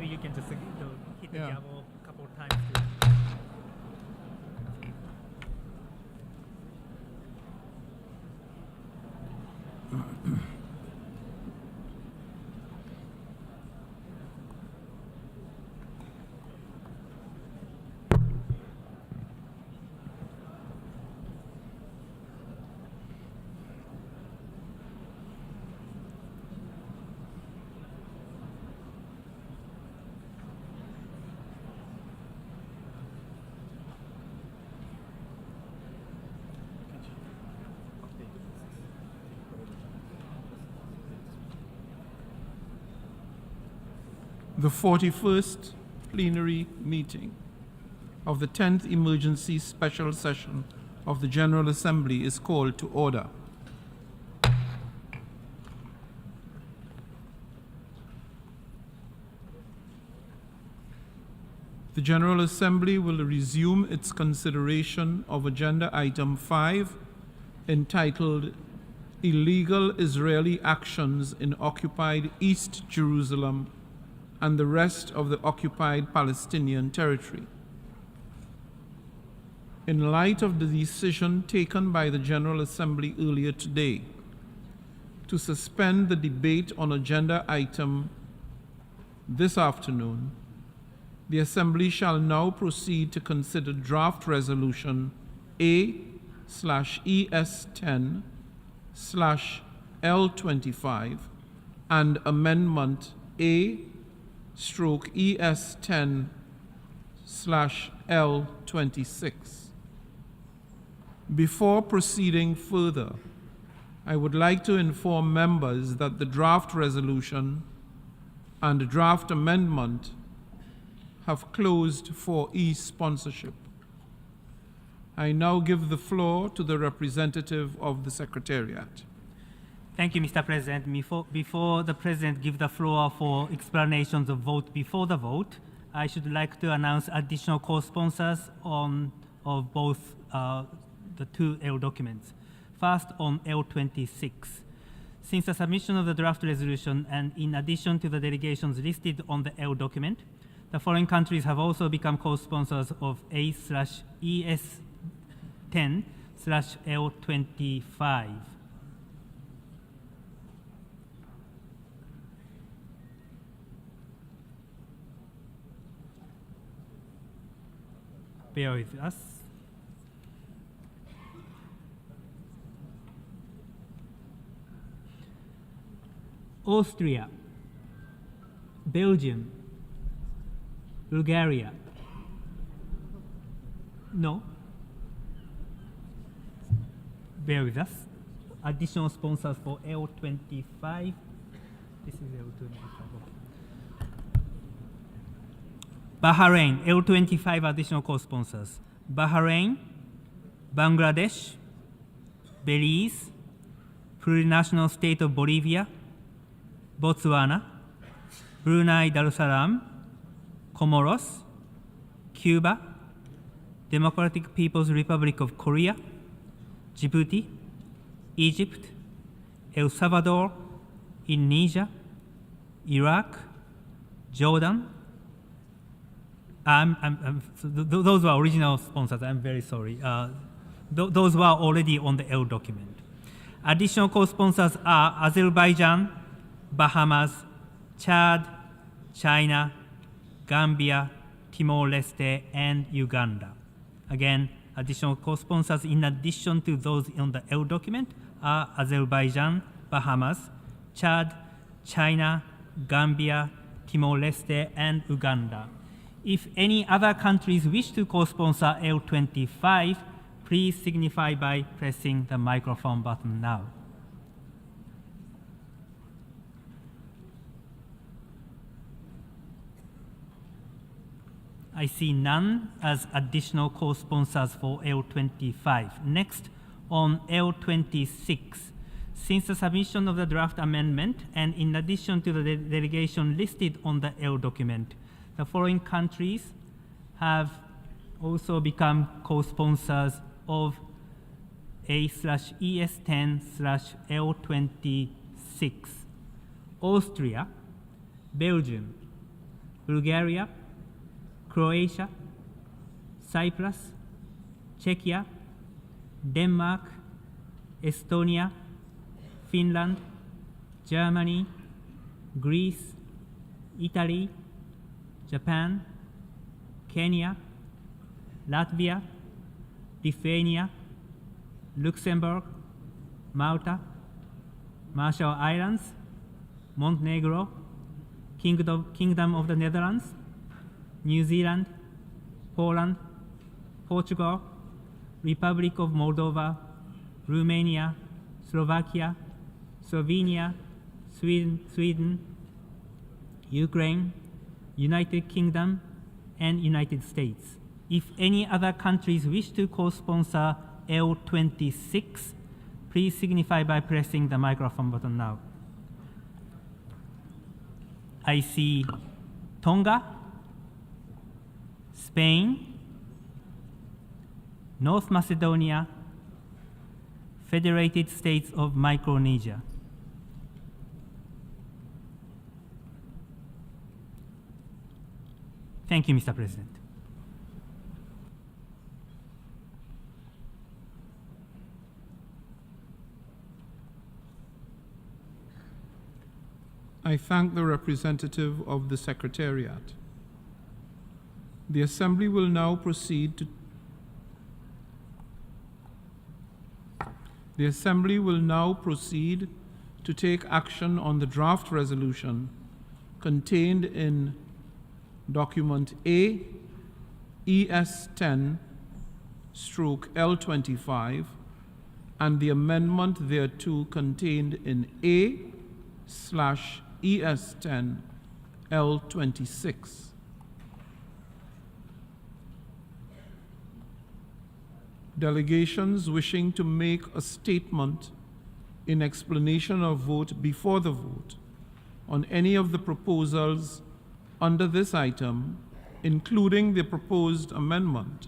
maybe you can just hit the gavel a couple of times. The 41st plenary meeting of the 10th Emergency Special Session of the General Assembly is called to order. The General Assembly will resume its consideration of Agenda Item 5, entitled Illegal Israeli Actions in Occupied East Jerusalem and the rest of the Occupied Palestinian Territory. In light of the decision taken by the General Assembly earlier today to suspend the debate on agenda item this afternoon, the Assembly shall now proceed to consider draft resolution A/ES10/L25 and amendment A/ES10/L26. Before proceeding further, I would like to inform members that the draft resolution and draft amendment have closed for e-sponsorship. I now give the floor to the representative of the Secretariat. Thank you, Mr. President. Before the President gives the floor for explanations of vote before the vote, I should like to announce additional co-sponsors of both the two L documents. First, on L26. Since the submission of the draft resolution and in addition to the delegations listed on the L document, the foreign countries have also become co-sponsors of A/ES10/L25. Bear with us. Austria, Belgium, Bulgaria. No. Bear with us. Additional sponsors for L25. This is L25. Bahrain, L25 additional co-sponsors. Bahrain, Bangladesh, Belize, Plurinational State of Bolivia, Botswana, Brunei Darussalam, Comoros, Cuba, Democratic People's Republic of Korea, Djibouti, Egypt, El Salvador, Indonesia, Iraq, Jordan. Those were original sponsors. I'm very sorry. Those were already on the L document. Additional co-sponsors are Azerbaijan, Bahamas, Chad, China, Gambia, Timor-Leste, and Uganda. Again, additional co-sponsors in addition to those on the L document are Azerbaijan, Bahamas, Chad, China, Gambia, Timor-Leste, and Uganda. If any other countries wish to co-sponsor L25, please signify by pressing the microphone button now. I see none as additional co-sponsors for L25. Next, on L26, since the submission of the draft amendment and in addition to the delegation listed on the L document, the foreign countries have also become co-sponsors of A/ES10/L26. Austria, Belgium, Bulgaria, Croatia, Cyprus, Czechia, Denmark, Estonia, Finland, Germany, Greece, Italy, Japan, Kenya, Latvia, Lithuania, Luxembourg, Malta, Marshall Islands, Montenegro, Kingdom of the Netherlands, New Zealand, Poland, Portugal, Republic of Moldova, Romania, Slovakia, Slovenia, Sweden, Ukraine, United Kingdom, and United States. If any other countries wish to co-sponsor L26, please signify by pressing the microphone button now. I see Tonga, Spain, North Macedonia, Federated States of Micronesia. Thank you, Mr. President. I thank the representative of the Secretariat. The Assembly will now proceed to take action on the draft resolution contained in Document A, ES10/L25, and the amendment thereto contained in A/ES10/L26. Delegations wishing to make a statement in explanation of vote before the vote on any of the proposals under this item, including the proposed amendment,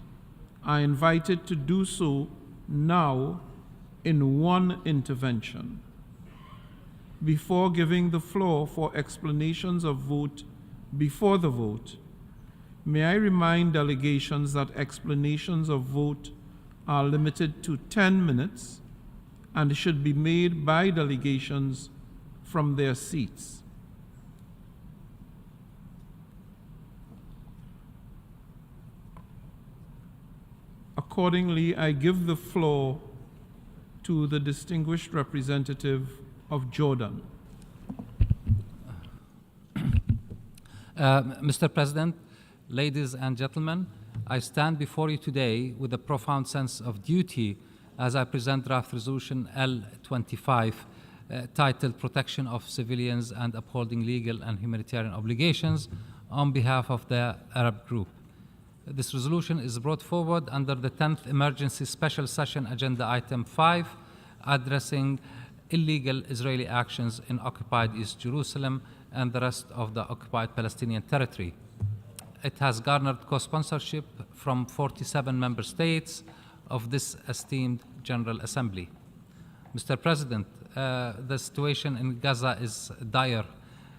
are invited to do so now in one intervention. Before giving the floor for explanations of vote before the vote, may I remind delegations that explanations of vote are limited to 10 minutes and should be made by delegations from their seats. Accordingly, I give the floor to the distinguished representative of Jordan. Mr. President, ladies and gentlemen, I stand before you today with a profound sense of duty as I present draft resolution L25 titled Protection of Civilians and Upholding Legal and Humanitarian Obligations on behalf of the Arab Group. This resolution is brought forward under the 10th Emergency Special Session Agenda Item 5, addressing illegal Israeli actions in occupied East Jerusalem and the rest of the Occupied Palestinian Territory. It has garnered co-sponsorship from 47 member states of this esteemed General Assembly. Mr. President, the situation in Gaza is dire,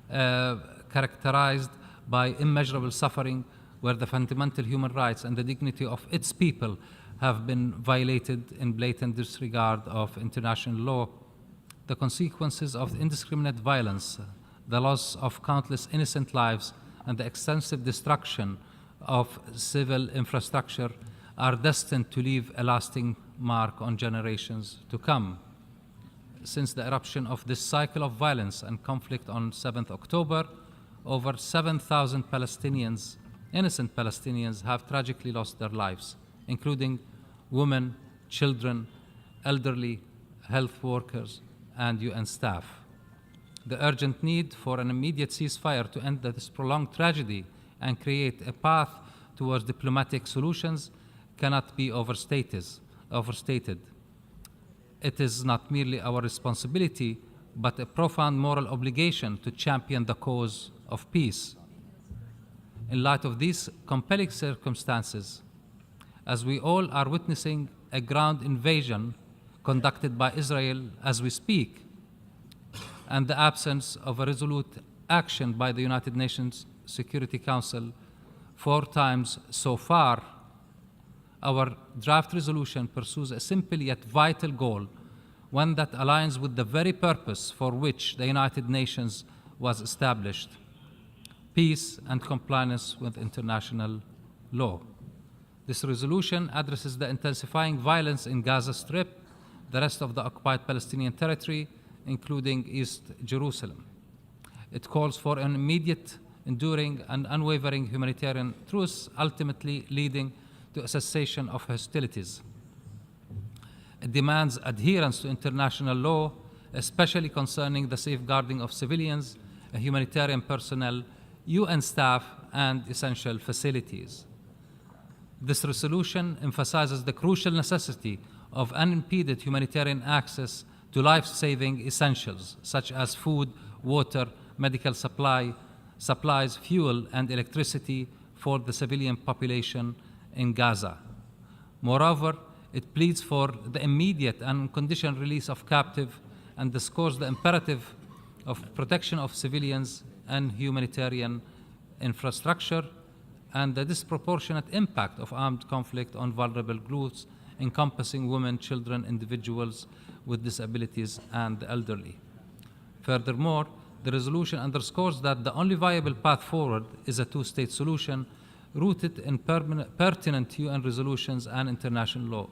characterized by immeasurable suffering, where the fundamental human rights and the dignity of its people have been violated in blatant disregard of international law. The consequences of indiscriminate violence, the loss of countless innocent lives, and the extensive destruction of civil infrastructure are destined to leave a lasting mark on generations to come. Since the eruption of this cycle of violence and conflict on 7th October, over 7,000 Palestinians, innocent Palestinians, have tragically lost their lives, including women, children, elderly, health workers, and UN staff. The urgent need for an immediate ceasefire to end this prolonged tragedy and create a path towards diplomatic solutions cannot be overstated. It is not merely our responsibility, but a profound moral obligation to champion the cause of peace. In light of these compelling circumstances, as we all are witnessing a ground invasion conducted by Israel as we speak, and the absence of a resolute action by the United Nations Security Council 4 times so far, our draft resolution pursues a simple yet vital goal, one that aligns with the very purpose for which the United Nations was established: peace and compliance with international law. This resolution addresses the intensifying violence in Gaza Strip, the rest of the occupied Palestinian territory, including East Jerusalem. It calls for an immediate, enduring, and unwavering humanitarian truce, ultimately leading to a cessation of hostilities. It demands adherence to international law, especially concerning the safeguarding of civilians, humanitarian personnel, UN staff, and essential facilities. This resolution emphasizes the crucial necessity of unimpeded humanitarian access to life-saving essentials such as food, water, medical supplies, fuel, and electricity for the civilian population in Gaza. Moreover, it pleads for the immediate and unconditional release of captives and underscores the imperative of protection of civilians and humanitarian infrastructure and the disproportionate impact of armed conflict on vulnerable groups encompassing women, children, individuals with disabilities, and the elderly. Furthermore, the resolution underscores that the only viable path forward is a two-state solution rooted in pertinent UN resolutions and international law.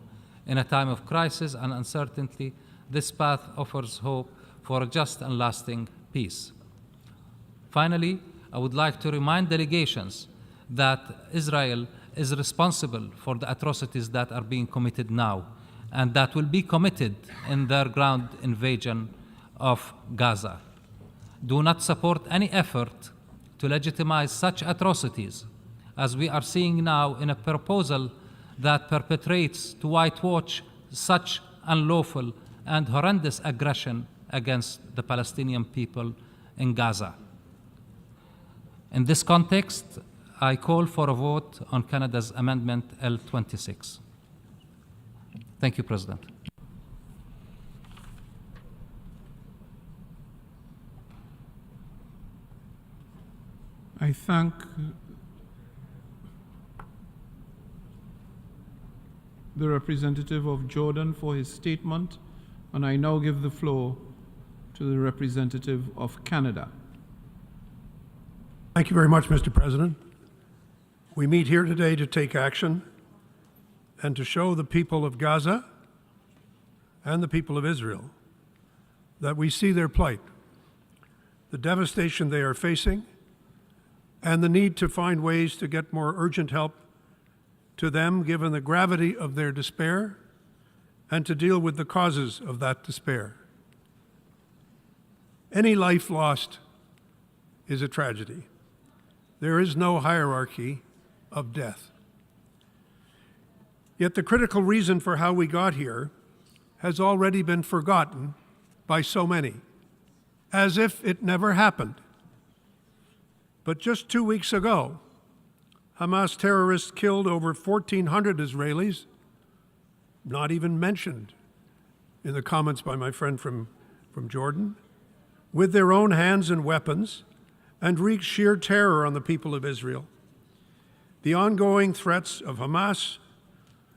In a time of crisis and uncertainty, this path offers hope for a just and lasting peace. Finally, I would like to remind delegations that Israel is responsible for the atrocities that are being committed now and that will be committed in their ground invasion of Gaza. Do not support any effort to legitimize such atrocities as we are seeing now in a proposal that perpetrates to whitewash such unlawful and horrendous aggression against the Palestinian people in Gaza. In this context, I call for a vote on Canada's Amendment L26. Thank you, President. I thank the representative of Jordan for his statement, and I now give the floor to the representative of Canada. Thank you very much, Mr. President. We meet here today to take action and to show the people of Gaza and the people of Israel that we see their plight, the devastation they are facing, and the need to find ways to get more urgent help to them given the gravity of their despair and to deal with the causes of that despair. Any life lost is a tragedy. There is no hierarchy of death. Yet the critical reason for how we got here has already been forgotten by so many, as if it never happened. But just 2 weeks ago, Hamas terrorists killed over 1,400 Israelis, not even mentioned in the comments by my friend from Jordan, with their own hands and weapons, and wreaked sheer terror on the people of Israel. The ongoing threats of Hamas,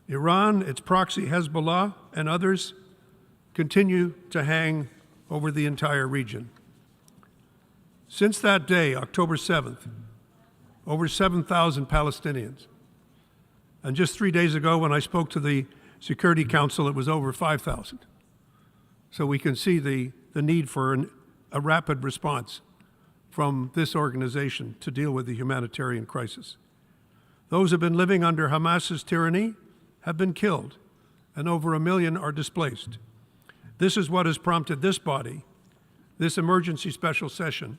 Iran, its proxy Hezbollah, and others continue to hang over the entire region. Since that day, October 7th, over 7,000 Palestinians. And just 3 days ago, when I spoke to the Security Council, it was over 5,000. So we can see the need for a rapid response from this organization to deal with the humanitarian crisis. Those who have been living under Hamas's tyranny have been killed, and over 1 million are displaced. This is what has prompted this body, this emergency special session,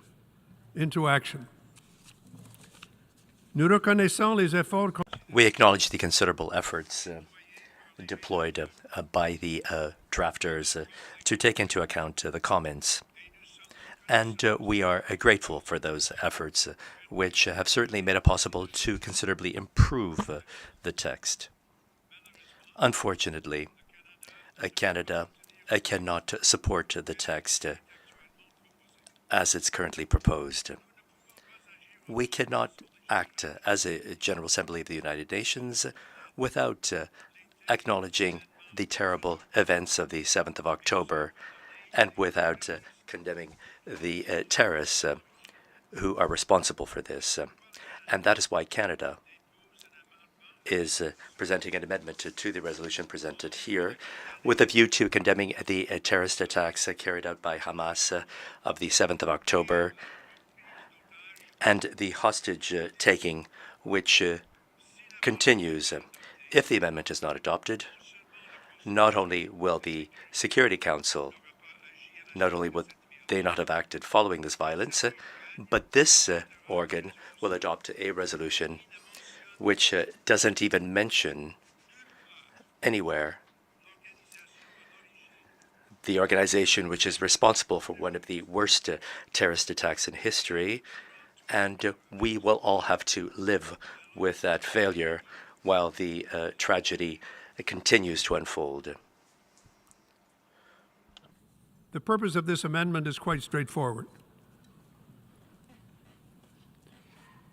into action. We acknowledge the considerable efforts deployed by the drafters to take into account the comments. And we are grateful for those efforts, which have certainly made it possible to considerably improve the text. Unfortunately, Canada cannot support the text as it's currently proposed. we cannot act as a General Assembly of the United Nations without acknowledging the terrible events of the 7th of October and without condemning the terrorists who are responsible for this. And that is why Canada is presenting an amendment to the resolution presented here with a view to condemning the terrorist attacks carried out by Hamas of the 7th of October and the hostage-taking which continues. If the amendment is not adopted, not only will the Security Council, not only would they not have acted following this violence, but this organ will adopt a resolution which doesn't even mention anywhere the organization which is responsible for one of the worst terrorist attacks in history, and we will all have to live with that failure while the tragedy continues to unfold. The purpose of this amendment is quite straightforward.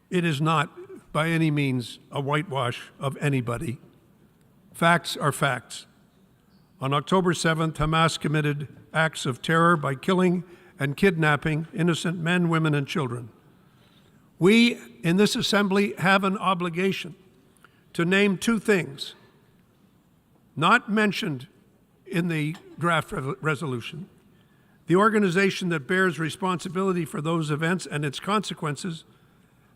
It is not by any means a whitewash of anybody. Facts are facts. On October 7th, Hamas committed acts of terror by killing and kidnapping innocent men, women, and children. We in this assembly have an obligation to name two things not mentioned in the draft resolution: the organization that bears responsibility for those events and its consequences,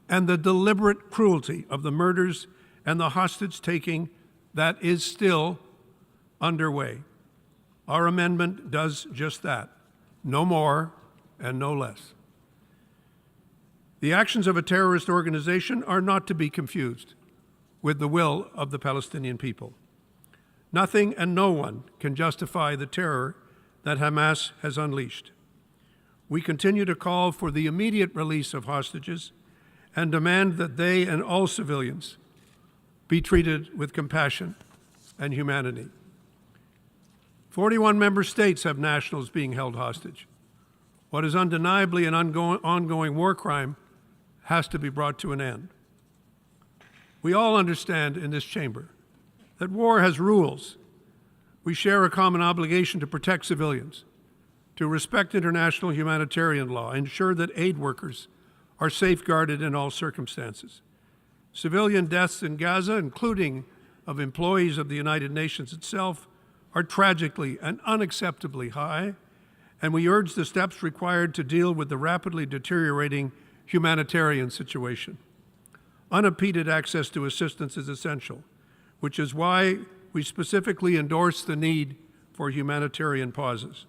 and the deliberate cruelty of the murders and the hostage-taking that is still underway. Our amendment does just that, no more and no less. The actions of a terrorist organization are not to be confused with the will of the Palestinian people. Nothing and no one can justify the terror that Hamas has unleashed. We continue to call for the immediate release of hostages and demand that they and all civilians be treated with compassion and humanity. 41 member states have nationals being held hostage. What is undeniably an ongoing war crime has to be brought to an end. We all understand in this chamber that war has rules. We share a common obligation to protect civilians, to respect international humanitarian law, ensure that aid workers are safeguarded in all circumstances. Civilian deaths in Gaza, including of employees of the United Nations itself, are tragically and unacceptably high, and we urge the steps required to deal with the rapidly deteriorating humanitarian situation. Unimpeded access to assistance is essential, which is why we specifically endorse the need for humanitarian pauses.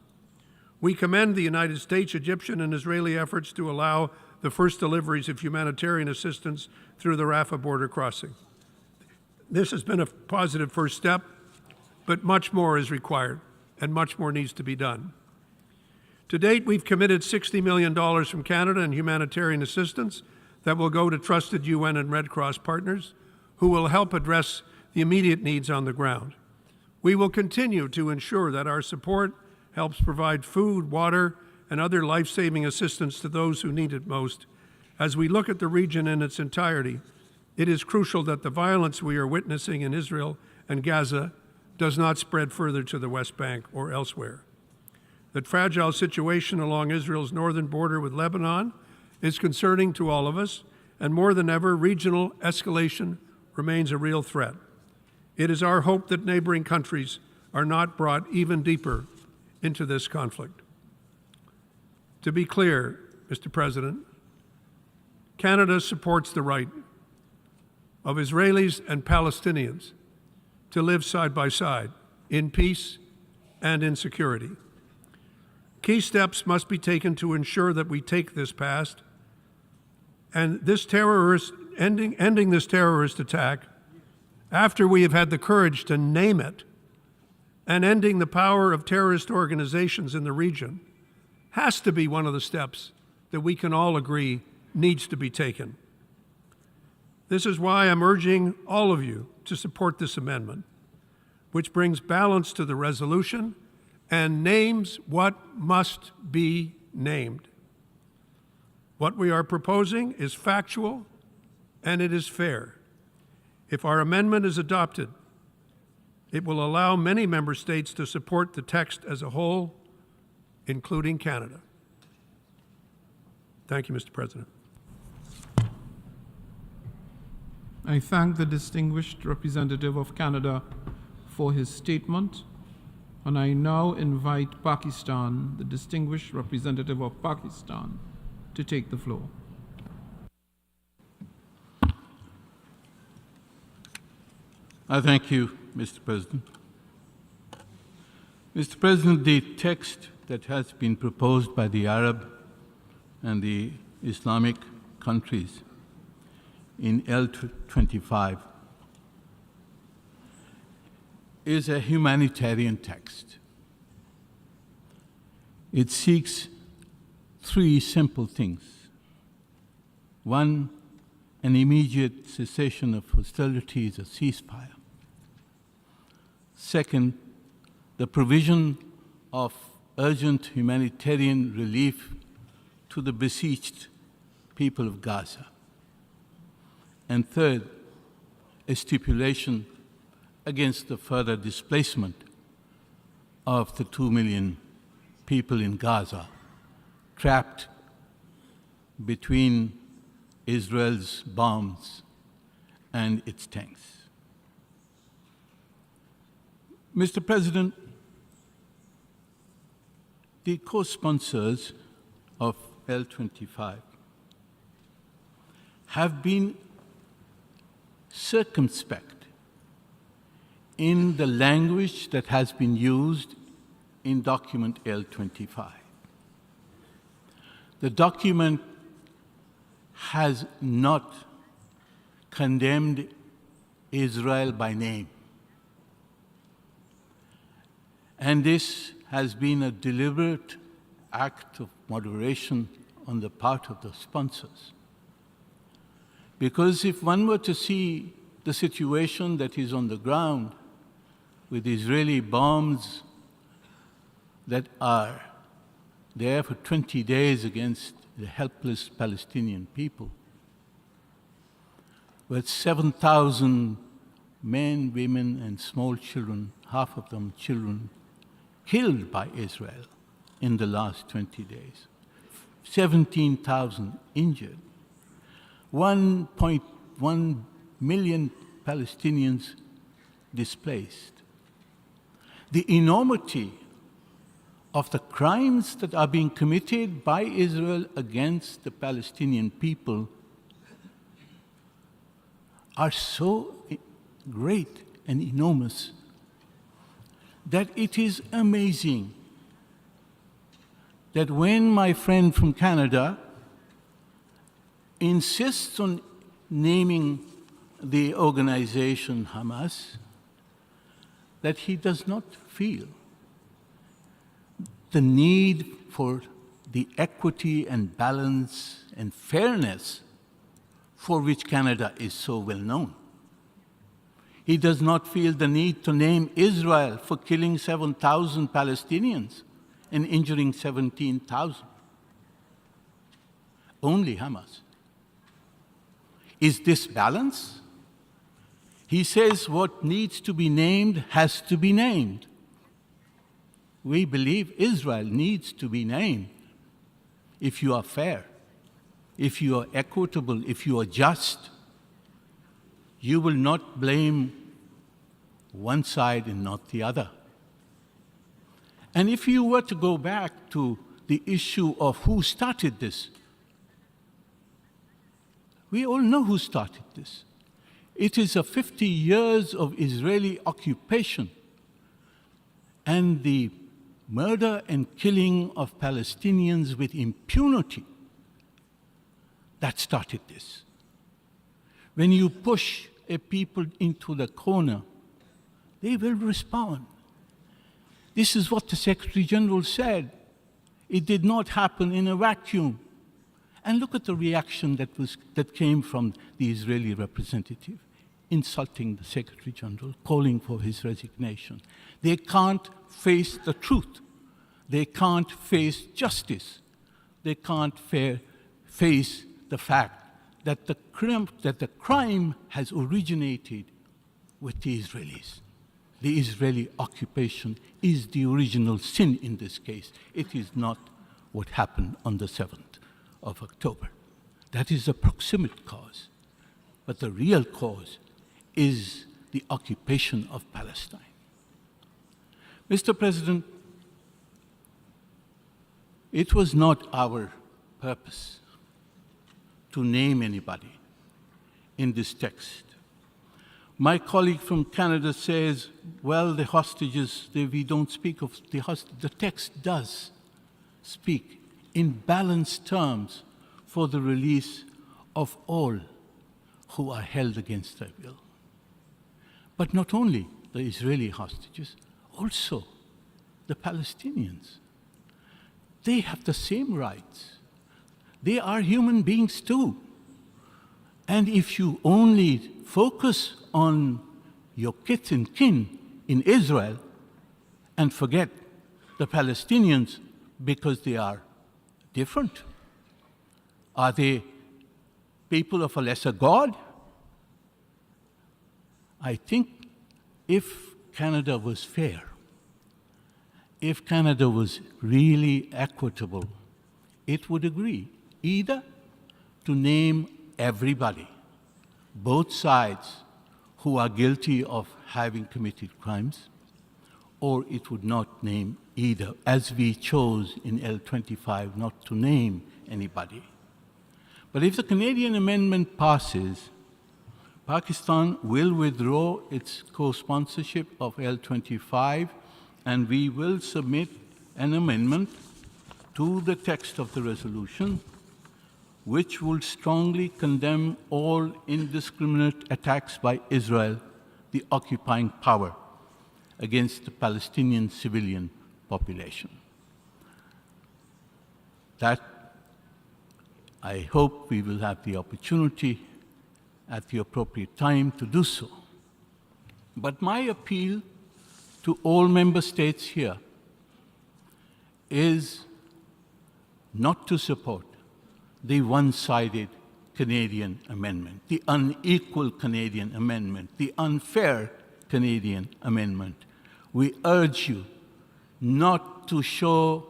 We commend the United States, Egyptian, and Israeli efforts to allow the first deliveries of humanitarian assistance through the Rafah border crossing. This has been a positive first step, but much more is required, and much more needs to be done. To date, we've committed $60 million from Canada in humanitarian assistance that will go to trusted UN and Red Cross partners who will help address the immediate needs on the ground. We will continue to ensure that our support helps provide food, water, and other life-saving assistance to those who need it most. As we look at the region in its entirety, it is crucial that the violence we are witnessing in Israel and Gaza does not spread further to the West Bank or elsewhere. The fragile situation along Israel's northern border with Lebanon is concerning to all of us, and more than ever, regional escalation remains a real threat. It is our hope that neighboring countries are not brought even deeper into this conflict. To be clear, Mr. President, Canada supports the right of Israelis and Palestinians to live side by side in peace and in security. Key steps must be taken to ensure that we take this past and this ending this terrorist attack after we have had the courage to name it, and ending the power of terrorist organizations in the region has to be one of the steps that we can all agree needs to be taken. This is why I'm urging all of you to support this amendment, which brings balance to the resolution and names what must be named. What we are proposing is factual and it is fair. If our amendment is adopted, it will allow many member states to support the text as a whole, including Canada. Thank you, Mr. President. I thank the distinguished representative of Canada for his statement, and I now invite Pakistan, the distinguished representative of Pakistan, to take the floor. I thank you, Mr. President. Mr. President, the text that has been proposed by the Arab and the Islamic countries in L25 is a humanitarian text. It seeks three simple things. One, an immediate cessation of hostilities, a ceasefire. Second, the provision of urgent humanitarian relief to the besieged people of Gaza. And third, a stipulation against the further displacement of the 2 million people in Gaza, trapped between Israel's bombs and its tanks. Mr. President, the co-sponsors of L25 have been circumspect in the language that has been used in document L25. The document has not condemned Israel by name. And this has been a deliberate act of moderation on the part of the sponsors. Because if one were to see the situation that is on the ground with Israeli bombs that are there for 20 days against the helpless Palestinian people, with 7,000 men, women, and small children, half of them children, killed by Israel in the last 20 days, 17,000 injured, 1.1 million Palestinians displaced. The enormity of the crimes that are being committed by Israel against the Palestinian people are so great and enormous that it is amazing that when my friend from Canada insists on naming the organization Hamas, that he does not feel the need for the equity and balance and fairness for which Canada is so well known. He does not feel the need to name Israel for killing 7,000 Palestinians and injuring 17,000. Only Hamas. Is this balance? He says what needs to be named has to be named. We believe Israel needs to be named. If you are fair, if you are equitable, if you are just, you will not blame one side and not the other. And if you were to go back to the issue of who started this, we all know who started this. It is a 50 years of Israeli occupation and the murder and killing of Palestinians with impunity that started this. When you push a people into the corner, they will respond. This is what the Secretary General said. It did not happen in a vacuum. And look at the reaction that came from the Israeli representative, insulting the Secretary General, calling for his resignation. They can't face the truth. They can't face justice. They can't face the fact that the crime has originated with the Israelis. The Israeli occupation is the original sin in this case. It is not what happened on the 7th of October. That is a proximate cause. But the real cause is the occupation of Palestine. Mr. President, it was not our purpose to name anybody in this text. My colleague from Canada says, well, the hostages, we don't speak of the hostages. The text does speak in balanced terms for the release of all who are held against their will. But not only the Israeli hostages, also the Palestinians. They have the same rights. They are human beings too. And if you only focus on your kith and kin in Israel and forget the Palestinians because they are different, are they people of a lesser God? I think if Canada was fair, if Canada was really equitable, it would agree either to name everybody, both sides who are guilty of having committed crimes, or it would not name either, as we chose in L25 not to name anybody. But if the Canadian amendment passes, Pakistan will withdraw its co-sponsorship of L25, and we will submit an amendment to the text of the resolution, which will strongly condemn all indiscriminate attacks by Israel, the occupying power, against the Palestinian civilian population. That, I hope we will have the opportunity at the appropriate time to do so. But my appeal to all member states here is not to support the one-sided Canadian amendment, the unequal Canadian amendment, the unfair Canadian amendment. We urge you not to show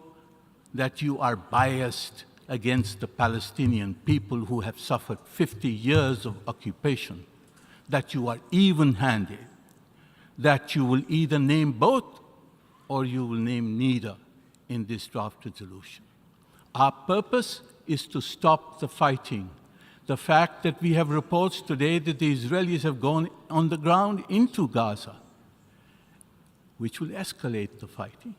that you are biased against the Palestinian people who have suffered 50 years of occupation, that you are even-handed, that you will either name both or you will name neither in this draft resolution. Our purpose is to stop the fighting. The fact that we have reports today that the Israelis have gone on the ground into Gaza, which will escalate the fighting.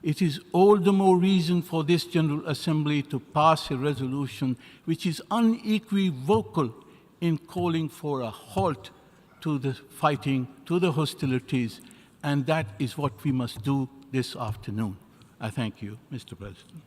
It is all the more reason for this General Assembly to pass a resolution which is unequivocal in calling for a halt to the fighting, to the hostilities, and that is what we must do this afternoon. I thank you, Mr. President.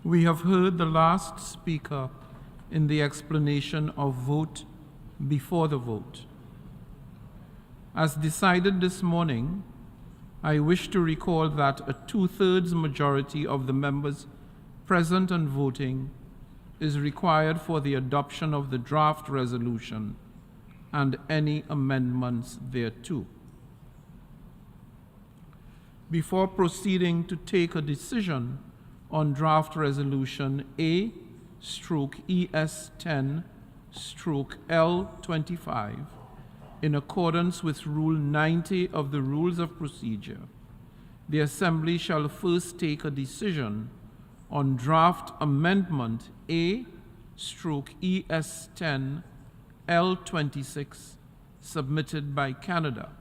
We have heard the last speaker in the explanation of vote before the vote. As decided this morning, I wish to recall that a 2/3 majority of the members present and voting is required for the adoption of the draft resolution and any amendments thereto. Before proceeding to take a decision on draft resolution A/ES10/L25, in accordance with Rule 90 of the Rules of Procedure, the Assembly shall first take a decision on draft amendment A/ES10/L26 submitted by Canada.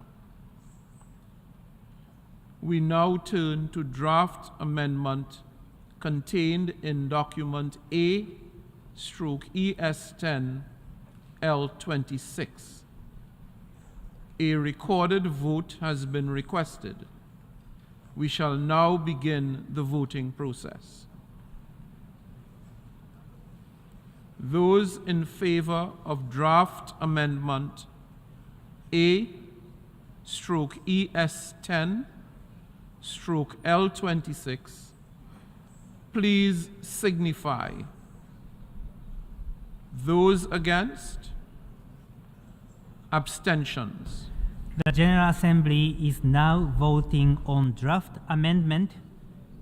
We now turn to draft amendment contained in document A/ES10/L26. A recorded vote has been requested. We shall now begin the voting process. Those in favor of draft amendment A/ES10/L26, please signify. Those against? Abstentions. The General Assembly is now voting on draft amendment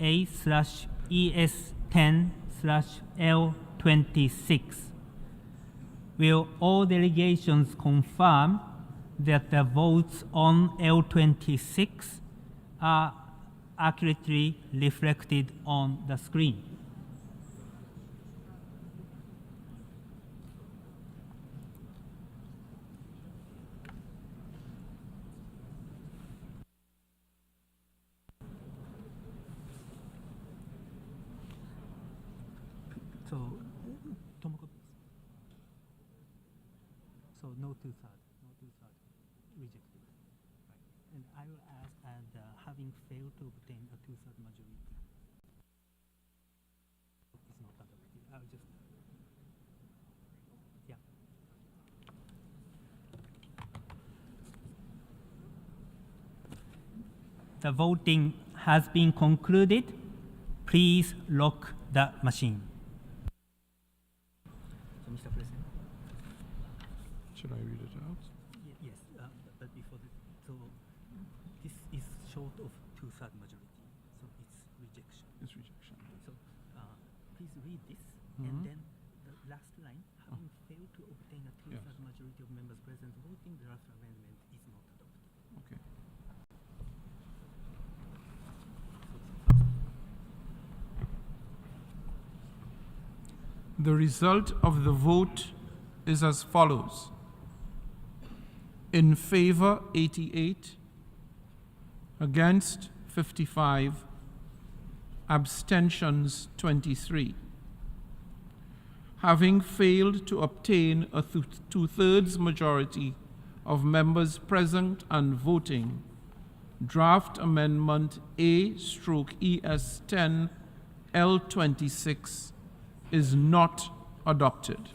A/ES10/L26. Will all delegations confirm that the votes on L26 are accurately reflected on the screen? So no two-thirds, rejected. Right. And I will ask, having failed to obtain a two-thirds majority, it's not adopted. I'll just, yeah. The voting has been concluded. Please lock the machine. So, Mr. President. Should I read it out? Yes, but before that, so this is short of two-thirds majority, so it's rejection. It's rejection. So please read this, and then the last line, having failed to obtain a two-thirds majority of members present voting, the draft amendment is not adopted. Okay. The result of the vote is as follows. In favor, 88, against 55, abstentions 23. Having failed to obtain a two-thirds majority of members present and voting, draft amendment A/ES10/L26 is not adopted.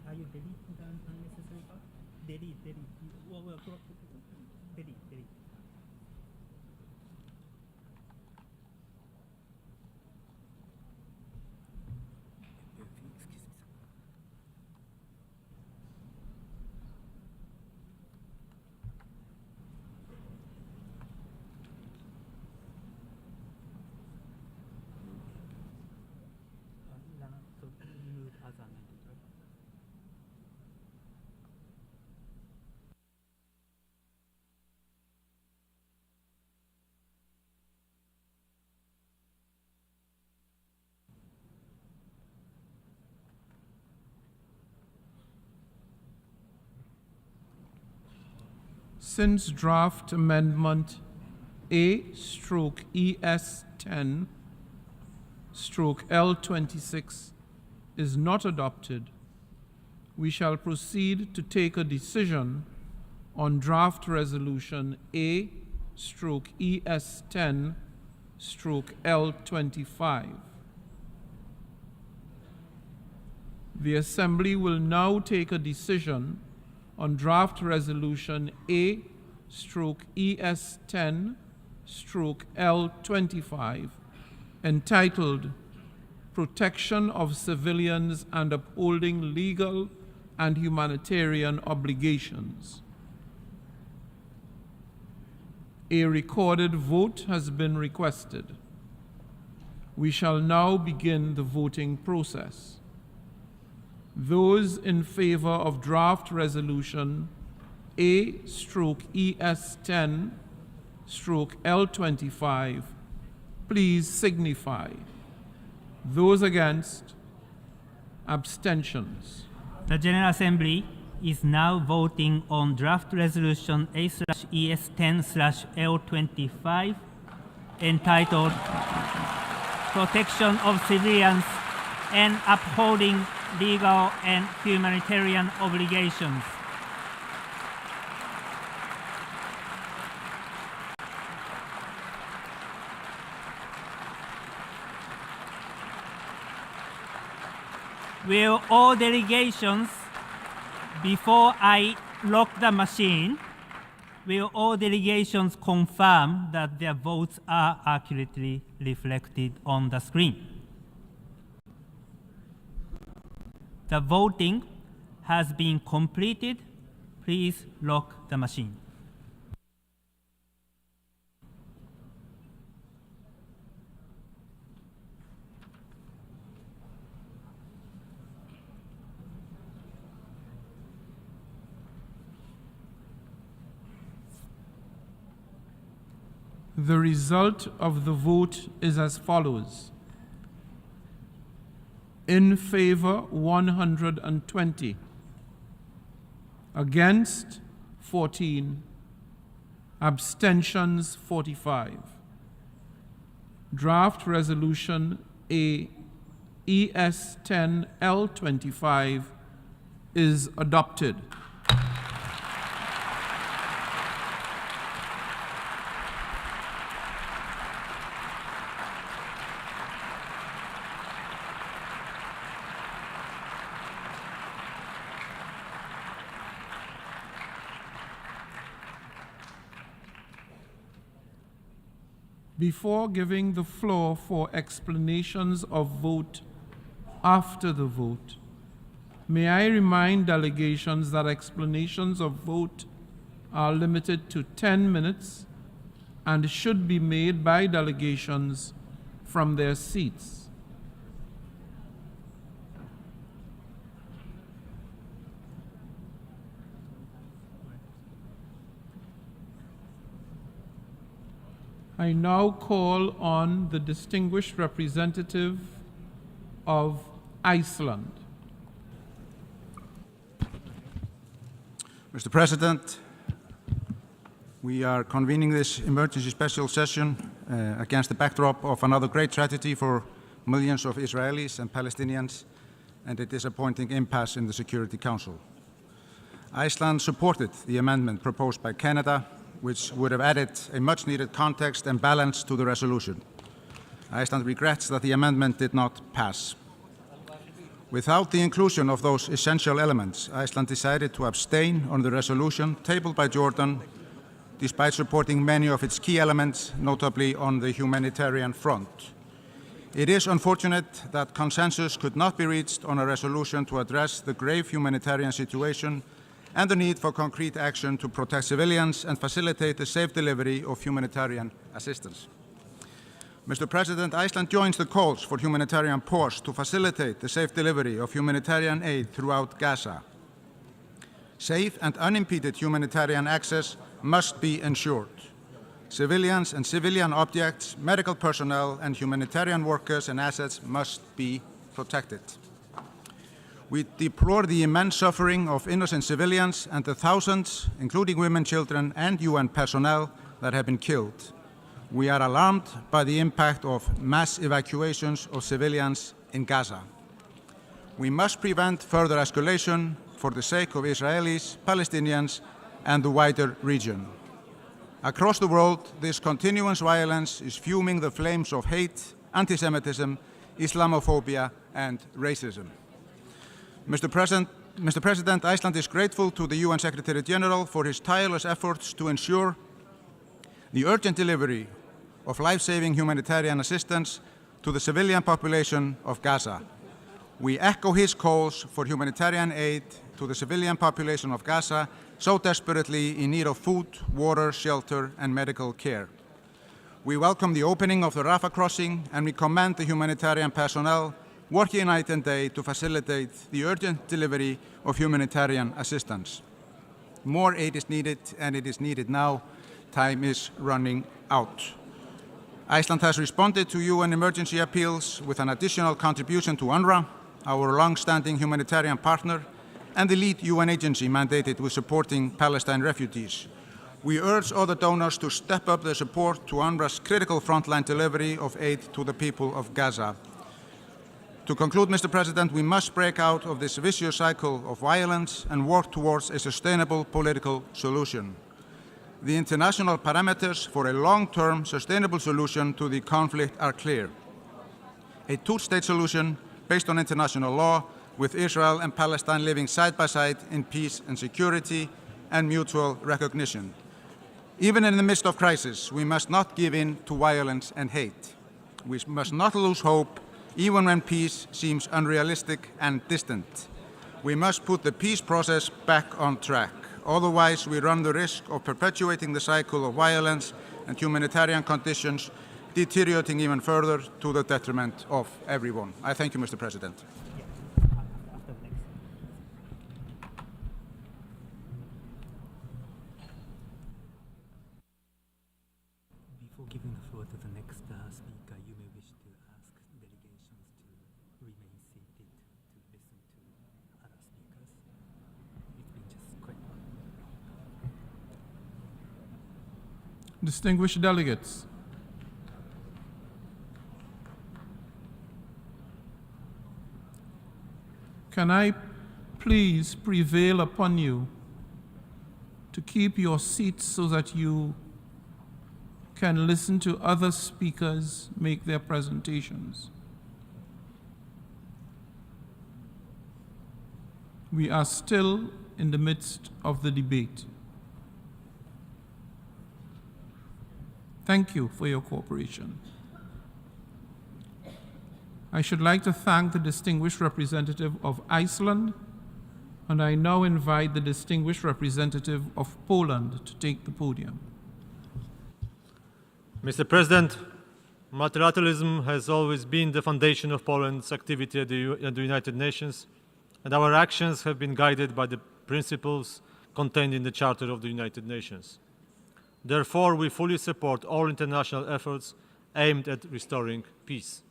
Are you deleting the unnecessary part? Delete. Delete. Excuse me, sir. So remove as amended, right? Since draft amendment A/ES10/L26 is not adopted, we shall proceed to take a decision on draft resolution A/ES10/L25. The Assembly will now take a decision on draft resolution A/ES10/L25 entitled Protection of Civilians and Upholding Legal and Humanitarian Obligations. A recorded vote has been requested. We shall now begin the voting process. Those in favor of draft resolution A/ES10/L25, please signify. Those against, abstentions. The General Assembly is now voting on draft resolution A/ES10/L25 entitled Protection of Civilians and Upholding Legal and Humanitarian Obligations. Will all delegations, before I lock the machine, will all delegations confirm that their votes are accurately reflected on the screen? The voting has been completed. Please lock the machine. The result of the vote is as follows. In favor, 120. Against, 14. Abstentions, 45. Draft Resolution ES10L25 is adopted. Before giving the floor for explanations of vote after the vote, may I remind delegations that explanations of vote are limited to 10 minutes and should be made by delegations from their seats. I now call on the distinguished representative of Iceland. Mr. President, we are convening this emergency special session against the backdrop of another great tragedy for millions of Israelis and Palestinians and a disappointing impasse in the Security Council. Iceland supported the amendment proposed by Canada, which would have added a much-needed context and balance to the resolution. Iceland regrets that the amendment did not pass. Without the inclusion of those essential elements, Iceland decided to abstain on the resolution tabled by Jordan, despite supporting many of its key elements, notably on the humanitarian front. It is unfortunate that consensus could not be reached on a resolution to address the grave humanitarian situation and the need for concrete action to protect civilians and facilitate the safe delivery of humanitarian assistance. Mr. President, Iceland joins the calls for humanitarian pause to facilitate the safe delivery of humanitarian aid throughout Gaza. Safe and unimpeded humanitarian access must be ensured. Civilians and civilian objects, medical personnel, and humanitarian workers and assets must be protected. We deplore the immense suffering of innocent civilians and the thousands, including women, children, and UN personnel, that have been killed. We are alarmed by the impact of mass evacuations of civilians in Gaza. We must prevent further escalation for the sake of Israelis, Palestinians, and the wider region. Across the world, this continuous violence is fuming the flames of hate, anti-Semitism, Islamophobia, and racism. Mr. President, Iceland is grateful to the UN Secretary General for his tireless efforts to ensure the urgent delivery of life-saving humanitarian assistance to the civilian population of Gaza. We echo his calls for humanitarian aid to the civilian population of Gaza, so desperately in need of food, water, shelter, and medical care. We welcome the opening of the Rafah crossing, and we commend the humanitarian personnel working night and day to facilitate the urgent delivery of humanitarian assistance. More aid is needed, and it is needed now. Time is running out. Iceland has responded to UN emergency appeals with an additional contribution to UNRWA, our long-standing humanitarian partner, and the lead UN agency mandated with supporting Palestine refugees. We urge other donors to step up their support to UNRWA's critical frontline delivery of aid to the people of Gaza. To conclude, Mr. President, we must break out of this vicious cycle of violence and work towards a sustainable political solution. The international parameters for a long-term sustainable solution to the conflict are clear. A two-state solution based on international law, with Israel and Palestine living side by side in peace and security and mutual recognition. Even in the midst of crisis, we must not give in to violence and hate. We must not lose hope, even when peace seems unrealistic and distant. We must put the peace process back on track. Otherwise, we run the risk of perpetuating the cycle of violence and humanitarian conditions deteriorating even further to the detriment of everyone. I thank you, Mr. President. Before giving the floor to the next speaker, you may wish to ask delegations to remain seated to listen to other speakers. It's been just quite long. Distinguished delegates, can I please prevail upon you to keep your seats so that you can listen to other speakers make their presentations? We are still in the midst of the debate. Thank you for your cooperation. I should like to thank the distinguished representative of Iceland, and I now invite the distinguished representative of Poland to take the podium. Mr. President, multilateralism has always been the foundation of Poland's activity at the United Nations, and our actions have been guided by the principles contained in the Charter of the United Nations. Therefore, we fully support all international efforts aimed at restoring peace.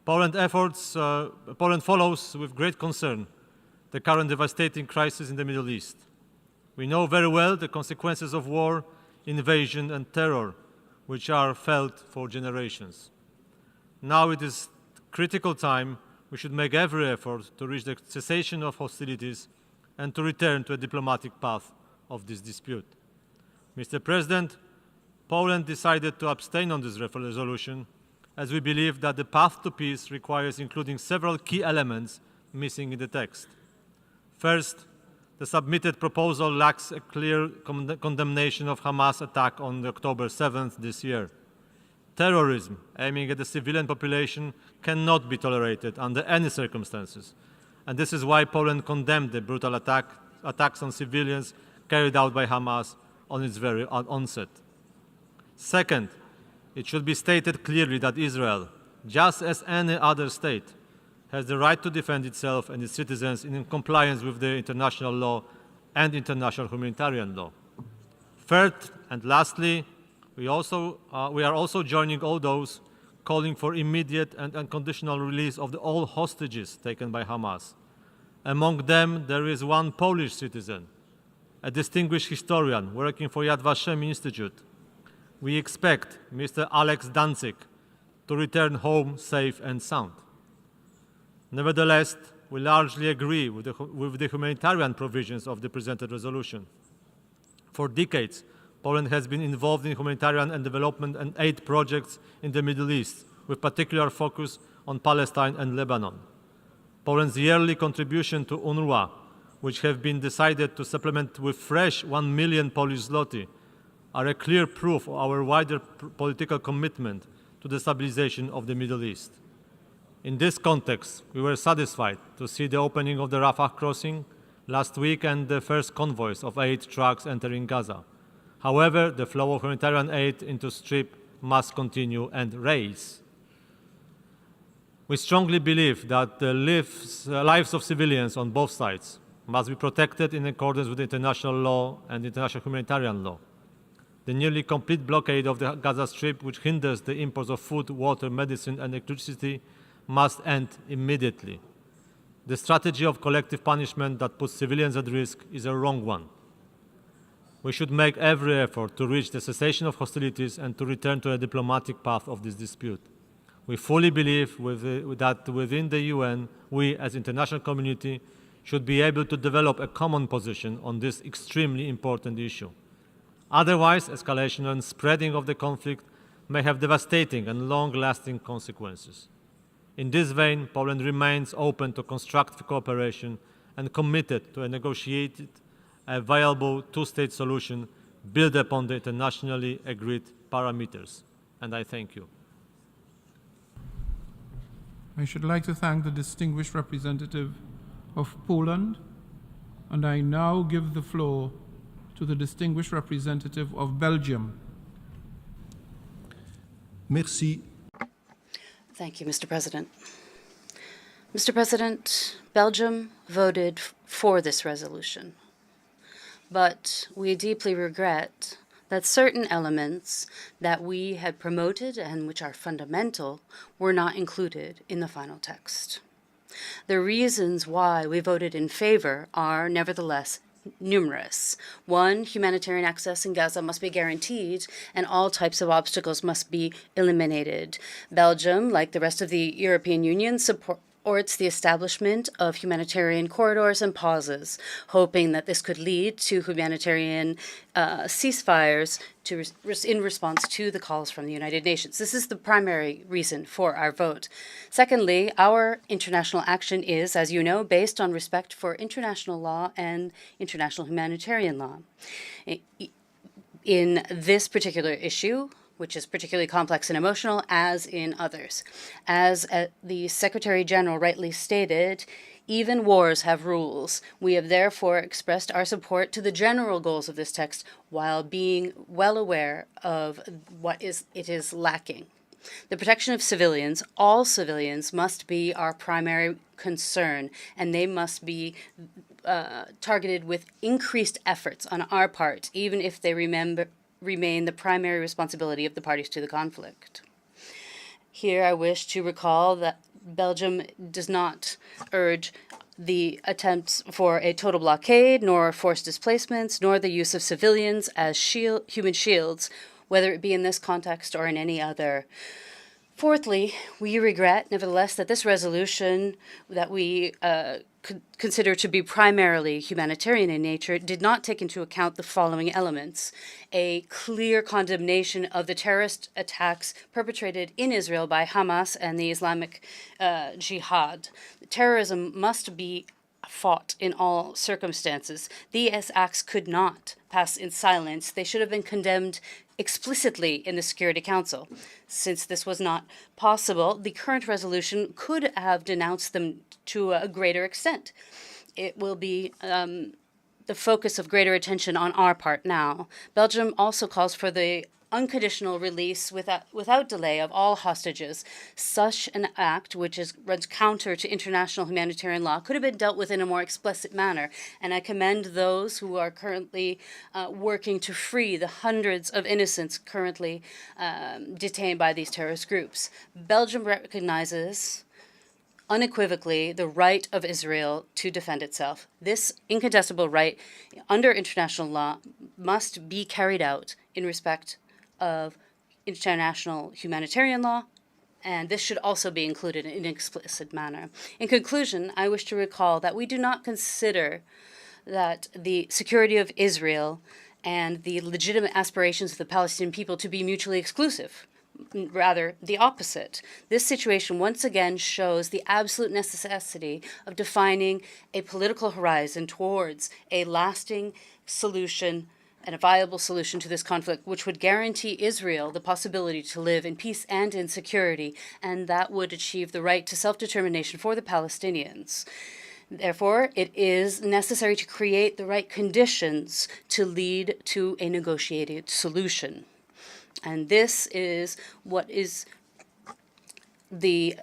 Poland follows with great concern the current devastating crisis in the Middle East. We know very well the consequences of war, invasion, and terror, which are felt for generations. Now it is critical time we should make every effort to reach the cessation of hostilities and to return to a diplomatic path of this dispute. Mr. President, Poland decided to abstain on this resolution as we believe that the path to peace requires including several key elements missing in the text. First, the submitted proposal lacks a clear condemnation of Hamas attack on October 7th this year. Terrorism aiming at the civilian population cannot be tolerated under any circumstances, and this is why Poland condemned the brutal attacks on civilians carried out by Hamas on its very onset. Second, it should be stated clearly that Israel, just as any other state, has the right to defend itself and its citizens in compliance with the international law and international humanitarian law. Third and lastly, we are also joining all those calling for immediate and unconditional release of all hostages taken by Hamas. Among them, there is one Polish citizen, a distinguished historian working for Yad Vashem Institute. We expect Mr. Alex Danzig to return home safe and sound. Nevertheless, we largely agree with the humanitarian provisions of the presented resolution. For decades, Poland has been involved in humanitarian and development and aid projects in the Middle East, with particular focus on Palestine and Lebanon. Poland's yearly contribution to UNRWA, which have been decided to supplement with fresh 1 million Polish zloty, are a clear proof of our wider political commitment to the stabilization of the Middle East. In this context, we were satisfied to see the opening of the Rafah crossing last week and the first convoys of aid trucks entering Gaza. However, the flow of humanitarian aid into Strip must continue and rise. We strongly believe that the lives of civilians on both sides must be protected in accordance with international law and international humanitarian law. The nearly complete blockade of the Gaza Strip, which hinders the imports of food, water, medicine, and electricity, must end immediately. The strategy of collective punishment that puts civilians at risk is a wrong one. We should make every effort to reach the cessation of hostilities and to return to a diplomatic path of this dispute. We fully believe that within the UN, we as international community should be able to develop a common position on this extremely important issue. Otherwise, escalation and spreading of the conflict may have devastating and long-lasting consequences. In this vein, Poland remains open to constructive cooperation and committed to a viable two-state solution built upon the internationally agreed parameters. And I thank you. I should like to thank the distinguished representative of Poland, and I now give the floor to the distinguished representative of Belgium. Merci. Thank you, Mr. President. Mr. President, Belgium voted for this resolution, but we deeply regret that certain elements that we had promoted and which are fundamental were not included in the final text. The reasons why we voted in favor are nevertheless numerous. One, humanitarian access in Gaza must be guaranteed and all types of obstacles must be eliminated. Belgium, like the rest of the European Union, supports the establishment of humanitarian corridors and pauses, hoping that this could lead to humanitarian ceasefires in response to the calls from the United Nations. This is the primary reason for our vote. Secondly, our international action is, as you know, based on respect for international law and international humanitarian law. In this particular issue, which is particularly complex and emotional, as in others. As the Secretary General rightly stated, even wars have rules. We have therefore expressed our support to the general goals of this text while being well aware of what it is lacking. The protection of civilians, all civilians, must be our primary concern, and they must be targeted with increased efforts on our part, even if they remain the primary responsibility of the parties to the conflict. Here I wish to recall that Belgium does not urge the attempts for a total blockade, nor forced displacements, nor the use of civilians as human shields, whether it be in this context or in any other. Fourthly, we regret, nevertheless, that this resolution that we consider to be primarily humanitarian in nature did not take into account the following elements: a clear condemnation of the terrorist attacks perpetrated in Israel by Hamas and the Islamic Jihad. Terrorism must be fought in all circumstances. These acts could not pass in silence. They should have been condemned explicitly in the Security Council. Since this was not possible, the current resolution could have denounced them to a greater extent. It will be the focus of greater attention on our part now. Belgium also calls for the unconditional release without delay of all hostages. Such an act, which runs counter to international humanitarian law, could have been dealt with in a more explicit manner, and I commend those who are currently working to free the hundreds of innocents currently detained by these terrorist groups. Belgium recognizes unequivocally the right of Israel to defend itself. This incontestable right under international law must be carried out in respect of international humanitarian law, and this should also be included in an explicit manner. In conclusion, I wish to recall that we do not consider that the security of Israel and the legitimate aspirations of the Palestinian people to be mutually exclusive. Rather, the opposite. This situation once again shows the absolute necessity of defining a political horizon towards a lasting solution and a viable solution to this conflict, which would guarantee Israel the possibility to live in peace and in security, and that would achieve the right to self-determination for the Palestinians. Therefore, it is necessary to create the right conditions to lead to a negotiated solution. And this is what is the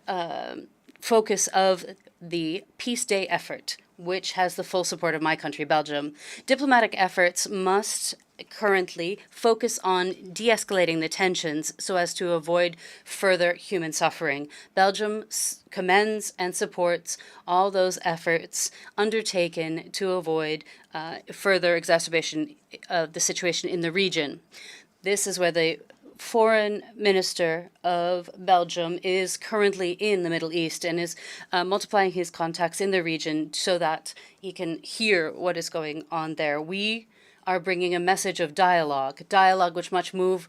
focus of the Peace Day effort, which has the full support of my country, Belgium. Diplomatic efforts must currently focus on de-escalating the tensions so as to avoid further human suffering. Belgium commends and supports all those efforts undertaken to avoid further exacerbation of the situation in the region. This is where the Foreign Minister of Belgium is currently in the Middle East and is multiplying his contacts in the region so that he can hear what is going on there. We are bringing a message of dialogue which must move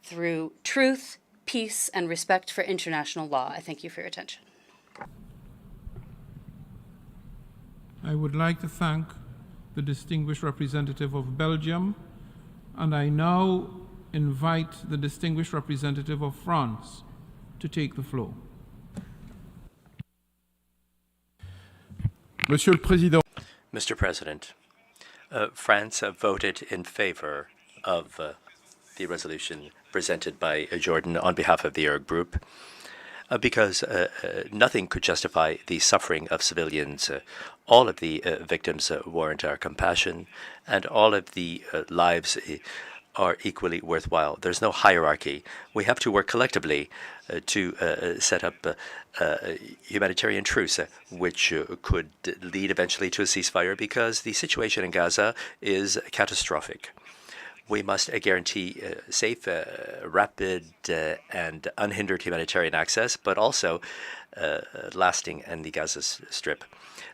through truth, peace, and respect for international law. I thank you for your attention. I would like to thank the distinguished representative of Belgium, and I now invite the distinguished representative of France to take the floor. Monsieur le Président. Mr. President, France voted in favor of the resolution presented by Jordan on behalf of the Arab group because nothing could justify the suffering of civilians. All of the victims warrant our compassion, and all of the lives are equally worthwhile. There's no hierarchy. We have to work collectively to set up a humanitarian truce, which could lead eventually to a ceasefire, because the situation in Gaza is catastrophic. We must guarantee safe, rapid, and unhindered humanitarian access, but also lasting in the Gaza Strip.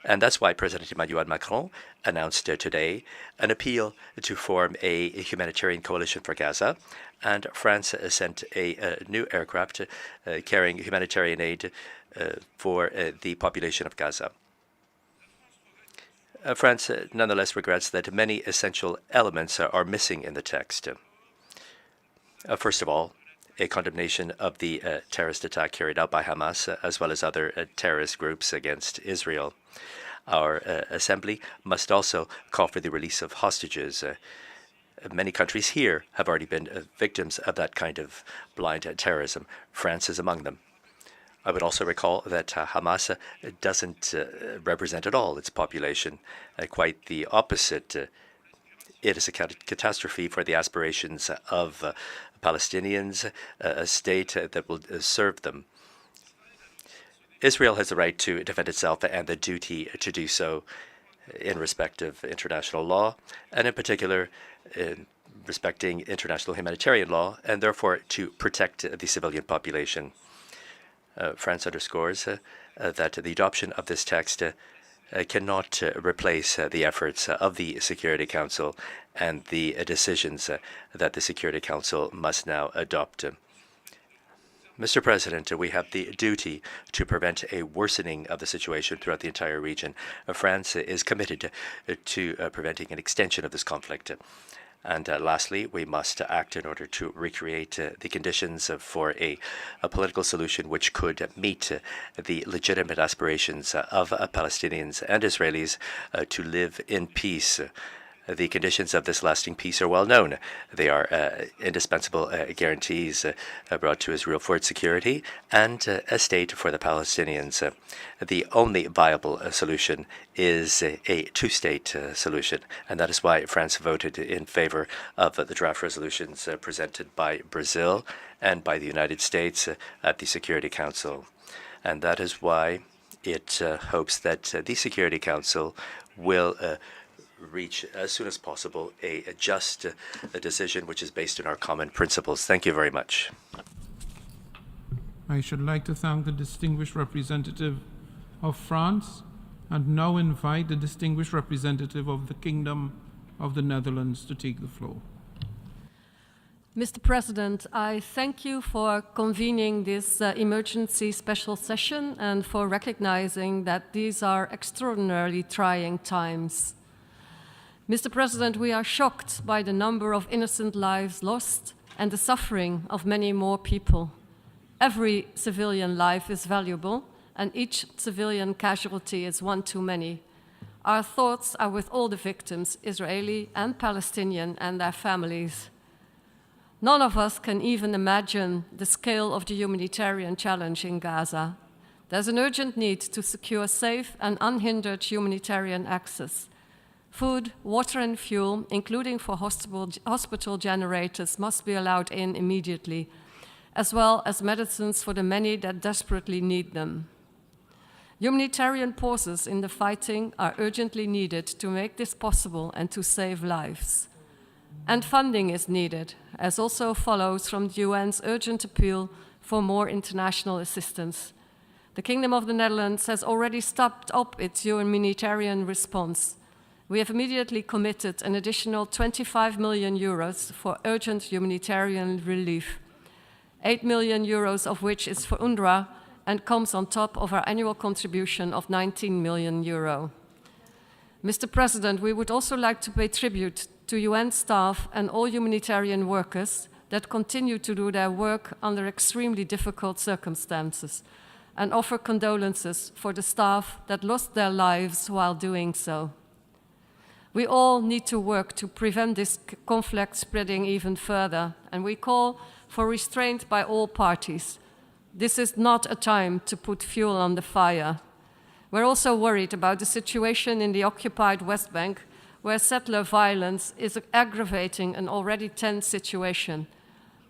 And that's why President Emmanuel Macron announced today an appeal to form a humanitarian coalition for Gaza. And France sent a new aircraft carrying humanitarian aid for the population of Gaza. France nonetheless regrets that many essential elements are missing in the text. First of all, a condemnation of the terrorist attack carried out by Hamas, as well as other terrorist groups against Israel. Our assembly must also call for the release of hostages. Many countries here have already been victims of that kind of blind terrorism. France is among them. I would also recall that Hamas doesn't represent at all its population. Quite the opposite. It is a catastrophe for the aspirations of Palestinians, a state that will serve them. Israel has the right to defend itself and the duty to do so in respect of international law, and in particular in respecting international humanitarian law, and therefore to protect the civilian population. France underscores that the adoption of this text cannot replace the efforts of the Security Council and the decisions that the Security Council must now adopt. Mr. President, we have the duty to prevent a worsening of the situation throughout the entire region. France is committed to preventing an extension of this conflict. And lastly, we must act in order to recreate the conditions for a political solution which could meet the legitimate aspirations of Palestinians and Israelis to live in peace. The conditions of this lasting peace are well known. They are indispensable guarantees brought to Israel for its security and a state for the Palestinians. The only viable solution is a two-state solution, and that is why France voted in favor of the draft resolutions presented by Brazil and by the United States at the Security Council. And that is why it hopes that the Security Council will reach as soon as possible a just decision which is based on our common principles. Thank you very much. I should like to thank the distinguished representative of France and now invite the distinguished representative of the Kingdom of the Netherlands to take the floor. Mr. President, I thank you for convening this emergency special session and for recognizing that these are extraordinarily trying times. Mr. President, we are shocked by the number of innocent lives lost and the suffering of many more people. Every civilian life is valuable, and each civilian casualty is one too many. Our thoughts are with all the victims, Israeli and Palestinian, and their families. None of us can even imagine the scale of the humanitarian challenge in Gaza. There's an urgent need to secure safe and unhindered humanitarian access. Food, water and fuel, including for hospital generators, must be allowed in immediately, as well as medicines for the many that desperately need them. Humanitarian pauses in the fighting are urgently needed to make this possible and to save lives. And funding is needed, as also follows from the UN's urgent appeal for more international assistance. The Kingdom of the Netherlands has already stepped up its humanitarian response. We have immediately committed an additional 25 million euros for urgent humanitarian relief, 8 million euros of which is for UNRWA and comes on top of our annual contribution of 19 million euro. Mr. President, we would also like to pay tribute to UN staff and all humanitarian workers that continue to do their work under extremely difficult circumstances, and offer condolences for the staff that lost their lives while doing so. We all need to work to prevent this conflict spreading even further, and we call for restraint by all parties. This is not a time to put fuel on the fire. We're also worried about the situation in the occupied West Bank, where settler violence is aggravating an already tense situation.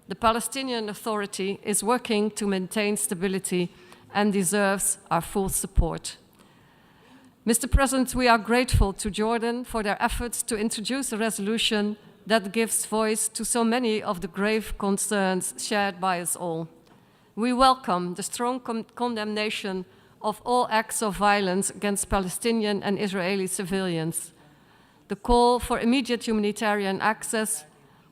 The Palestinian Authority is working to maintain stability and deserves our full support. Mr. President, we are grateful to Jordan for their efforts to introduce a resolution that gives voice to so many of the grave concerns shared by us all. We welcome the strong condemnation of all acts of violence against Palestinian and Israeli civilians, the call for immediate humanitarian access,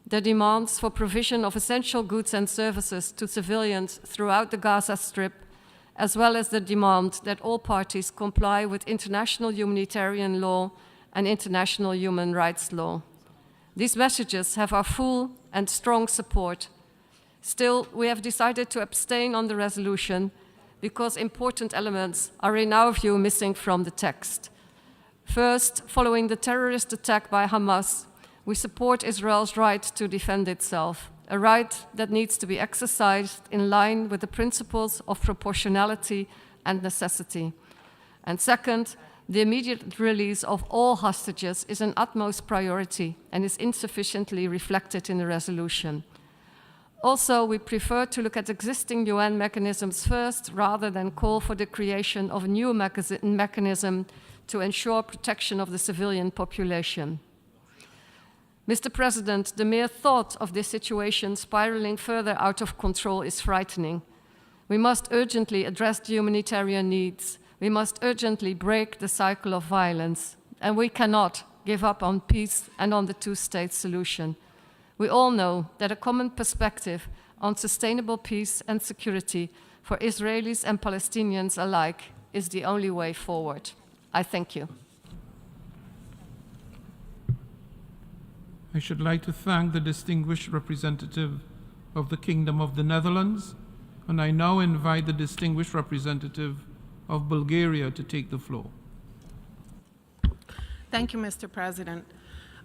the demands for provision of essential goods and services to civilians throughout the Gaza Strip, as well as the demand that all parties comply with international humanitarian law and international human rights law. These messages have our full and strong support. Still, we have decided to abstain on the resolution because important elements are in our view missing from the text. First, following the terrorist attack by Hamas, we support Israel's right to defend itself, a right that needs to be exercised in line with the principles of proportionality and necessity. And second, the immediate release of all hostages is an utmost priority and is insufficiently reflected in the resolution. Also, we prefer to look at existing UN mechanisms first rather than call for the creation of a new mechanism to ensure protection of the civilian population. Mr. President, the mere thought of this situation spiraling further out of control is frightening. We must urgently address the humanitarian needs. We must urgently break the cycle of violence. And we cannot give up on peace and on the two-state solution. We all know that a common perspective on sustainable peace and security for Israelis and Palestinians alike is the only way forward. I thank you. I should like to thank the distinguished representative of the Kingdom of the Netherlands, and I now invite the distinguished representative of Bulgaria to take the floor. Thank you, Mr. President.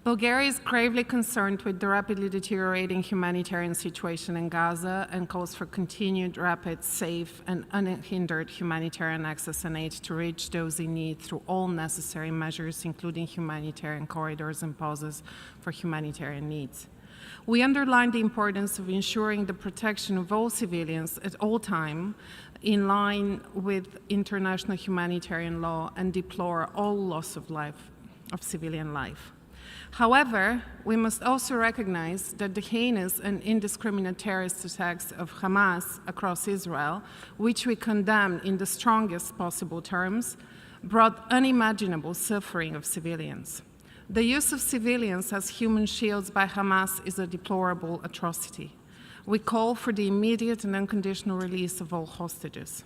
Bulgaria is gravely concerned with the rapidly deteriorating humanitarian situation in Gaza and calls for continued, rapid, safe, and unhindered humanitarian access and aid to reach those in need through all necessary measures, including humanitarian corridors and pauses for humanitarian needs. We underline the importance of ensuring the protection of all civilians at all times in line with international humanitarian law and deplore all loss of life, of civilian life. However, we must also recognize that the heinous and indiscriminate terrorist attacks of Hamas across Israel, which we condemn in the strongest possible terms, brought unimaginable suffering of civilians. The use of civilians as human shields by Hamas is a deplorable atrocity. We call for the immediate and unconditional release of all hostages.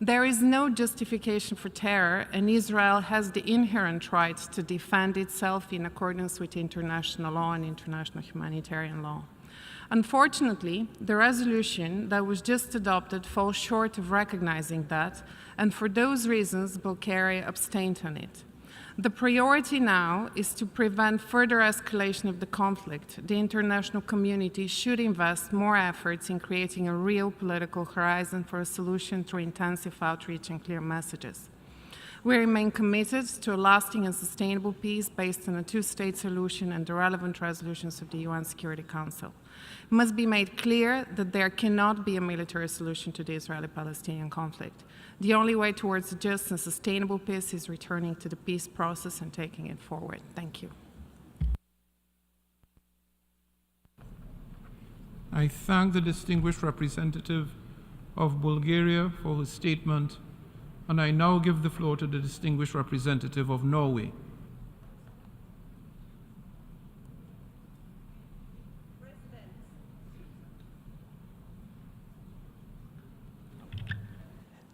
There is no justification for terror, and Israel has the inherent right to defend itself in accordance with international law and international humanitarian law. Unfortunately, the resolution that was just adopted falls short of recognizing that, and for those reasons, Bulgaria abstained on it. The priority now is to prevent further escalation of the conflict. The international community should invest more efforts in creating a real political horizon for a solution through intensive outreach and clear messages. We remain committed to a lasting and sustainable peace based on a two-state solution and the relevant resolutions of the UN Security Council. It must be made clear that there cannot be a military solution to the Israeli-Palestinian conflict. The only way towards a just and sustainable peace is returning to the peace process and taking it forward. Thank you. I thank the distinguished representative of Bulgaria for his statement, and I now give the floor to the distinguished representative of Norway.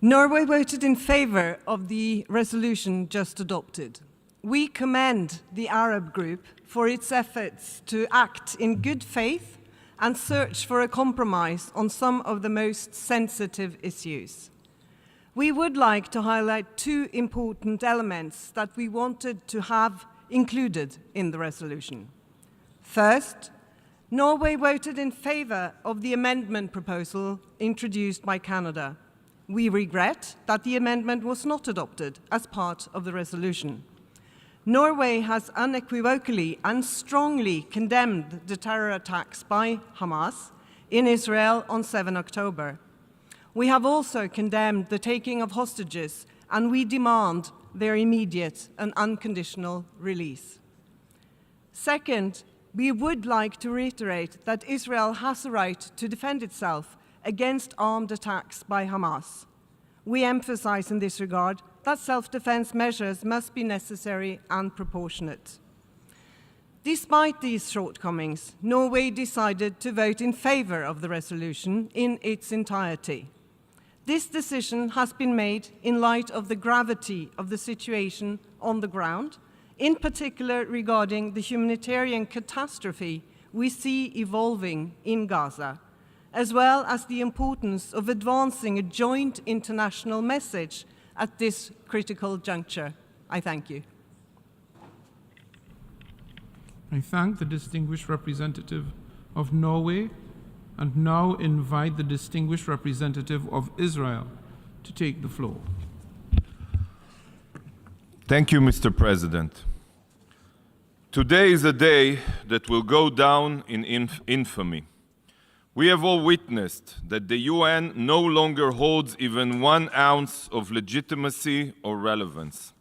Norway voted in favour of the resolution just adopted. We commend the Arab group for its efforts to act in good faith and search for a compromise on some of the most sensitive issues. We would like to highlight two important elements that we wanted to have included in the resolution. First, Norway voted in favour of the amendment proposal introduced by Canada. We regret that the amendment was not adopted as part of the resolution. Norway has unequivocally and strongly condemned the terror attacks by Hamas in Israel on 7 October. We have also condemned the taking of hostages, and we demand their immediate and unconditional release. Second, we would like to reiterate that Israel has a right to defend itself against armed attacks by Hamas. We emphasize in this regard that self-defense measures must be necessary and proportionate. Despite these shortcomings, Norway decided to vote in favor of the resolution in its entirety. This decision has been made in light of the gravity of the situation on the ground, in particular regarding the humanitarian catastrophe we see evolving in Gaza, as well as the importance of advancing a joint international message at this critical juncture. I thank you. I thank the distinguished representative of Norway and now invite the distinguished representative of Israel to take the floor. Thank you, Mr. President. Today is a day that will go down in infamy. We have all witnessed that the UN no longer holds even 1 ounce of legitimacy or relevance.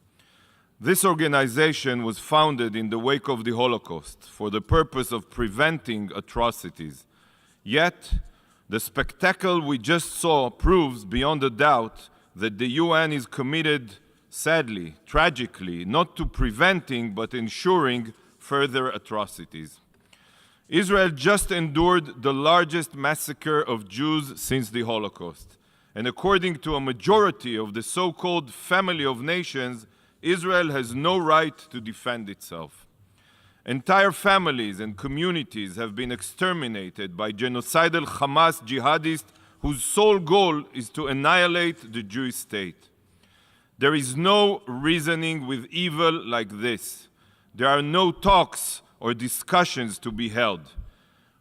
This organization was founded in the wake of the Holocaust for the purpose of preventing atrocities. Yet, the spectacle we just saw proves beyond a doubt that the UN is committed, sadly, tragically, not to preventing but ensuring further atrocities. Israel just endured the largest massacre of Jews since the Holocaust. And according to a majority of the so-called family of nations, Israel has no right to defend itself. Entire families and communities have been exterminated by genocidal Hamas jihadists whose sole goal is to annihilate the Jewish state. There is no reasoning with evil like this. There are no talks or discussions to be held.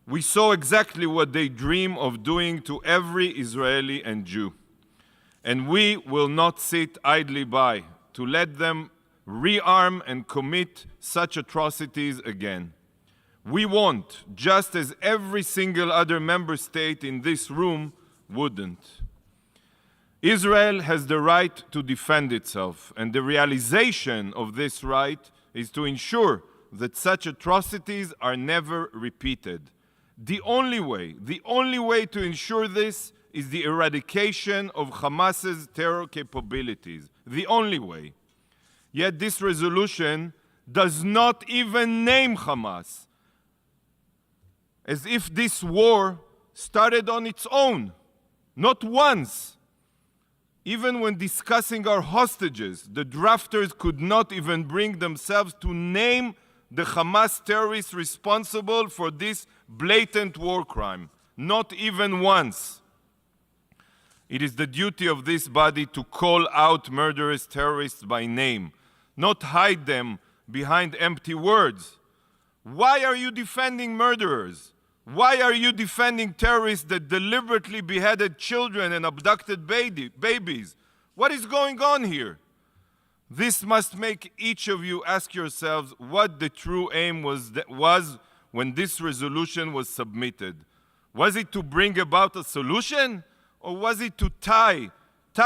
We saw exactly what they dream of doing to every Israeli and Jew. And we will not sit idly by to let them rearm and commit such atrocities again. We won't, just as every single other member state in this room wouldn't. Israel has the right to defend itself, and the realization of this right is to ensure that such atrocities are never repeated. The only way to ensure this is the eradication of Hamas's terror capabilities. The only way. Yet this resolution does not even name Hamas, as if this war started on its own. Not once. Even when discussing our hostages, the drafters could not even bring themselves to name the Hamas terrorists responsible for this blatant war crime. Not even once. It is the duty of this body to call out murderous terrorists by name, not hide them behind empty words. Why are you defending murderers? Why are you defending terrorists that deliberately beheaded children and abducted babies? What is going on here? This must make each of you ask yourselves what the true aim was when this resolution was submitted. Was it to bring about a solution, or was it to tie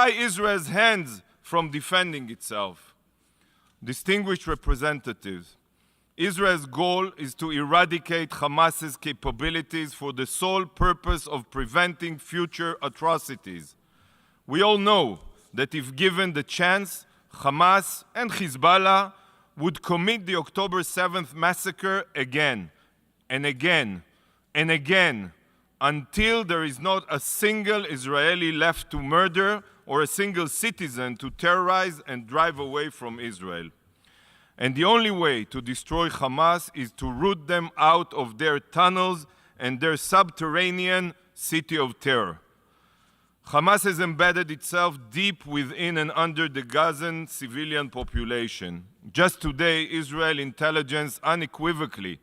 Israel's hands from defending itself? Distinguished representatives, Israel's goal is to eradicate Hamas's capabilities for the sole purpose of preventing future atrocities. We all know that if given the chance, Hamas and Hezbollah would commit the October 7th massacre again and again and again until there is not a single Israeli left to murder or a single citizen to terrorize and drive away from Israel. And the only way to destroy Hamas is to root them out of their tunnels and their subterranean city of terror. Hamas has embedded itself deep within and under the Gazan civilian population. Just today, Israel intelligence unequivocally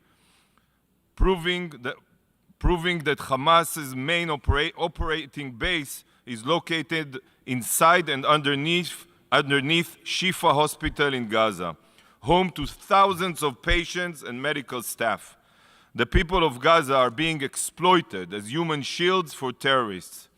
proving that Hamas's main operating base is located inside and underneath Shifa Hospital in Gaza, home to thousands of patients and medical staff. The people of Gaza are being exploited as human shields for terrorists.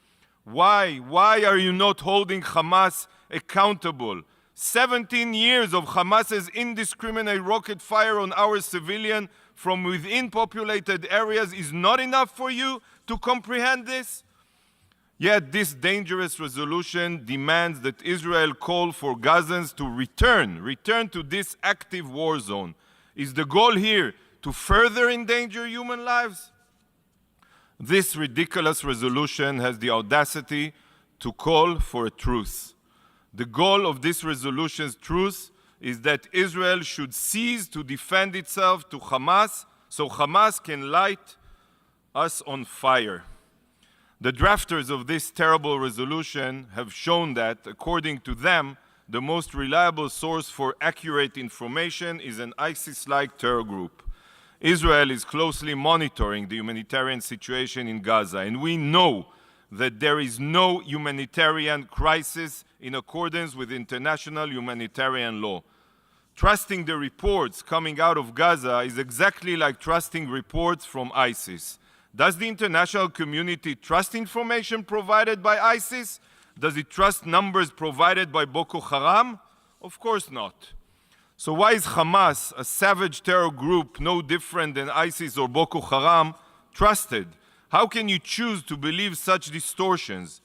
Why are you not holding Hamas accountable? 17 years of Hamas's indiscriminate rocket fire on our civilians from within populated areas is not enough for you to comprehend this? Yet this dangerous resolution demands that Israel call for Gazans to return to this active war zone. Is the goal here to further endanger human lives? This ridiculous resolution has the audacity to call for a truce. The goal of this resolution's truce is that Israel should cease to defend itself to Hamas so Hamas can light us on fire. The drafters of this terrible resolution have shown that, according to them, the most reliable source for accurate information is an ISIS-like terror group. Israel is closely monitoring the humanitarian situation in Gaza, and we know that there is no humanitarian crisis in accordance with international humanitarian law. Trusting the reports coming out of Gaza is exactly like trusting reports from ISIS. Does the international community trust information provided by ISIS? Does it trust numbers provided by Boko Haram? Of course not. So why is Hamas, a savage terror group no different than ISIS or Boko Haram, trusted? How can you choose to believe such distortions?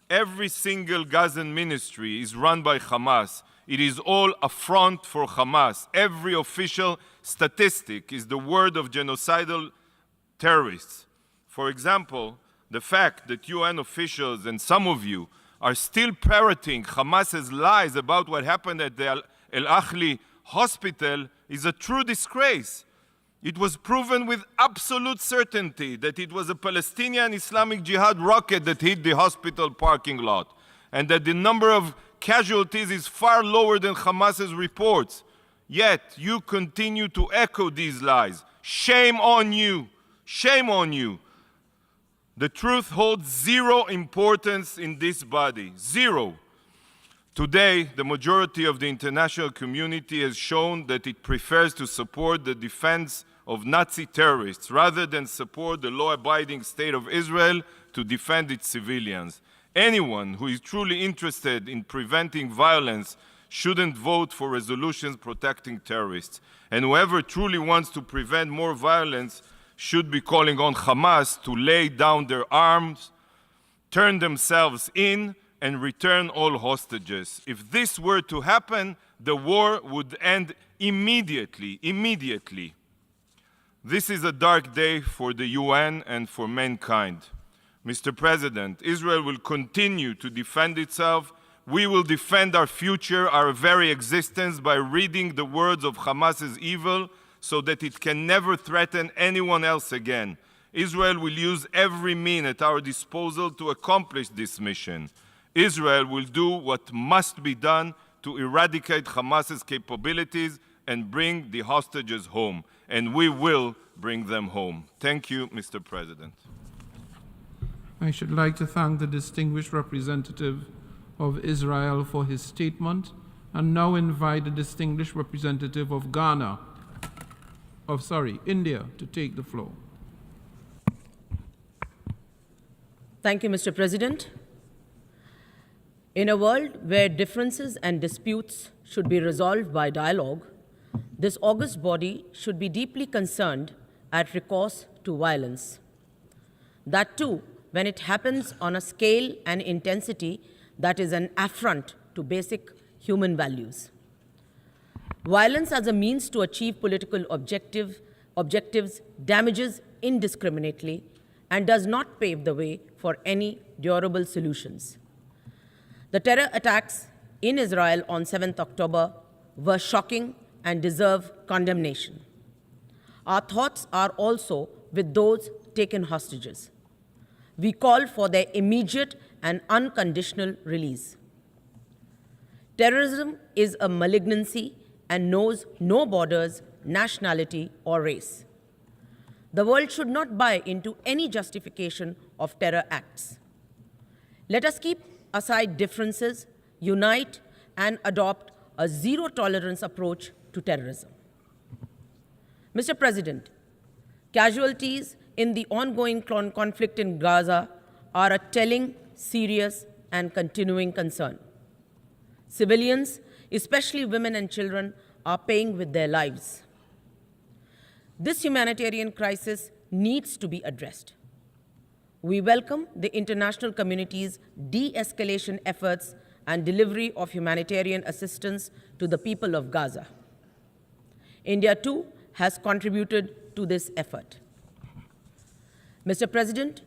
Every single Gazan ministry is run by Hamas. It is all a front for Hamas. Every official statistic is the word of genocidal terrorists. For example, the fact that UN officials and some of you are still parroting Hamas's lies about what happened at the Al-Ahli hospital is a true disgrace. It was proven with absolute certainty that it was a Palestinian Islamic Jihad rocket that hit the hospital parking lot, and that the number of casualties is far lower than Hamas's reports. Yet you continue to echo these lies. Shame on you. Shame on you. The truth holds zero importance in this body. Zero. Today, the majority of the international community has shown that it prefers to support the defense of Nazi terrorists rather than support the law-abiding state of Israel to defend its civilians. Anyone who is truly interested in preventing violence shouldn't vote for resolutions protecting terrorists. And whoever truly wants to prevent more violence should be calling on Hamas to lay down their arms, turn themselves in, and return all hostages. If this were to happen, the war would end immediately. This is a dark day for the UN and for mankind. Mr. President, Israel will continue to defend itself. We will defend our future, our very existence, by reading the words of Hamas's evil so that it can never threaten anyone else again. Israel will use every means at our disposal to accomplish this mission. Israel will do what must be done to eradicate Hamas's capabilities and bring the hostages home. And we will bring them home. Thank you, Mr. President. I should like to thank the distinguished representative of Israel for his statement and now invite the distinguished representative of India to take the floor. Thank you, Mr. President. In a world where differences and disputes should be resolved by dialogue, this august body should be deeply concerned at recourse to violence. That too, when it happens on a scale and intensity that is an affront to basic human values. Violence as a means to achieve political objectives damages indiscriminately and does not pave the way for any durable solutions. The terror attacks in Israel on 7th October were shocking and deserve condemnation. Our thoughts are also with those taken hostages. We call for their immediate and unconditional release. Terrorism is a malignancy and knows no borders, nationality, or race. The world should not buy into any justification of terror acts. Let us keep aside differences, unite, and adopt a zero-tolerance approach to terrorism. Mr. President, casualties in the ongoing conflict in Gaza are a telling, serious, and continuing concern. Civilians, especially women and children, are paying with their lives. This humanitarian crisis needs to be addressed. We welcome the international community's de-escalation efforts and delivery of humanitarian assistance to the people of Gaza. India, too, has contributed to this effort. Mr. President,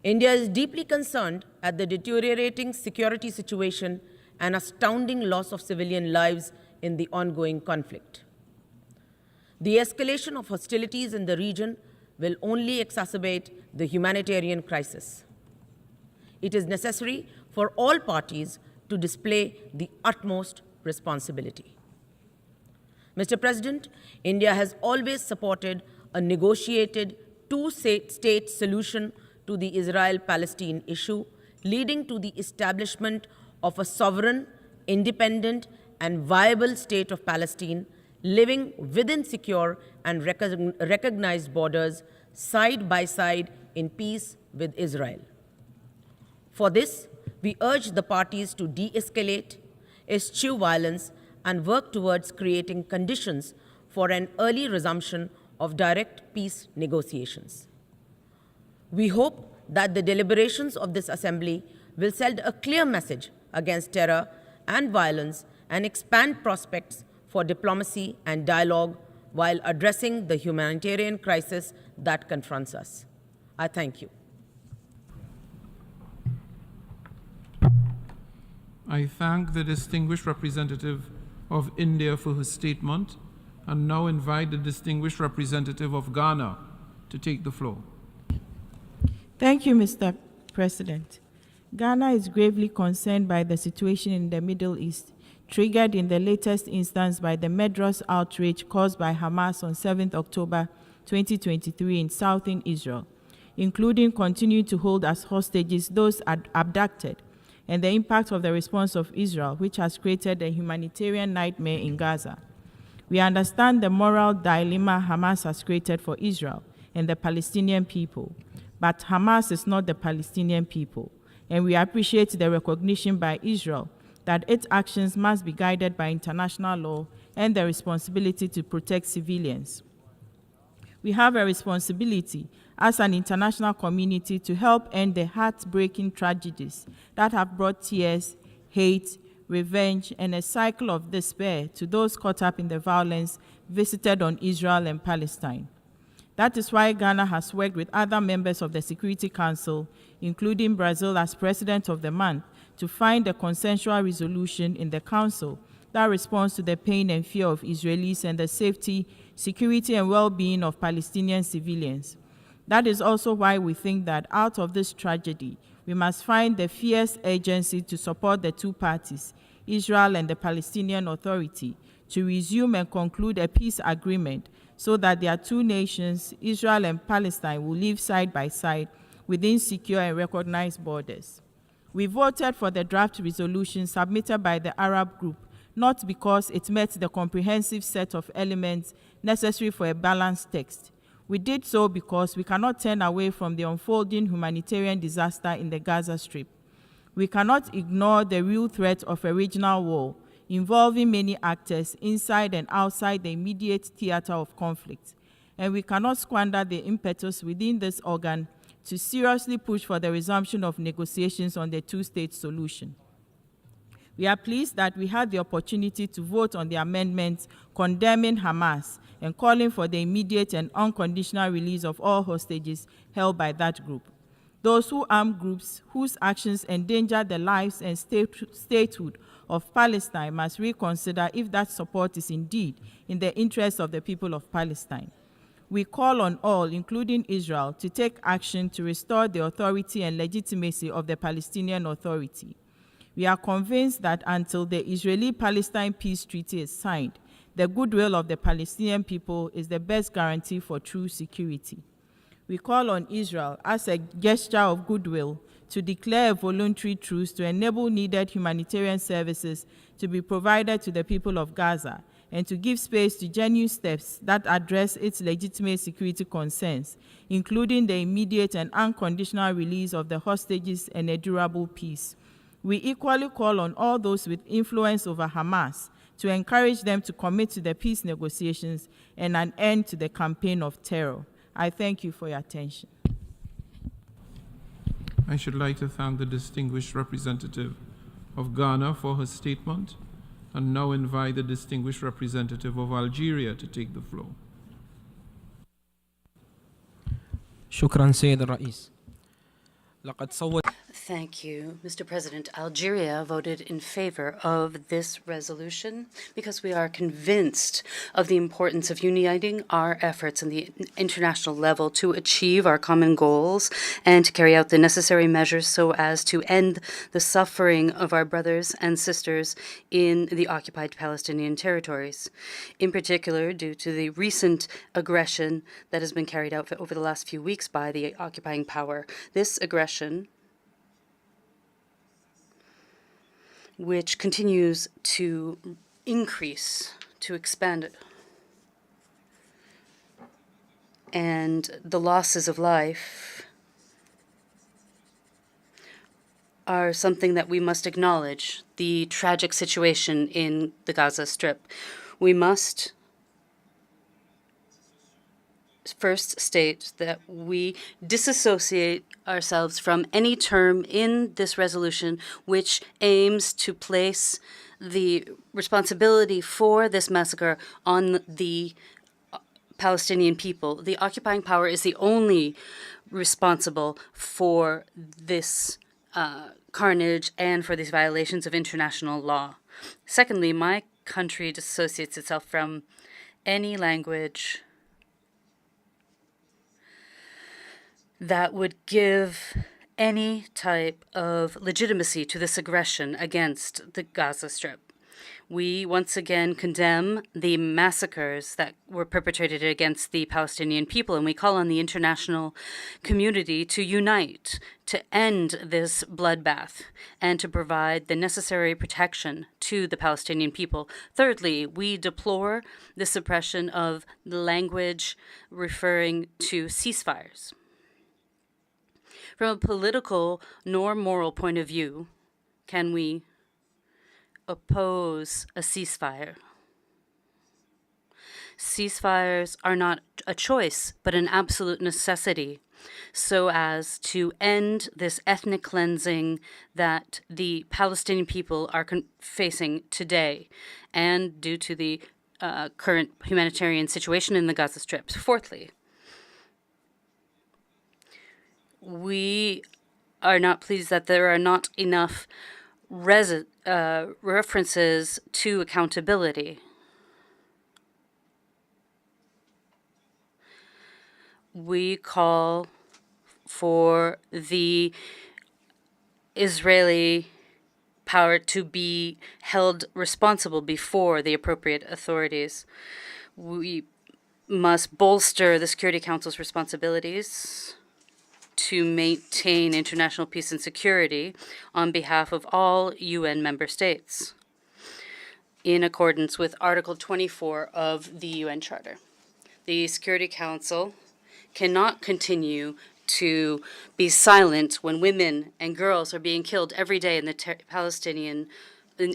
India is deeply concerned at the deteriorating security situation and astounding loss of civilian lives in the ongoing conflict. The escalation of hostilities in the region will only exacerbate the humanitarian crisis. It is necessary for all parties to display the utmost responsibility. Mr. President, India has always supported a negotiated two-state solution to the Israel-Palestine issue, leading to the establishment of a sovereign, independent, and viable state of Palestine, living within secure and recognized borders, side by side in peace with Israel. For this, we urge the parties to de-escalate, eschew violence, and work towards creating conditions for an early resumption of direct peace negotiations. We hope that the deliberations of this Assembly will send a clear message against terror and violence and expand prospects for diplomacy and dialogue while addressing the humanitarian crisis that confronts us. I thank you. I thank the distinguished representative of India for his statement and now invite the distinguished representative of Ghana to take the floor. Thank you, Mr. President. Ghana is gravely concerned by the situation in the Middle East, triggered in the latest instance by the murderous outrage caused by Hamas on 7th October 2023 in southern Israel, including continuing to hold as hostages those abducted, and the impact of the response of Israel, which has created a humanitarian nightmare in Gaza. We understand the moral dilemma Hamas has created for Israel and the Palestinian people, but Hamas is not the Palestinian people, and we appreciate the recognition by Israel that its actions must be guided by international law and the responsibility to protect civilians. We have a responsibility as an international community to help end the heartbreaking tragedies that have brought tears, hate, revenge, and a cycle of despair to those caught up in the violence visited on Israel and Palestine. That is why Ghana has worked with other members of the Security Council, including Brazil as President of the month, to find a consensual resolution in the Council that responds to the pain and fear of Israelis and the safety, security, and well-being of Palestinian civilians. That is also why we think that out of this tragedy, we must find the fierce urgency to support the two parties, Israel and the Palestinian Authority, to resume and conclude a peace agreement so that their two nations, Israel and Palestine, will live side by side within secure and recognized borders. We voted for the draft resolution submitted by the Arab group, not because it met the comprehensive set of elements necessary for a balanced text. We did so because we cannot turn away from the unfolding humanitarian disaster in the Gaza Strip. We cannot ignore the real threat of a regional war involving many actors inside and outside the immediate theater of conflict. And we cannot squander the impetus within this organ to seriously push for the resumption of negotiations on the two-state solution. We are pleased that we had the opportunity to vote on the amendments condemning Hamas and calling for the immediate and unconditional release of all hostages held by that group. Those who arm groups whose actions endanger the lives and statehood of Palestine must reconsider if that support is indeed in the interest of the people of Palestine. We call on all, including Israel, to take action to restore the authority and legitimacy of the Palestinian Authority. We are convinced that until the Israeli-Palestine peace treaty is signed, the goodwill of the Palestinian people is the best guarantee for true security. We call on Israel, as a gesture of goodwill, to declare a voluntary truce to enable needed humanitarian services to be provided to the people of Gaza and to give space to genuine steps that address its legitimate security concerns, including the immediate and unconditional release of the hostages and a durable peace. We equally call on all those with influence over Hamas to encourage them to commit to the peace negotiations and an end to the campaign of terror. I thank you for your attention. I should like to thank the distinguished representative of Ghana for her statement and now invite the distinguished representative of Algeria to take the floor. شكرا سيد الرئيس. لقد صوت. Thank you, Mr. President. Algeria voted in favor of this resolution because we are convinced of the importance of uniting our efforts on the international level to achieve our common goals and to carry out the necessary measures so as to end the suffering of our brothers and sisters in the occupied Palestinian territories, in particular due to the recent aggression that has been carried out over the last few weeks by the occupying power. This aggression, which continues to increase, to expand, and the losses of life are something that we must acknowledge, the tragic situation in the Gaza Strip. We must first state that we disassociate ourselves from any term in this resolution which aims to place the responsibility for this massacre on the Palestinian people. The occupying power is the only responsible for this carnage and for these violations of international law. Secondly, my country dissociates itself from any language that would give any type of legitimacy to this aggression against the Gaza Strip. We once again condemn the massacres that were perpetrated against the Palestinian people, and we call on the international community to unite, to end this bloodbath, and to provide the necessary protection to the Palestinian people. Thirdly, we deplore the suppression of the language referring to ceasefires. From a political nor moral point of view, can we oppose a ceasefire? Ceasefires are not a choice, but an absolute necessity, so as to end this ethnic cleansing that the Palestinian people are facing today, and due to the current humanitarian situation in the Gaza Strip. Fourthly, we are not pleased that there are not enough references to accountability. We call for the Israeli power to be held responsible before the appropriate authorities. We must bolster the Security Council's responsibilities to maintain international peace and security on behalf of all UN member states. in accordance with Article 24 of the UN Charter. The Security Council cannot continue to be silent when women and girls are being killed every day in the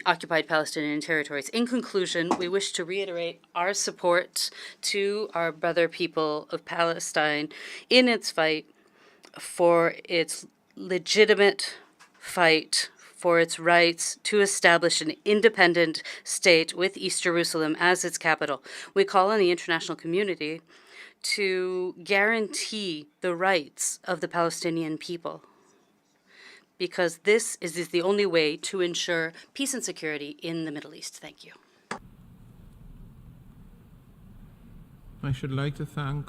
occupied Palestinian territories. In conclusion, we wish to reiterate our support to our brother people of Palestine in its fight for its legitimate fight for its rights to establish an independent state with East Jerusalem as its capital. We call on the international community to guarantee the rights of the Palestinian people, because this is the only way to ensure peace and security in the Middle East. Thank you. I should like to thank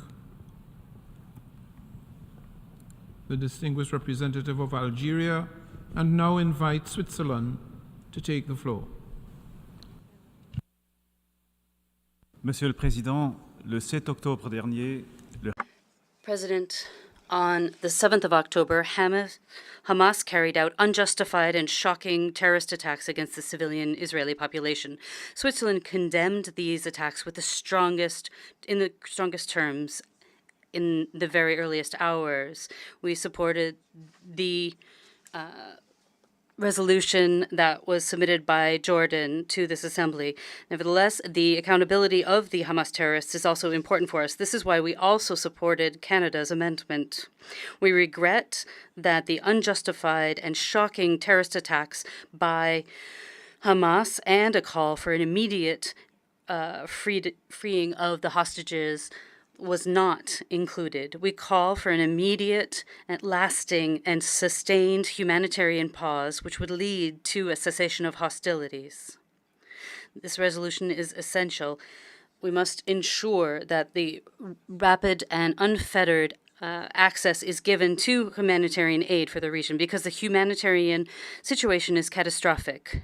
the distinguished representative of Algeria and now invite Switzerland to take the floor. Monsieur le Président, le 7 octobre dernier, President, on the 7th of October, Hamas carried out unjustified and shocking terrorist attacks against the civilian Israeli population. Switzerland condemned these attacks in the strongest terms in the very earliest hours. We supported the resolution that was submitted by Jordan to this assembly. Nevertheless, the accountability of the Hamas terrorists is also important for us. This is why we also supported Canada's amendment. We regret that the unjustified and shocking terrorist attacks by Hamas and a call for an immediate freeing of the hostages was not included. We call for an immediate and lasting and sustained humanitarian pause, which would lead to a cessation of hostilities. This resolution is essential. We must ensure that the rapid and unfettered access is given to humanitarian aid for the region, because the humanitarian situation is catastrophic,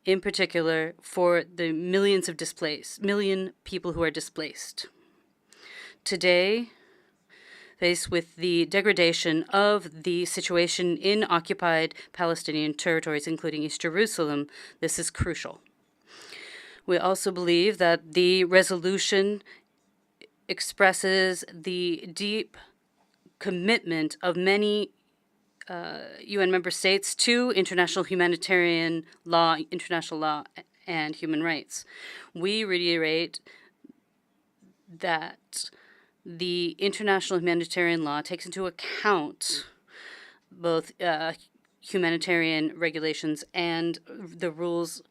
in particular for the million people who are displaced. Today, faced with the degradation of the situation in occupied Palestinian territories, including East Jerusalem, this is crucial. We also believe that the resolution expresses the deep commitment of many UN member states to international humanitarian law, international law, and human rights. We reiterate that the international humanitarian law takes into account both humanitarian regulations and the rules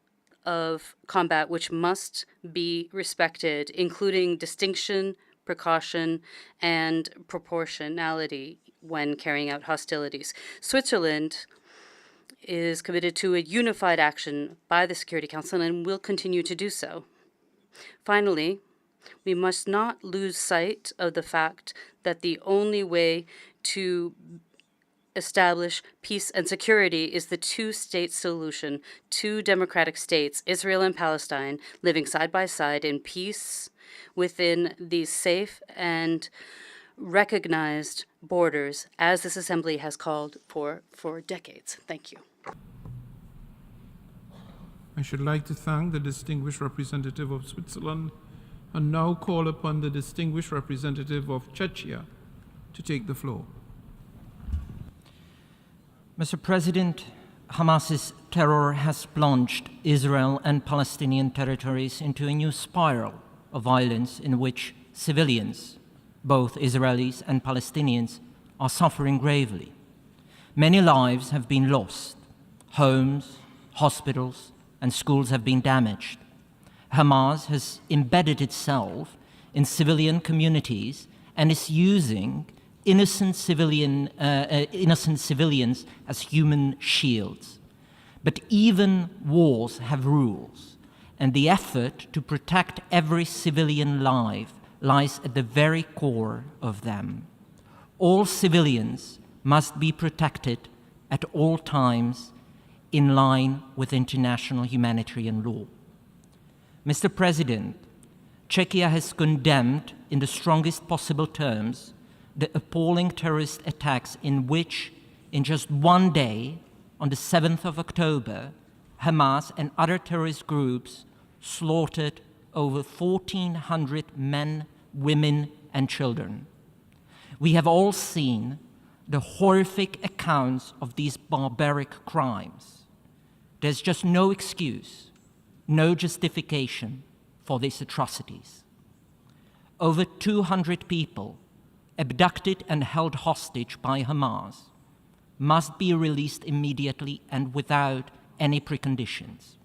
of combat, which must be respected, including distinction, precaution, and proportionality when carrying out hostilities. Switzerland is committed to a unified action by the Security Council and will continue to do so. Finally, we must not lose sight of the fact that the only way to establish peace and security is the two-state solution, two democratic states, Israel and Palestine, living side by side in peace within these safe and recognized borders, as this assembly has called for decades. Thank you. I should like to thank the distinguished representative of Switzerland and now call upon the distinguished representative of Czechia to take the floor. Mr. President, Hamas's terror has plunged Israel and Palestinian territories into a new spiral of violence in which civilians, both Israelis and Palestinians, are suffering gravely. Many lives have been lost. Homes, hospitals, and schools have been damaged. Hamas has embedded itself in civilian communities and is using innocent civilians as human shields. But even wars have rules, and the effort to protect every civilian life lies at the very core of them. All civilians must be protected at all times in line with international humanitarian law. Mr. President, Czechia has condemned in the strongest possible terms the appalling terrorist attacks in which, in just one day, on the 7th of October, Hamas and other terrorist groups slaughtered over 1,400 men, women, and children. We have all seen the horrific accounts of these barbaric crimes. There's just no excuse, no justification for these atrocities. Over 200 people abducted and held hostage by Hamas must be released immediately and without any preconditions.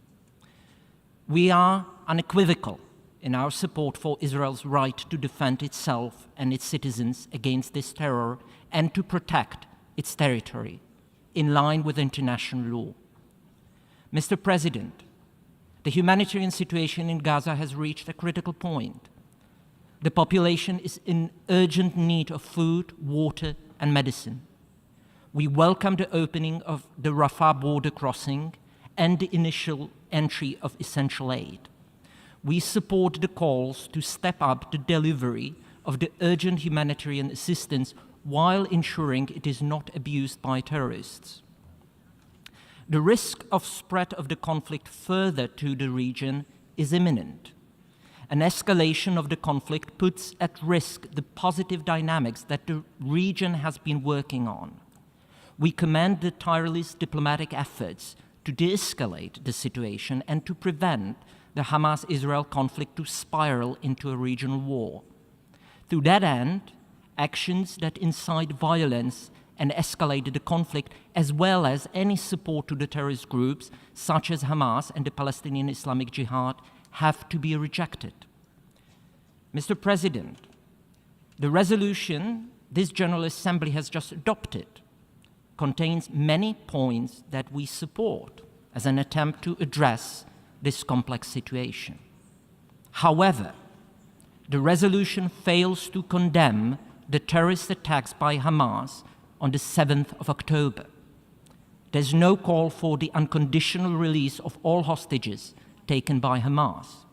We are unequivocal in our support for Israel's right to defend itself and its citizens against this terror and to protect its territory in line with international law. Mr. President, the humanitarian situation in Gaza has reached a critical point. The population is in urgent need of food, water, and medicine. We welcome the opening of the Rafah border crossing and the initial entry of essential aid. We support the calls to step up the delivery of the urgent humanitarian assistance while ensuring it is not abused by terrorists. The risk of spread of the conflict further to the region is imminent. An escalation of the conflict puts at risk the positive dynamics that the region has been working on. We commend the tireless diplomatic efforts to de-escalate the situation and to prevent the Hamas-Israel conflict to spiral into a regional war. To that end, actions that incite violence and escalate the conflict, as well as any support to the terrorist groups such as Hamas and the Palestinian Islamic Jihad, have to be rejected. Mr. President, the resolution this General Assembly has just adopted contains many points that we support as an attempt to address this complex situation. However, the resolution fails to condemn the terrorist attacks by Hamas on the 7th of October. There's no call for the unconditional release of all hostages taken by Hamas.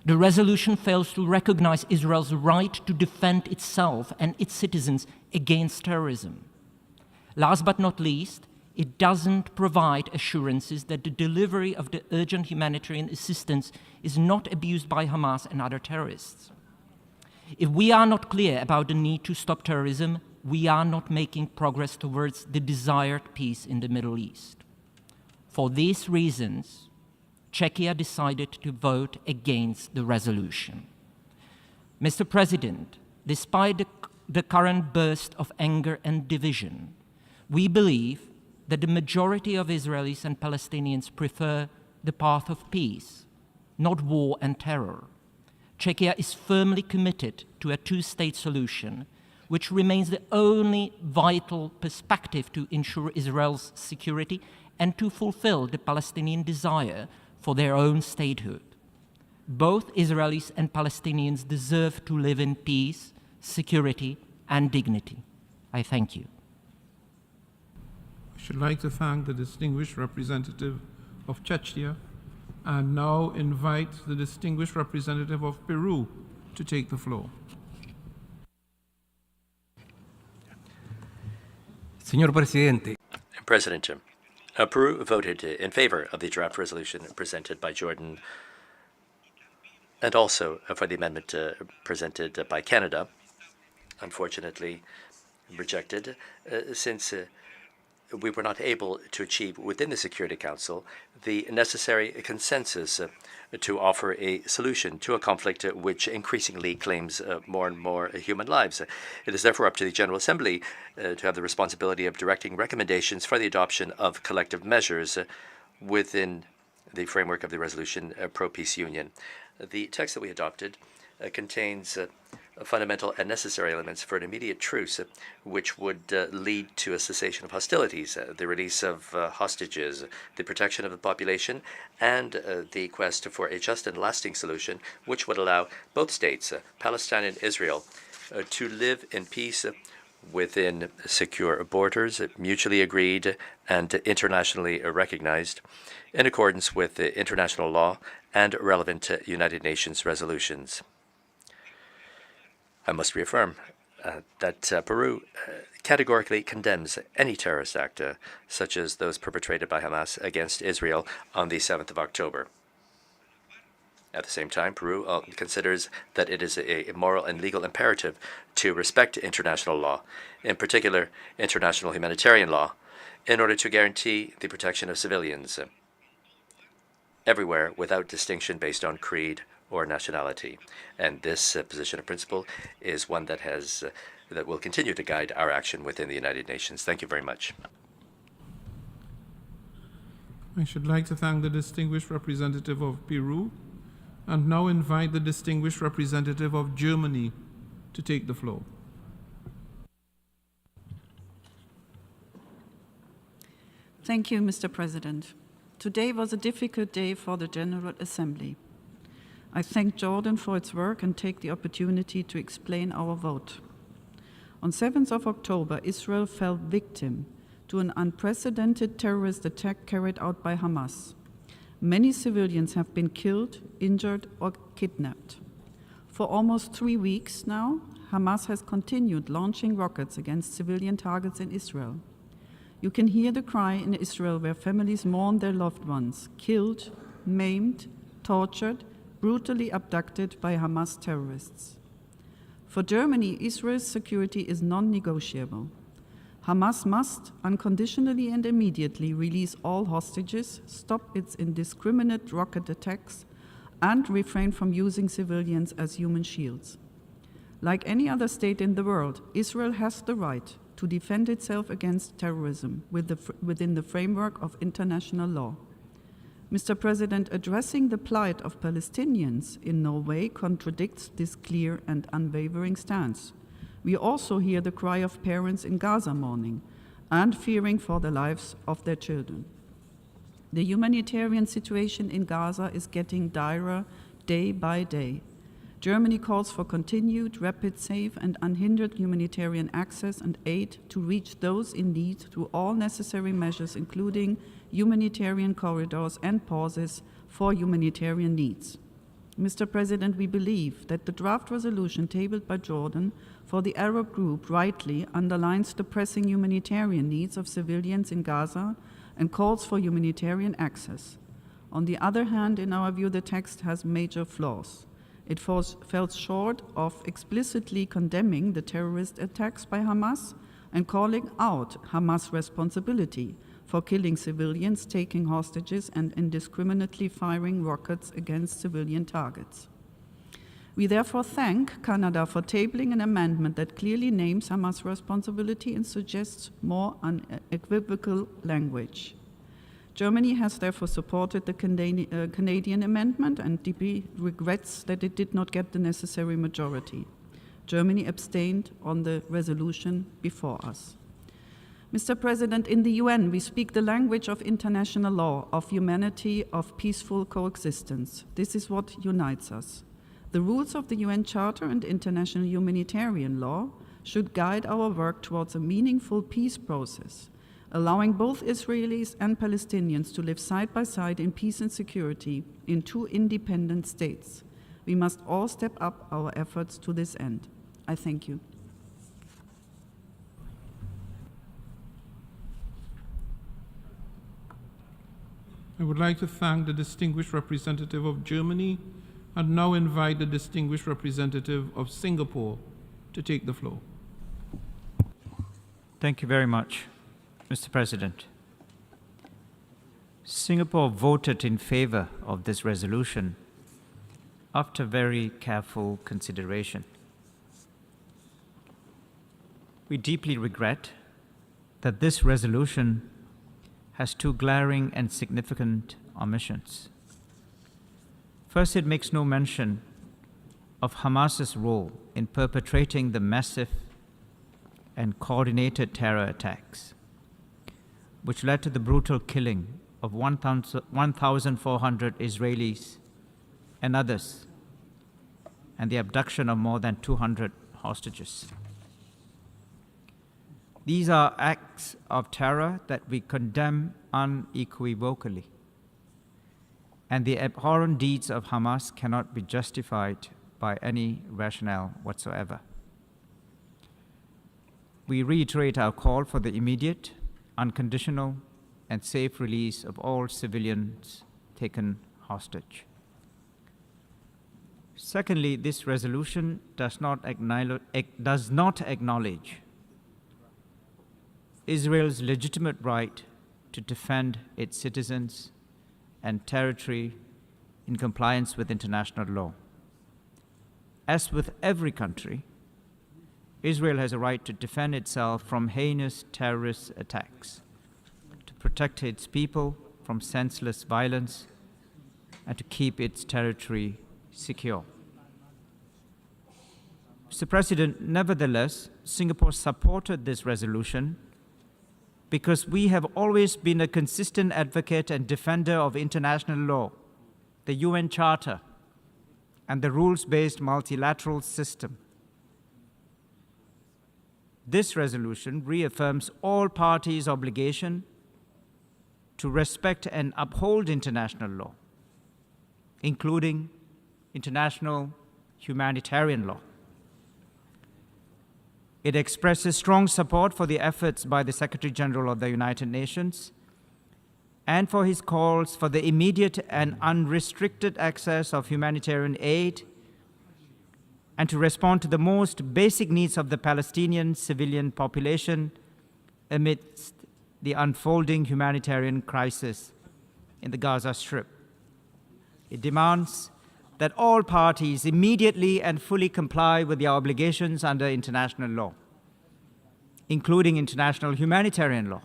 The resolution fails to recognize Israel's right to defend itself and its citizens against terrorism. Last but not least, it doesn't provide assurances that the delivery of the urgent humanitarian assistance is not abused by Hamas and other terrorists. If we are not clear about the need to stop terrorism, we are not making progress towards the desired peace in the Middle East. For these reasons, Czechia decided to vote against the resolution. Mr. President, despite the current burst of anger and division, we believe that the majority of Israelis and Palestinians prefer the path of peace, not war and terror. Czechia is firmly committed to a two-state solution, which remains the only vital perspective to ensure Israel's security and to fulfill the Palestinian desire for their own statehood. Both Israelis and Palestinians deserve to live in peace, security, and dignity. I thank you. I should like to thank the distinguished representative of Czechia and now invite the distinguished representative of Peru to take the floor. Señor Presidente. President, Peru voted in favor of the draft resolution presented by Jordan and also for the amendment presented by Canada, unfortunately rejected, since we were not able to achieve within the Security Council the necessary consensus to offer a solution to a conflict which increasingly claims more and more human lives. It is therefore up to the General Assembly to have the responsibility of directing recommendations for the adoption of collective measures within the framework of the resolution pro-peace union. The text that we adopted contains fundamental and necessary elements for an immediate truce, which would lead to a cessation of hostilities, the release of hostages, the protection of the population, and the quest for a just and lasting solution, which would allow both states, Palestine and Israel, to live in peace within secure borders, mutually agreed and internationally recognized, in accordance with international law and relevant United Nations resolutions. I must reaffirm that Peru categorically condemns any terrorist act, such as those perpetrated by Hamas against Israel on the 7th of October. At the same time, Peru considers that it is a moral and legal imperative to respect international law, in particular international humanitarian law, in order to guarantee the protection of civilians everywhere without distinction based on creed or nationality. And this position of principle is one that will continue to guide our action within the United Nations. Thank you very much. I should like to thank the distinguished representative of Peru and now invite the distinguished representative of Germany to take the floor. Thank you, Mr. President. Today was a difficult day for the General Assembly. I thank Jordan for its work and take the opportunity to explain our vote. On 7th of October, Israel fell victim to an unprecedented terrorist attack carried out by Hamas. Many civilians have been killed, injured, or kidnapped. For almost 3 weeks now, Hamas has continued launching rockets against civilian targets in Israel. You can hear the cry in Israel where families mourn their loved ones, killed, maimed, tortured, brutally abducted by Hamas terrorists. For Germany, Israel's security is non-negotiable. Hamas must unconditionally and immediately release all hostages, stop its indiscriminate rocket attacks, and refrain from using civilians as human shields. Like any other state in the world, Israel has the right to defend itself against terrorism within the framework of international law. Mr. President, addressing the plight of Palestinians in no way contradicts this clear and unwavering stance. We also hear the cry of parents in Gaza mourning and fearing for the lives of their children. The humanitarian situation in Gaza is getting direr day by day. Germany calls for continued, rapid, safe, and unhindered humanitarian access and aid to reach those in need through all necessary measures, including humanitarian corridors and pauses for humanitarian needs. Mr. President, we believe that the draft resolution tabled by Jordan for the Arab group rightly underlines the pressing humanitarian needs of civilians in Gaza and calls for humanitarian access. On the other hand, in our view, the text has major flaws. It fell short of explicitly condemning the terrorist attacks by Hamas and calling out Hamas' responsibility for killing civilians, taking hostages, and indiscriminately firing rockets against civilian targets. We therefore thank Canada for tabling an amendment that clearly names Hamas' responsibility and suggests more unequivocal language. Germany has therefore supported the Canadian amendment and deeply regrets that it did not get the necessary majority. Germany abstained on the resolution before us. Mr. President, in the UN, we speak the language of international law, of humanity, of peaceful coexistence. This is what unites us. The rules of the UN Charter and international humanitarian law should guide our work towards a meaningful peace process, allowing both Israelis and Palestinians to live side by side in peace and security in two independent states. We must all step up our efforts to this end. I thank you. I would like to thank the distinguished representative of Germany and now invite the distinguished representative of Singapore to take the floor. Thank you very much, Mr. President. Singapore voted in favor of this resolution after very careful consideration. We deeply regret that this resolution has two glaring and significant omissions. First, it makes no mention of Hamas's role in perpetrating the massive and coordinated terror attacks, which led to the brutal killing of 1,400 Israelis and others, and the abduction of more than 200 hostages. These are acts of terror that we condemn unequivocally, and the abhorrent deeds of Hamas cannot be justified by any rationale whatsoever. We reiterate our call for the immediate, unconditional, and safe release of all civilians taken hostage. Secondly, this resolution does not acknowledge Israel's legitimate right to defend its citizens and territory in compliance with international law. As with every country, Israel has a right to defend itself from heinous terrorist attacks, to protect its people from senseless violence, and to keep its territory secure. Mr. President, nevertheless, Singapore supported this resolution because we have always been a consistent advocate and defender of international law, the UN Charter, and the rules-based multilateral system. This resolution reaffirms all parties' obligation to respect and uphold international law, including international humanitarian law. It expresses strong support for the efforts by the Secretary General of the United Nations and for his calls for the immediate and unrestricted access of humanitarian aid and to respond to the most basic needs of the Palestinian civilian population amidst the unfolding humanitarian crisis in the Gaza Strip. It demands that all parties immediately and fully comply with their obligations under international law, including international humanitarian law.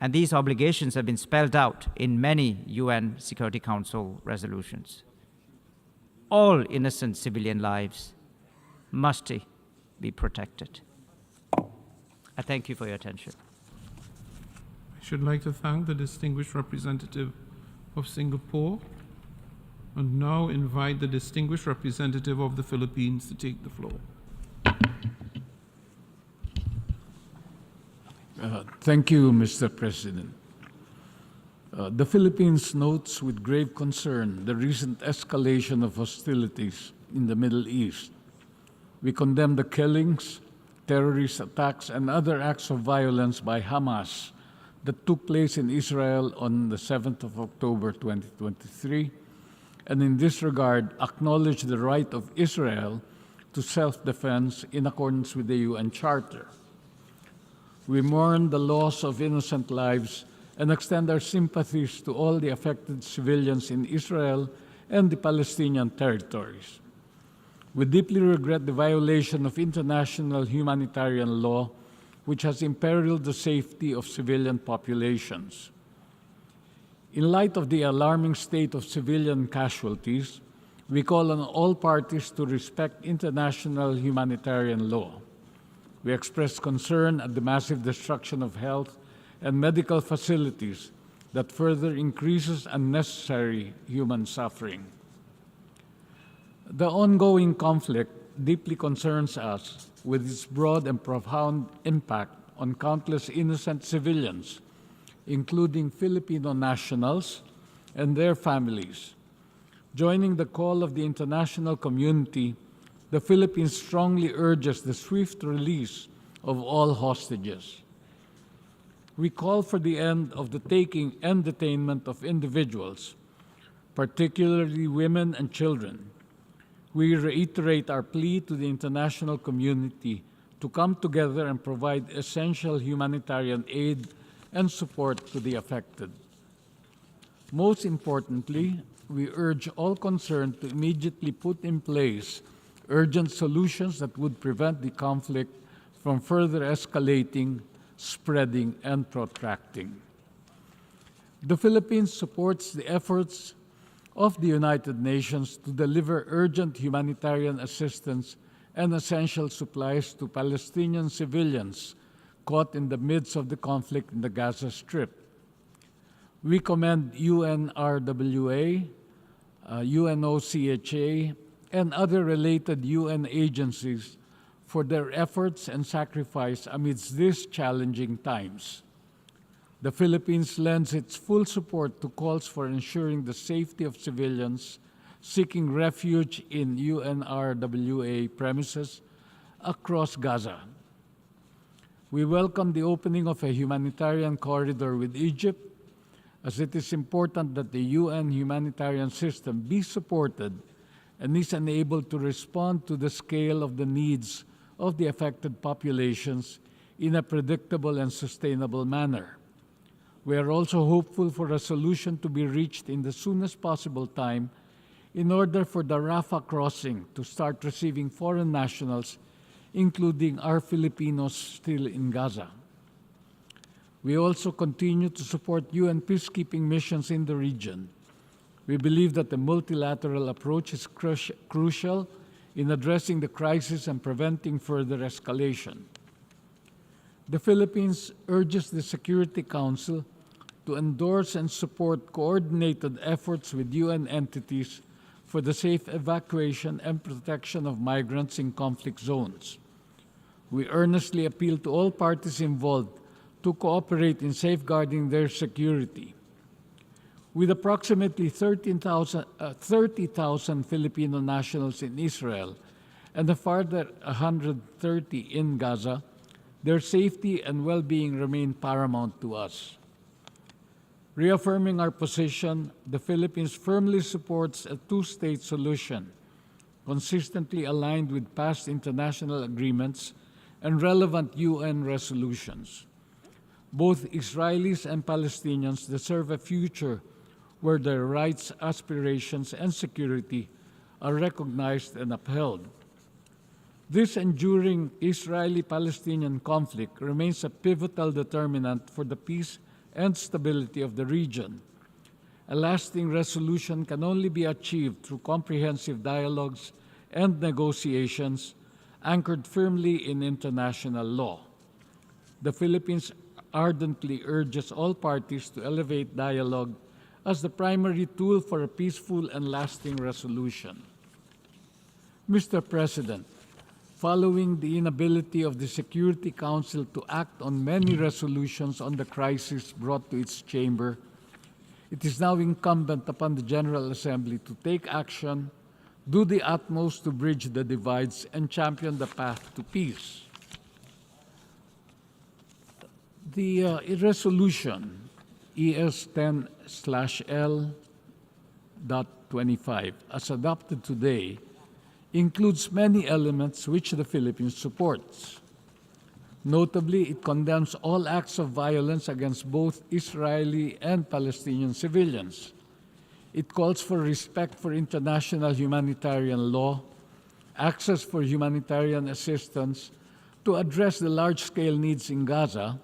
And these obligations have been spelled out in many UN Security Council resolutions. All innocent civilian lives must be protected. I thank you for your attention. I should like to thank the distinguished representative of Singapore and now invite the distinguished representative of the Philippines to take the floor. Thank you, Mr. President. The Philippines notes with grave concern the recent escalation of hostilities in the Middle East. We condemn the killings, terrorist attacks, and other acts of violence by Hamas that took place in Israel on the 7th of October 2023, and in this regard acknowledge the right of Israel to self-defense in accordance with the UN Charter. We mourn the loss of innocent lives and extend our sympathies to all the affected civilians in Israel and the Palestinian territories. We deeply regret the violation of international humanitarian law, which has imperiled the safety of civilian populations. In light of the alarming state of civilian casualties, we call on all parties to respect international humanitarian law. We express concern at the massive destruction of health and medical facilities that further increases unnecessary human suffering. The ongoing conflict deeply concerns us with its broad and profound impact on countless innocent civilians, including Filipino nationals and their families. Joining the call of the international community, the Philippines strongly urges the swift release of all hostages. We call for the end of the taking and detainment of individuals, particularly women and children. We reiterate our plea to the international community to come together and provide essential humanitarian aid and support to the affected. Most importantly, we urge all concerned to immediately put in place urgent solutions that would prevent the conflict from further escalating, spreading, and protracting. The Philippines supports the efforts of the United Nations to deliver urgent humanitarian assistance and essential supplies to Palestinian civilians caught in the midst of the conflict in the Gaza Strip. We commend UNRWA, UNOCHA, and other related UN agencies for their efforts and sacrifice amidst these challenging times. The Philippines lends its full support to calls for ensuring the safety of civilians seeking refuge in UNRWA premises across Gaza. We welcome the opening of a humanitarian corridor with Egypt, as it is important that the UN humanitarian system be supported and is unable to respond to the scale of the needs of the affected populations in a predictable and sustainable manner. We are also hopeful for a solution to be reached in the soonest possible time in order for the Rafah crossing to start receiving foreign nationals, including our Filipinos still in Gaza. We also continue to support UN peacekeeping missions in the region. We believe that the multilateral approach is crucial in addressing the crisis and preventing further escalation. The Philippines urges the Security Council to endorse and support coordinated efforts with UN entities for the safe evacuation and protection of migrants in conflict zones. We earnestly appeal to all parties involved to cooperate in safeguarding their security. With approximately 30,000 Filipino nationals in Israel and a further 130 in Gaza, their safety and well-being remain paramount to us. Reaffirming our position, the Philippines firmly supports a two-state solution, consistently aligned with past international agreements and relevant UN resolutions. Both Israelis and Palestinians deserve a future where their rights, aspirations, and security are recognized and upheld. This enduring Israeli-Palestinian conflict remains a pivotal determinant for the peace and stability of the region. A lasting resolution can only be achieved through comprehensive dialogues and negotiations anchored firmly in international law. The Philippines ardently urges all parties to elevate dialogue as the primary tool for a peaceful and lasting resolution. Mr. President, following the inability of the Security Council to act on many resolutions on the crisis brought to its chamber, it is now incumbent upon the General Assembly to take action, do the utmost to bridge the divides, and champion the path to peace. The resolution ES10/L.25, as adopted today, includes many elements which the Philippines supports. Notably, it condemns all acts of violence against both Israeli and Palestinian civilians. It calls for respect for international humanitarian law, access for humanitarian assistance to address the large-scale needs in Gaza,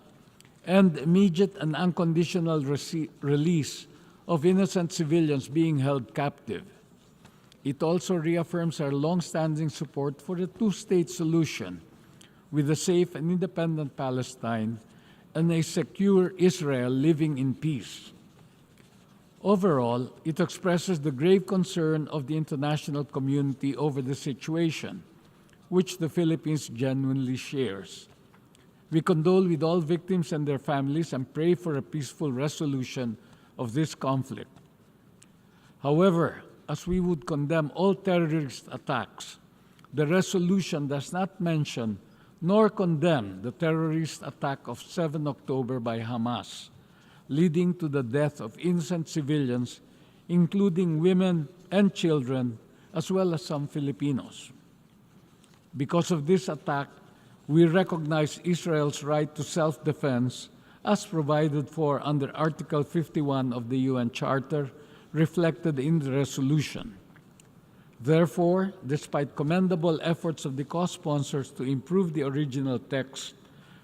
and immediate and unconditional release of innocent civilians being held captive. It also reaffirms our long-standing support for a two-state solution with a safe and independent Palestine and a secure Israel living in peace. Overall, it expresses the grave concern of the international community over the situation, which the Philippines genuinely shares. We condole with all victims and their families and pray for a peaceful resolution of this conflict. However, as we would condemn all terrorist attacks, the resolution does not mention nor condemn the terrorist attack of 7 October by Hamas, leading to the death of innocent civilians, including women and children, as well as some Filipinos. Because of this attack, we recognize Israel's right to self-defense as provided for under Article 51 of the UN Charter, reflected in the resolution. Therefore, despite commendable efforts of the co-sponsors to improve the original text,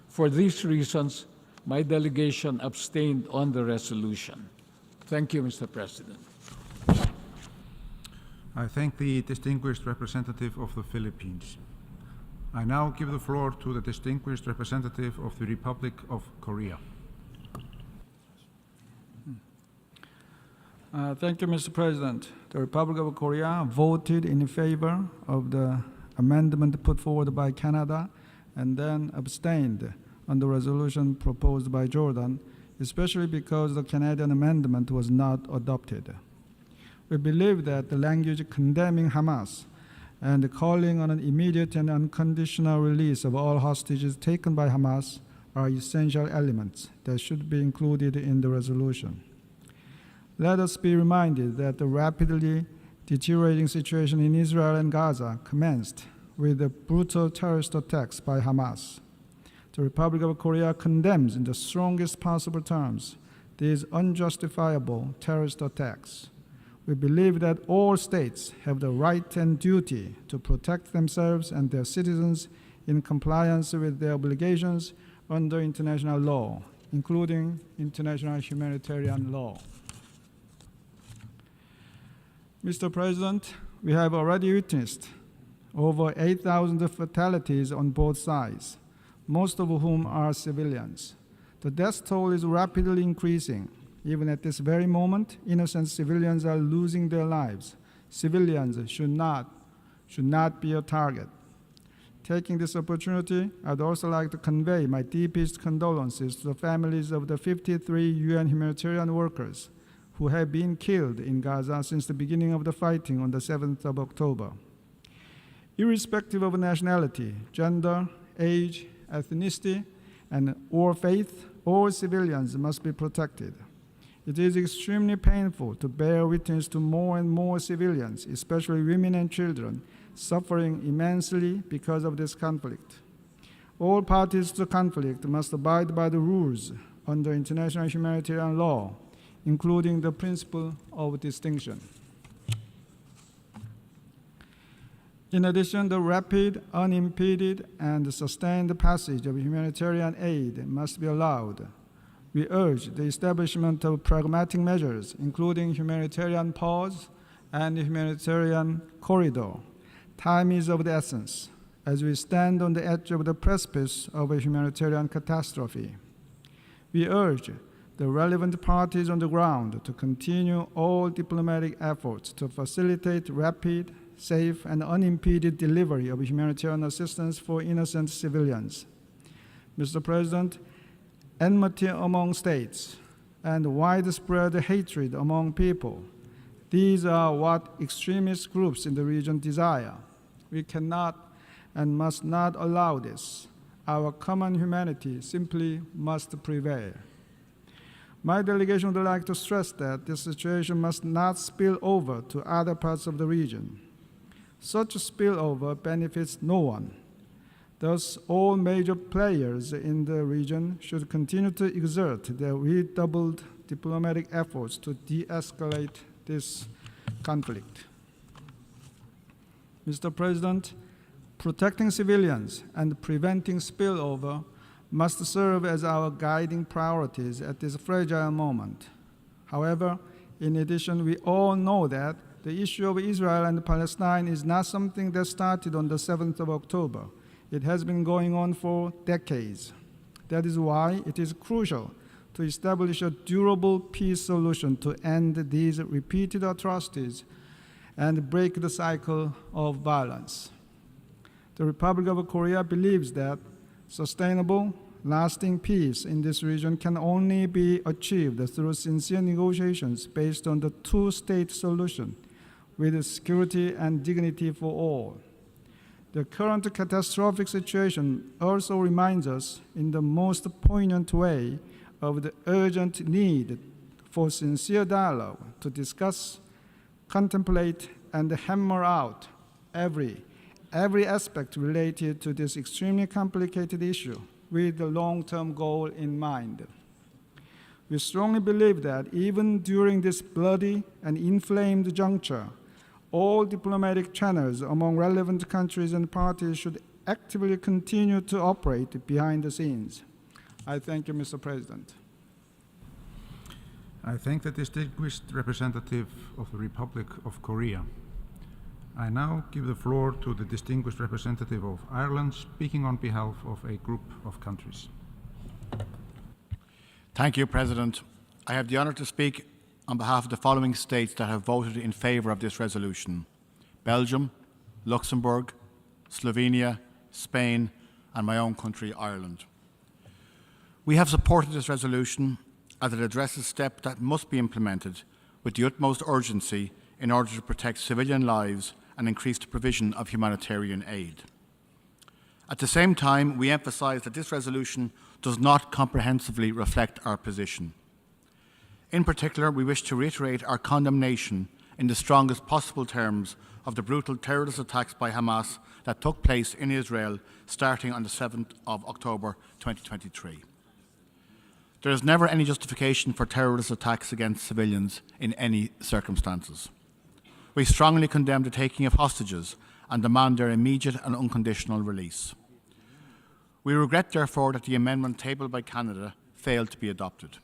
for these reasons, my delegation abstained on the resolution. Thank you, Mr. President. I thank the distinguished representative of the Philippines. I now give the floor to the distinguished representative of the Republic of Korea. Thank you, Mr. President. The Republic of Korea voted in favor of the amendment put forward by Canada and then abstained on the resolution proposed by Jordan, especially because the Canadian amendment was not adopted. We believe that the language condemning Hamas and calling on an immediate and unconditional release of all hostages taken by Hamas are essential elements that should be included in the resolution. Let us be reminded that the rapidly deteriorating situation in Israel and Gaza commenced with the brutal terrorist attacks by Hamas. The Republic of Korea condemns in the strongest possible terms these unjustifiable terrorist attacks. We believe that all states have the right and duty to protect themselves and their citizens in compliance with their obligations under international law, including international humanitarian law. Mr. President, we have already witnessed over 8,000 fatalities on both sides, most of whom are civilians. The death toll is rapidly increasing. Even at this very moment, innocent civilians are losing their lives. Civilians should not be a target. Taking this opportunity, I'd also like to convey my deepest condolences to the families of the 53 UN humanitarian workers who have been killed in Gaza since the beginning of the fighting on the 7th of October. Irrespective of nationality, gender, age, ethnicity, or faith, all civilians must be protected. It is extremely painful to bear witness to more and more civilians, especially women and children, suffering immensely because of this conflict. All parties to the conflict must abide by the rules under international humanitarian law, including the principle of distinction. In addition, the rapid, unimpeded, and sustained passage of humanitarian aid must be allowed. We urge the establishment of pragmatic measures, including humanitarian pause and humanitarian corridor. Time is of the essence, as we stand on the edge of the precipice of a humanitarian catastrophe. We urge the relevant parties on the ground to continue all diplomatic efforts to facilitate rapid, safe, and unimpeded delivery of humanitarian assistance for innocent civilians. Mr. President, enmity among states and widespread hatred among people, these are what extremist groups in the region desire. We cannot and must not allow this. Our common humanity simply must prevail. My delegation would like to stress that this situation must not spill over to other parts of the region. Such a spillover benefits no one. Thus, all major players in the region should continue to exert their redoubled diplomatic efforts to de-escalate this conflict. Mr. President, protecting civilians and preventing spillover must serve as our guiding priorities at this fragile moment. However, in addition, we all know that the issue of Israel and Palestine is not something that started on the 7th of October. It has been going on for decades. That is why it is crucial to establish a durable peace solution to end these repeated atrocities and break the cycle of violence. The Republic of Korea believes that sustainable, lasting peace in this region can only be achieved through sincere negotiations based on the two-state solution with security and dignity for all. The current catastrophic situation also reminds us in the most poignant way of the urgent need for sincere dialogue to discuss, contemplate, and hammer out every aspect related to this extremely complicated issue with the long-term goal in mind. We strongly believe that even during this bloody and inflamed juncture, all diplomatic channels among relevant countries and parties should actively continue to operate behind the scenes. I thank you, Mr. President. I thank the distinguished representative of the Republic of Korea. I now give the floor to the distinguished representative of Ireland, speaking on behalf of a group of countries. Thank you, President. I have the honour to speak on behalf of the following states that have voted in favour of this resolution: Belgium, Luxembourg, Slovenia, Spain, and my own country, Ireland. We have supported this resolution as it addresses steps that must be implemented with the utmost urgency in order to protect civilian lives and increase the provision of humanitarian aid. At the same time, we emphasise that this resolution does not comprehensively reflect our position. In particular, we wish to reiterate our condemnation in the strongest possible terms of the brutal terrorist attacks by Hamas that took place in Israel starting on the 7th of October 2023. There is never any justification for terrorist attacks against civilians in any circumstances. We strongly condemn the taking of hostages and demand their immediate and unconditional release. We regret, therefore, that the amendment tabled by Canada failed to be adopted.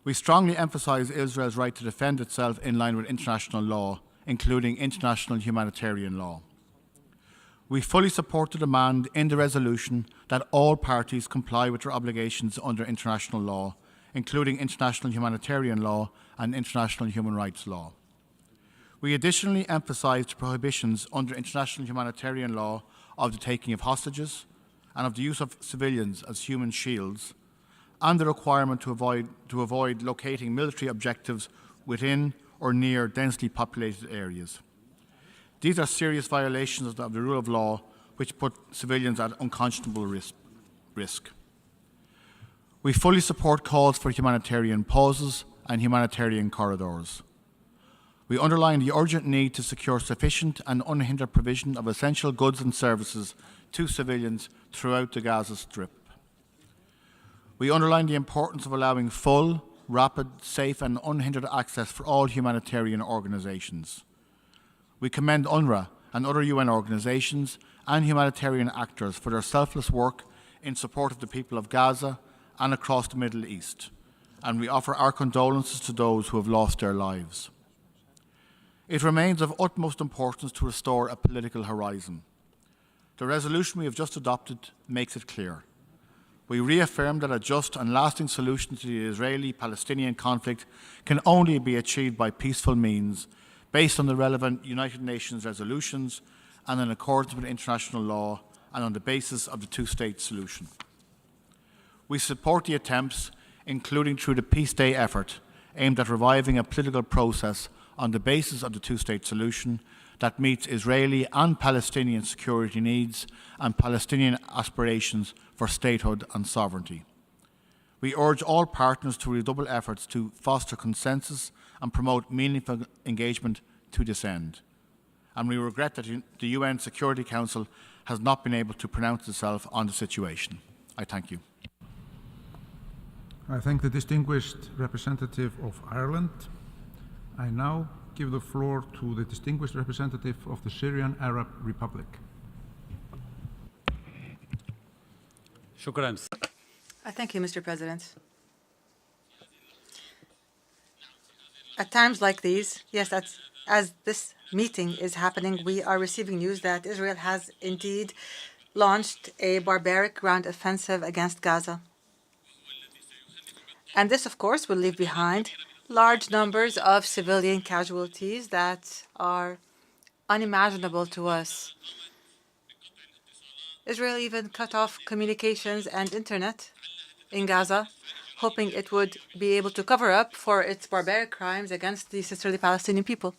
We strongly emphasise Israel's right to defend itself in line with international law, including international humanitarian law. We fully support the demand in the resolution that all parties comply with their obligations under international law, including international humanitarian law and international human rights law. We additionally emphasise the prohibitions under international humanitarian law of the taking of hostages and of the use of civilians as human shields, and the requirement to avoid locating military objectives within or near densely populated areas. These are serious violations of the rule of law which put civilians at unconscionable risk. We fully support calls for humanitarian pauses and humanitarian corridors. We underline the urgent need to secure sufficient and unhindered provision of essential goods and services to civilians throughout the Gaza Strip. We underline the importance of allowing full, rapid, safe and unhindered access for all humanitarian organisations. We commend UNRWA and other UN organisations and humanitarian actors for their selfless work in support of the people of Gaza and across the Middle East, and we offer our condolences to those who have lost their lives. It remains of utmost importance to restore a political horizon. The resolution we have just adopted makes it clear. We reaffirm that a just and lasting solution to the Israeli-Palestinian conflict can only be achieved by peaceful means, based on the relevant United Nations resolutions and in accordance with international law and on the basis of the two-state solution. We support the attempts, including through the Peace Day effort, aimed at reviving a political process on the basis of the two-state solution that meets Israeli and Palestinian security needs and Palestinian aspirations for statehood and sovereignty. We urge all partners to redouble efforts to foster consensus and promote meaningful engagement to this end. And we regret that the UN Security Council has not been able to pronounce itself on the situation. I thank you. I thank the distinguished representative of Ireland. I now give the floor to the distinguished representative of the Syrian Arab Republic. Thank you, Mr. President. At times like these, yes, as this meeting is happening, we are receiving news that Israel has indeed launched a barbaric ground offensive against Gaza. And this, of course, will leave behind large numbers of civilian casualties that are unimaginable to us. Israel even cut off communications and internet in Gaza, hoping it would be able to cover up for its barbaric crimes against the sisterly Palestinian people.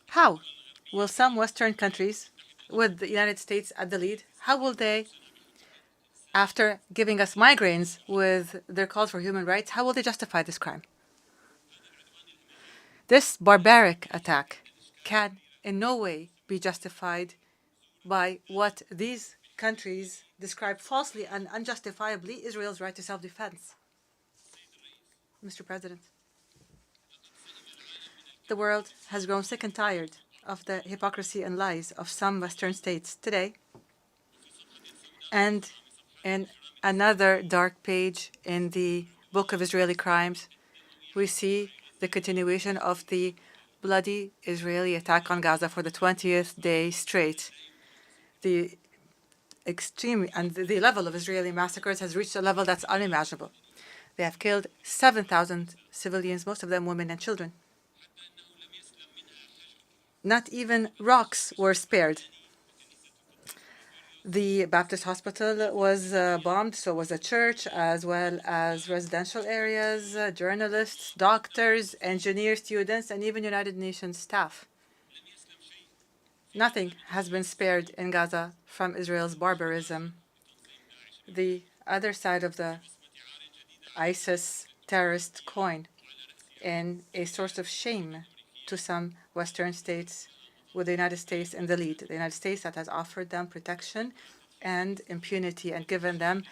How will some Western countries, with the United States at the lead, how will they, after giving us migraines with their calls for human rights, how will they justify this crime? This barbaric attack can in no way be justified by what these countries describe falsely and unjustifiably Israel's right to self-defense. Mr. President, the world has grown sick and tired of the hypocrisy and lies of some Western states today. And in another dark page in the book of Israeli crimes, we see the continuation of the bloody Israeli attack on Gaza for the 20th day straight. The extreme and the level of Israeli massacres has reached a level that's unimaginable. They have killed 7,000 civilians, most of them women and children. Not even rocks were spared. The Baptist hospital was bombed, so was a church, as well as residential areas, journalists, doctors, engineers, students, and even United Nations staff. Nothing has been spared in Gaza from Israel's barbarism. The other side of the ISIS terrorist coin in a source of shame to some Western states, with the United States in the lead. The United States that has offered them protection and impunity and given them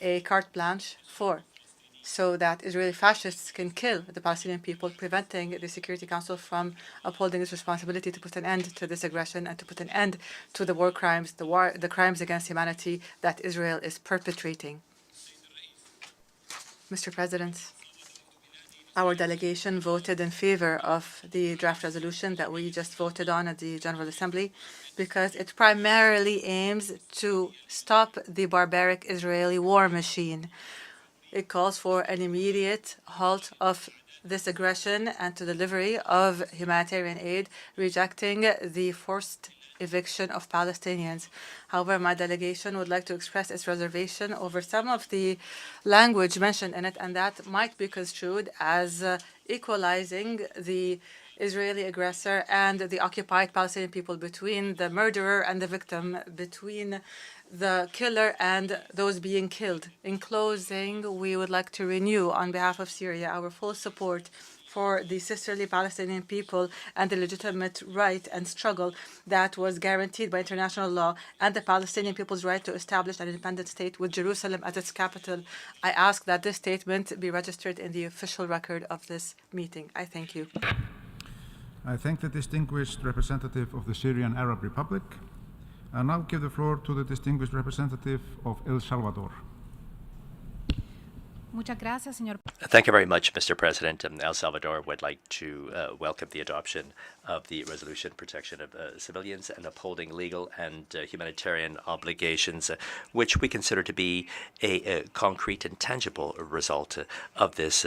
a carte blanche so that Israeli fascists can kill the Palestinian people, preventing the Security Council from upholding its responsibility to put an end to this aggression and to put an end to the war crimes, the crimes against humanity that Israel is perpetrating. Mr. President, our delegation voted in favor of the draft resolution that we just voted on at the General Assembly because it primarily aims to stop the barbaric Israeli war machine. It calls for an immediate halt of this aggression and to delivery of humanitarian aid, rejecting the forced eviction of Palestinians. However, my delegation would like to express its reservation over some of the language mentioned in it, and that might be construed as equalizing the Israeli aggressor and the occupied Palestinian people, between the murderer and the victim, between the killer and those being killed. In closing, we would like to renew, on behalf of Syria, our full support for the sisterly Palestinian people and the legitimate right and struggle that was guaranteed by international law, and the Palestinian people's right to establish an independent state with Jerusalem as its capital. I ask that this statement be registered in the official record of this meeting. I thank you. I thank the distinguished representative of the Syrian Arab Republic. I now give the floor to the distinguished representative of El Salvador. Thank you very much, Mr. President. El Salvador would like to welcome the adoption of the resolution protection of civilians and upholding legal and humanitarian obligations, which we consider to be a concrete and tangible result of this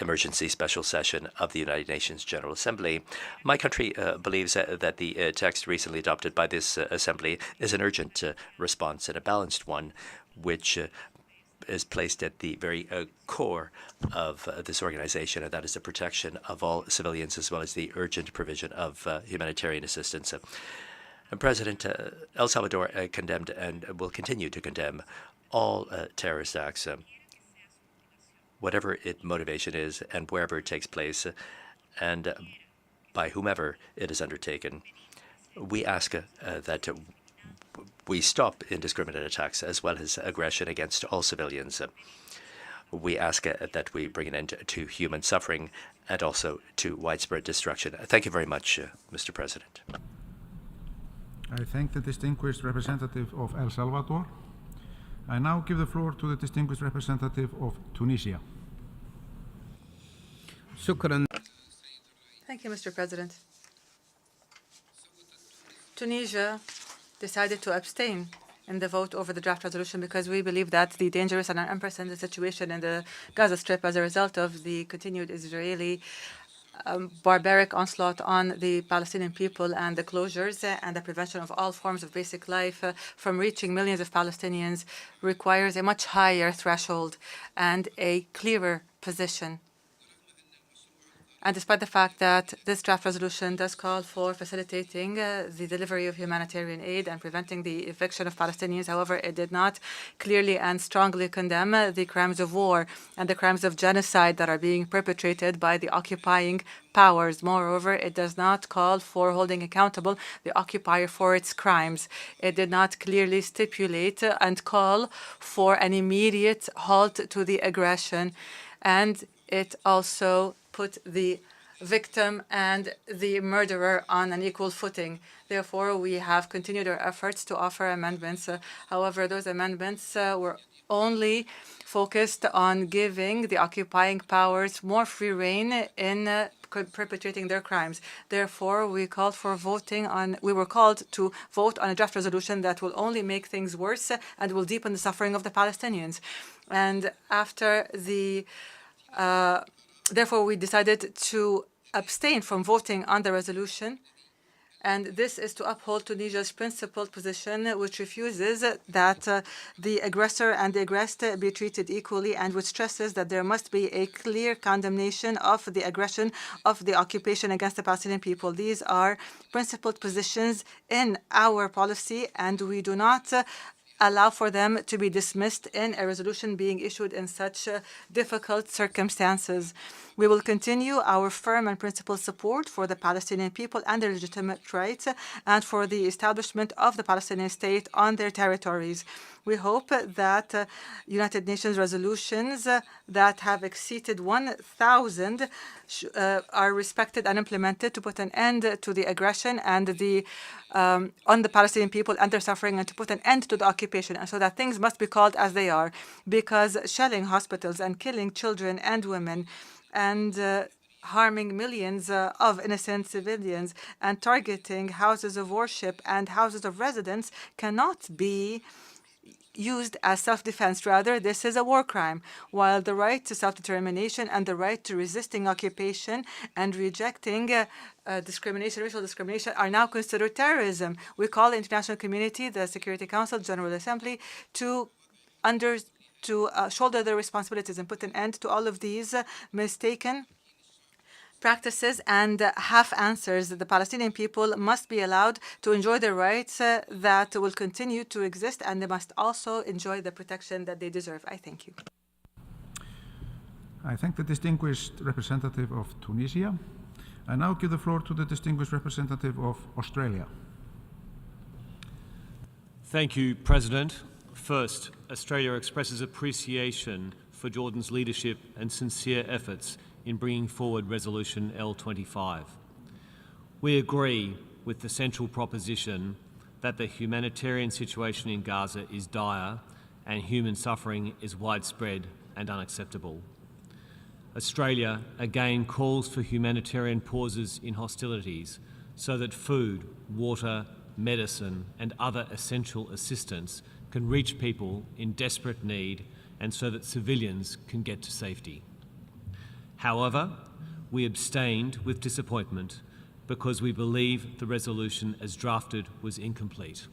emergency special session of the United Nations General Assembly. My country believes that the text recently adopted by this Assembly is an urgent response and a balanced one, which is placed at the very core of this organization, and that is the protection of all civilians as well as the urgent provision of humanitarian assistance. President, El Salvador condemned and will continue to condemn all terrorist acts, whatever its motivation is and wherever it takes place, and by whomever it is undertaken. We ask that we stop indiscriminate attacks as well as aggression against all civilians. We ask that we bring an end to human suffering and also to widespread destruction. Thank you very much, Mr. President. I thank the distinguished representative of El Salvador. I now give the floor to the distinguished representative of Tunisia. Thank you, Mr. President. Tunisia decided to abstain in the vote over the draft resolution because we believe that the dangerous and unprecedented situation in the Gaza Strip as a result of the continued Israeli barbaric onslaught on the Palestinian people and the closures and the prevention of all forms of basic life from reaching millions of Palestinians requires a much higher threshold and a clearer position. And despite the fact that this draft resolution does call for facilitating the delivery of humanitarian aid and preventing the eviction of Palestinians, however, it did not clearly and strongly condemn the crimes of war and the crimes of genocide that are being perpetrated by the occupying powers. Moreover, it does not call for holding accountable the occupier for its crimes. It did not clearly stipulate and call for an immediate halt to the aggression. And it also put the victim and the murderer on an equal footing. Therefore, we have continued our efforts to offer amendments. However, those amendments were only focused on giving the occupying powers more free rein in perpetrating their crimes. Therefore, we were called to vote on a draft resolution that will only make things worse and will deepen the suffering of the Palestinians. And after the therefore, we decided to abstain from voting on the resolution, and this is to uphold Tunisia's principled position, which refuses that the aggressor and the aggressed be treated equally, and which stresses that there must be a clear condemnation of the aggression of the occupation against the Palestinian people. These are principled positions in our policy, and we do not allow for them to be dismissed in a resolution being issued in such difficult circumstances. We will continue our firm and principled support for the Palestinian people and their legitimate rights and for the establishment of the Palestinian state on their territories. We hope that United Nations resolutions that have exceeded 1,000 are respected and implemented to put an end to the aggression and on the Palestinian people and their suffering, and to put an end to the occupation, and so that things must be called as they are, because shelling hospitals and killing children and women and harming millions of innocent civilians and targeting houses of worship and houses of residence cannot be used as self-defense. Rather, this is a war crime, while the right to self-determination and the right to resisting occupation and rejecting discrimination, racial discrimination, are now considered terrorism. We call the international community, the Security Council, General Assembly, to shoulder their responsibilities and put an end to all of these mistaken practices and half answers. The Palestinian people must be allowed to enjoy their rights that will continue to exist, and they must also enjoy the protection that they deserve. I thank you. I thank the distinguished representative of Tunisia. I now give the floor to the distinguished representative of Australia. Thank you, President. First, Australia expresses appreciation for Jordan's leadership and sincere efforts in bringing forward Resolution L25. We agree with the central proposition that the humanitarian situation in Gaza is dire and human suffering is widespread and unacceptable. Australia again calls for humanitarian pauses in hostilities so that food, water, medicine and other essential assistance can reach people in desperate need and so that civilians can get to safety. However, we abstained with disappointment because we believe the resolution as drafted was incomplete.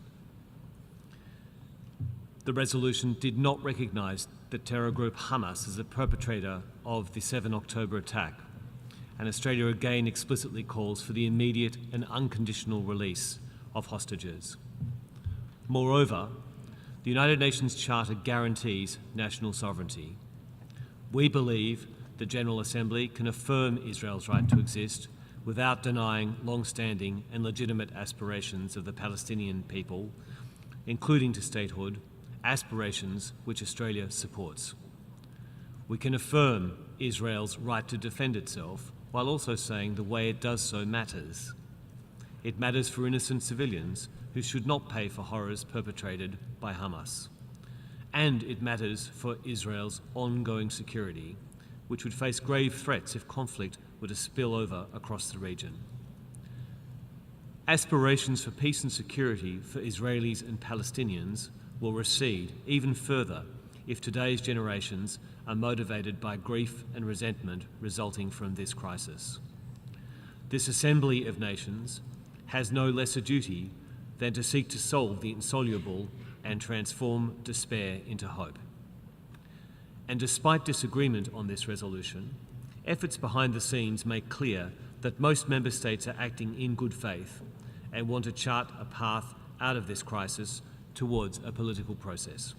The resolution did not recognise the terror group Hamas as the perpetrator of the 7 October attack, and Australia again explicitly calls for the immediate and unconditional release of hostages. Moreover, the United Nations Charter guarantees national sovereignty. We believe the General Assembly can affirm Israel's right to exist without denying long-standing and legitimate aspirations of the Palestinian people, including to statehood, aspirations which Australia supports. We can affirm Israel's right to defend itself while also saying the way it does so matters. It matters for innocent civilians who should not pay for horrors perpetrated by Hamas. And it matters for Israel's ongoing security, which would face grave threats if conflict were to spill over across the region. Aspirations for peace and security for Israelis and Palestinians will recede even further if today's generations are motivated by grief and resentment resulting from this crisis. This Assembly of Nations has no less a duty than to seek to solve the insoluble and transform despair into hope. And despite disagreement on this resolution, efforts behind the scenes make clear that most member states are acting in good faith and want to chart a path out of this crisis towards a political process.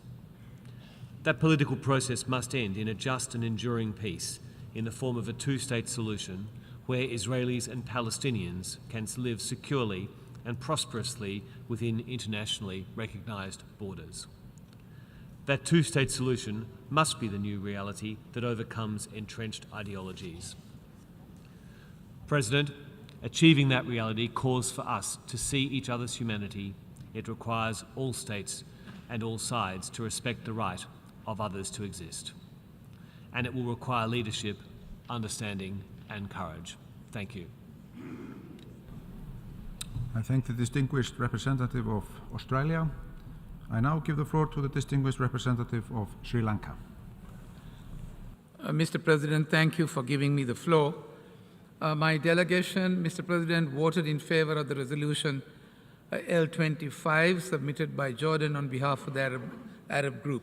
That political process must end in a just and enduring peace in the form of a two-state solution where Israelis and Palestinians can live securely and prosperously within internationally recognised borders. That two-state solution must be the new reality that overcomes entrenched ideologies. President, achieving that reality calls for us to see each other's humanity. It requires all states and all sides to respect the right of others to exist. And it will require leadership, understanding and courage. Thank you. I thank the distinguished representative of Australia. I now give the floor to the distinguished representative of Sri Lanka. Mr. President, thank you for giving me the floor. My delegation, Mr. President, voted in favor of the resolution L25 submitted by Jordan on behalf of the Arab group.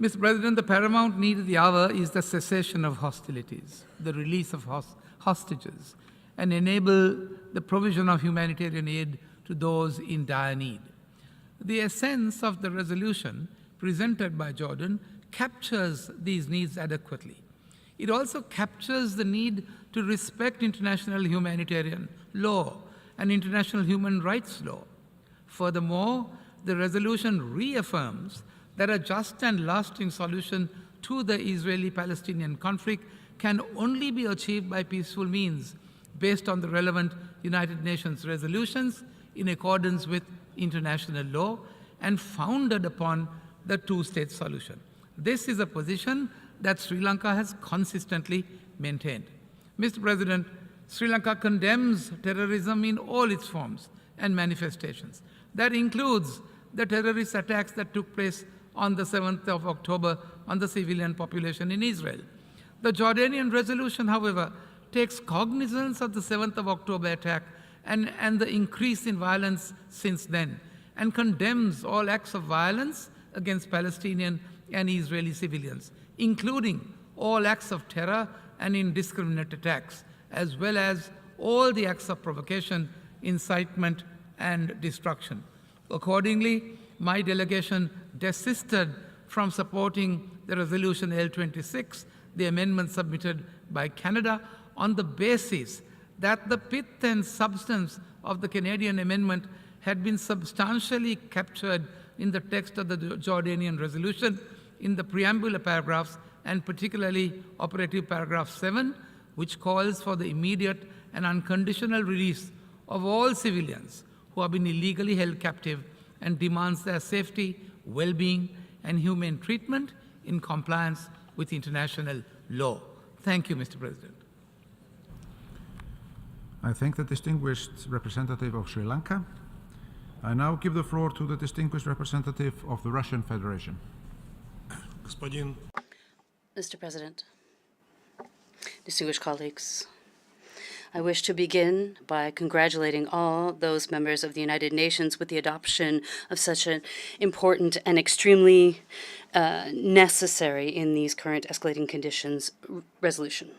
Mr. President, the paramount need of the hour is the cessation of hostilities, the release of hostages, and enable the provision of humanitarian aid to those in dire need. The essence of the resolution presented by Jordan captures these needs adequately. It also captures the need to respect international humanitarian law and international human rights law. Furthermore, the resolution reaffirms that a just and lasting solution to the Israeli-Palestinian conflict can only be achieved by peaceful means, based on the relevant United Nations resolutions in accordance with international law and founded upon the two-state solution. This is a position that Sri Lanka has consistently maintained. Mr. President, Sri Lanka condemns terrorism in all its forms and manifestations. That includes the terrorist attacks that took place on the 7th of October on the civilian population in Israel. The Jordanian resolution, however, takes cognizance of the 7th of October attack and the increase in violence since then, and condemns all acts of violence against Palestinian and Israeli civilians, including all acts of terror and indiscriminate attacks, as well as all the acts of provocation, incitement, and destruction. Accordingly, my delegation desisted from supporting the resolution L26, the amendment submitted by Canada, on the basis that the pith and substance of the Canadian amendment had been substantially captured in the text of the Jordanian resolution, in the preambular paragraphs, and particularly operative paragraph 7, which calls for the immediate and unconditional release of all civilians who have been illegally held captive and demands their safety, well-being, and humane treatment in compliance with international law. Thank you, Mr. President. I thank the distinguished representative of Sri Lanka. I now give the floor to the distinguished representative of the Russian Federation. Mr. President, distinguished colleagues, I wish to begin by congratulating all those members of the United Nations with the adoption of such an important and extremely necessary in these current escalating conditions resolution.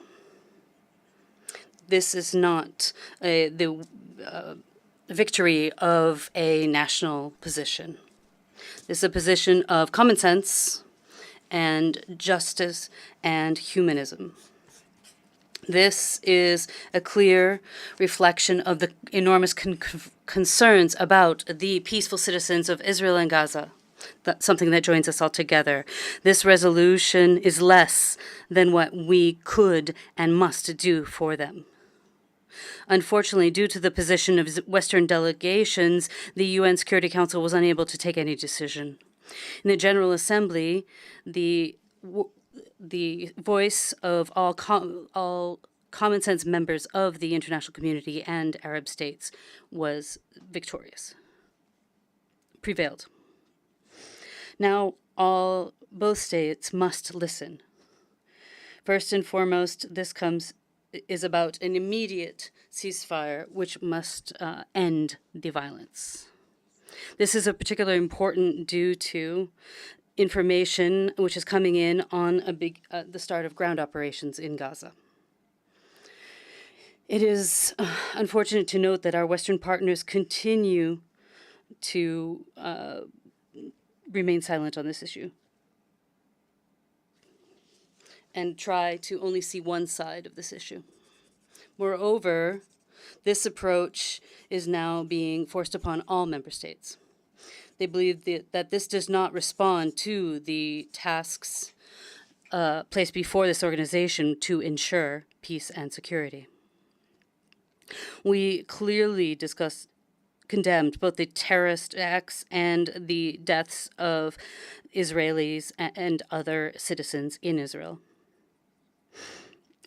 This is not the victory of a national position. This is a position of common sense and justice and humanism. This is a clear reflection of the enormous concerns about the peaceful citizens of Israel and Gaza. That's something that joins us all together. This resolution is less than what we could and must do for them. Unfortunately, due to the position of Western delegations, the UN Security Council was unable to take any decision. In the General Assembly, the voice of all common sense members of the international community and Arab states was victorious, prevailed. Now, both states must listen. First and foremost, this is about an immediate ceasefire which must end the violence. This is particularly important due to information which is coming in on the start of ground operations in Gaza. It is unfortunate to note that our Western partners continue to remain silent on this issue and try to only see one side of this issue. Moreover, this approach is now being forced upon all member states. They believe that this does not respond to the tasks placed before this organization to ensure peace and security. We clearly condemned both the terrorist acts and the deaths of Israelis and other citizens in Israel,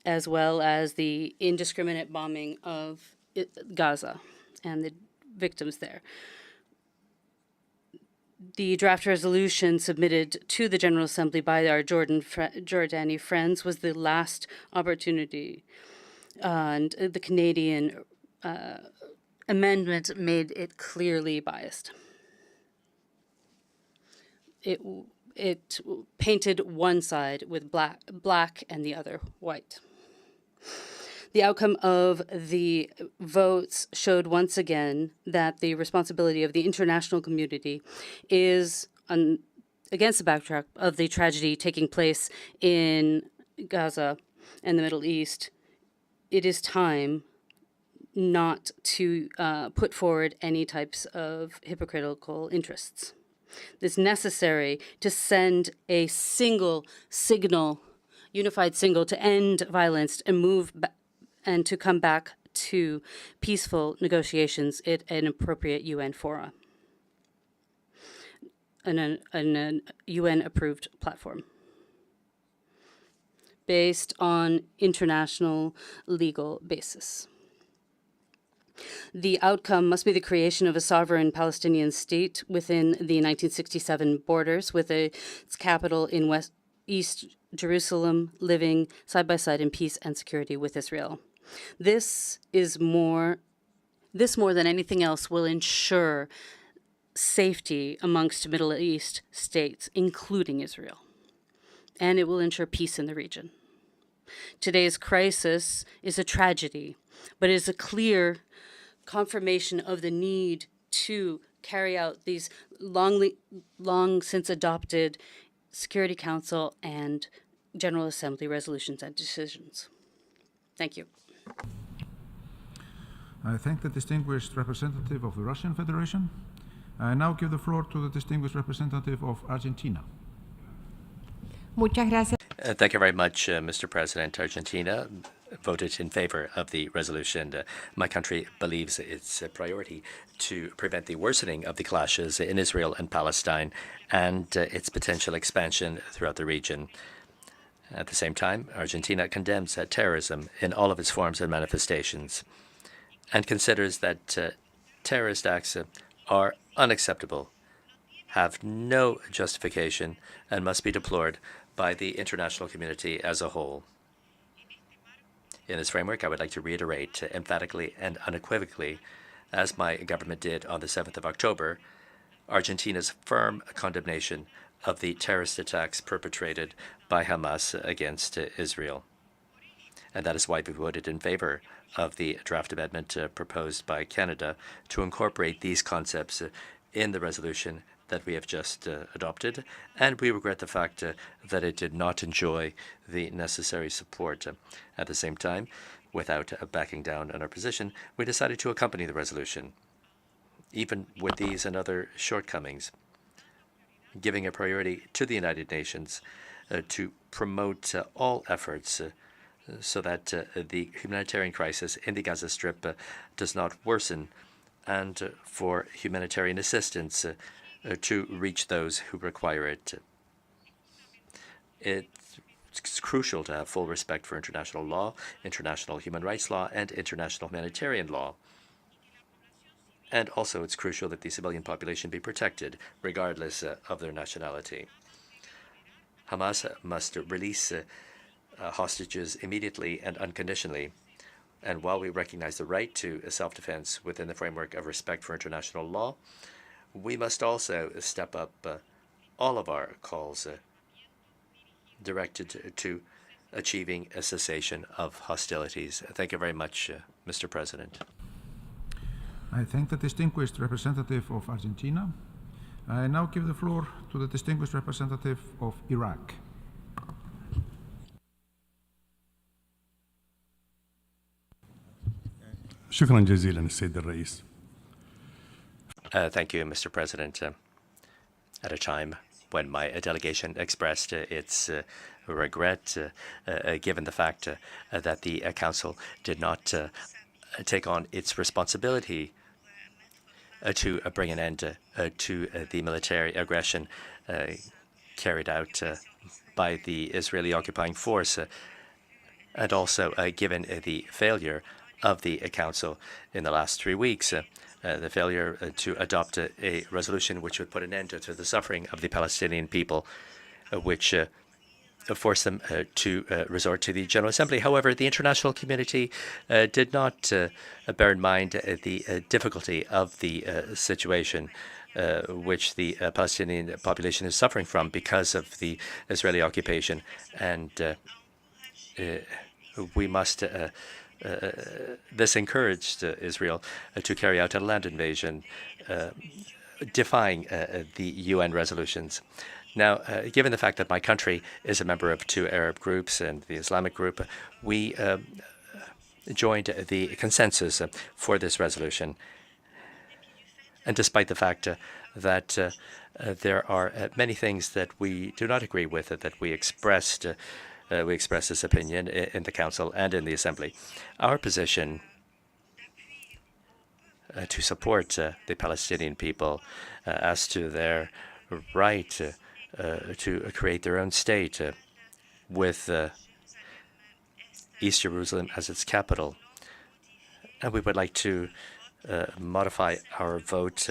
as well as the indiscriminate bombing of Gaza and the victims there. The draft resolution submitted to the General Assembly by our Jordani friends was the last opportunity, and the Canadian amendment made it clearly biased. It painted one side with black and the other white. The outcome of the votes showed once again that the responsibility of the international community is against the backdrop of the tragedy taking place in Gaza and the Middle East, it is time not to put forward any types of hypocritical interests. It's necessary to send a single signal, unified signal, to end violence and and to come back to peaceful negotiations at an appropriate UN fora, an UN-approved platform based on international legal basis. The outcome must be the creation of a sovereign Palestinian state within the 1967 borders, with its capital in East Jerusalem, living side by side in peace and security with Israel. This more than anything else will ensure safety amongst Middle East states, including Israel, and it will ensure peace in the region. Today's crisis is a tragedy, but it is a clear confirmation of the need to carry out these long since adopted Security Council and General Assembly resolutions and decisions. Thank you. I thank the distinguished representative of the Russian Federation. I now give the floor to the distinguished representative of Argentina. Muchas gracias. Thank you very much, Mr. President. Argentina voted in favor of the resolution. My country believes it's a priority to prevent the worsening of the clashes in Israel and Palestine and its potential expansion throughout the region. At the same time, Argentina condemns terrorism in all of its forms and manifestations and considers that terrorist acts are unacceptable, have no justification, and must be deplored by the international community as a whole. In this framework, I would like to reiterate emphatically and unequivocally, as my government did on the 7th of October, Argentina's firm condemnation of the terrorist attacks perpetrated by Hamas against Israel. And that is why we voted in favor of the draft amendment proposed by Canada to incorporate these concepts in the resolution that we have just adopted, and we regret the fact that it did not enjoy the necessary support. At the same time, without backing down on our position, we decided to accompany the resolution, even with these and other shortcomings, giving a priority to the United Nations to promote all efforts so that the humanitarian crisis in the Gaza Strip does not worsen, and for humanitarian assistance to reach those who require it. It's crucial to have full respect for international law, international human rights law, and international humanitarian law. And also, it's crucial that the civilian population be protected, regardless of their nationality. Hamas must release hostages immediately and unconditionally. And while we recognize the right to self-defense within the framework of respect for international law, we must also step up all of our calls directed to achieving a cessation of hostilities. Thank you very much, Mr. President. I thank the distinguished representative of Argentina. I now give the floor to the distinguished representative of Iraq. شكرا جزيلا السيد الرئيس. Thank you, Mr. President. At a time when my delegation expressed its regret, given the fact that the Council did not take on its responsibility to bring an end to the military aggression carried out by the Israeli occupying force, and also given the failure of the Council in the last 3 weeks, the failure to adopt a resolution which would put an end to the suffering of the Palestinian people, which forced them to resort to the General Assembly. However, the international community did not bear in mind the difficulty of the situation which the Palestinian population is suffering from because of the Israeli occupation. And we must this encouraged Israel to carry out a land invasion, defying the UN resolutions. Now, given the fact that my country is a member of 2 Arab groups and the Islamic group, we joined the consensus for this resolution. And despite the fact that there are many things that we do not agree with, that we expressed this opinion in the Council and in the Assembly, our position to support the Palestinian people as to their right to create their own state with East Jerusalem as its capital. And we would like to modify our vote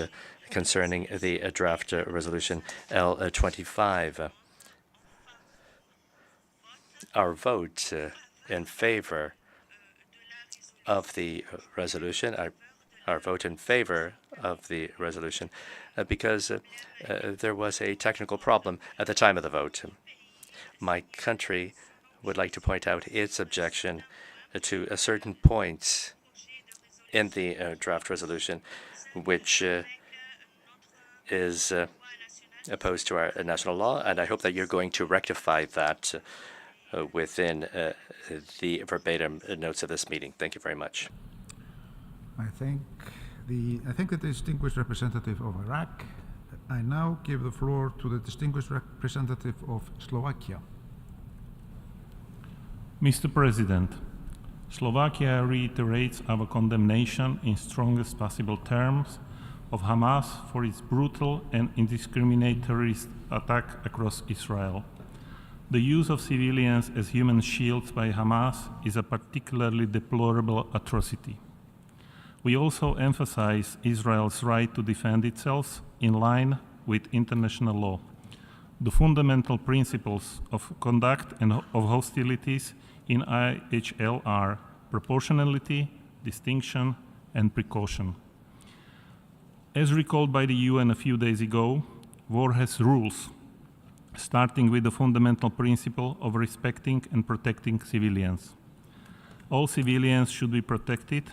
concerning the draft resolution L25. Our vote in favor of the resolution, our vote in favor of the resolution, because there was a technical problem at the time of the vote. My country would like to point out its objection to certain points in the draft resolution, which is opposed to our national law, and I hope that you're going to rectify that within the verbatim notes of this meeting. Thank you very much. I thank the distinguished representative of Iraq. I now give the floor to the distinguished representative of Slovakia. Mr. President, Slovakia reiterates our condemnation in strongest possible terms of Hamas for its brutal and indiscriminate terrorist attack across Israel. The use of civilians as human shields by Hamas is a particularly deplorable atrocity. We also emphasize Israel's right to defend itself in line with international law. The fundamental principles of conduct and of hostilities in IHL are proportionality, distinction, and precaution. As recalled by the UN a few days ago, war has rules, starting with the fundamental principle of respecting and protecting civilians. All civilians should be protected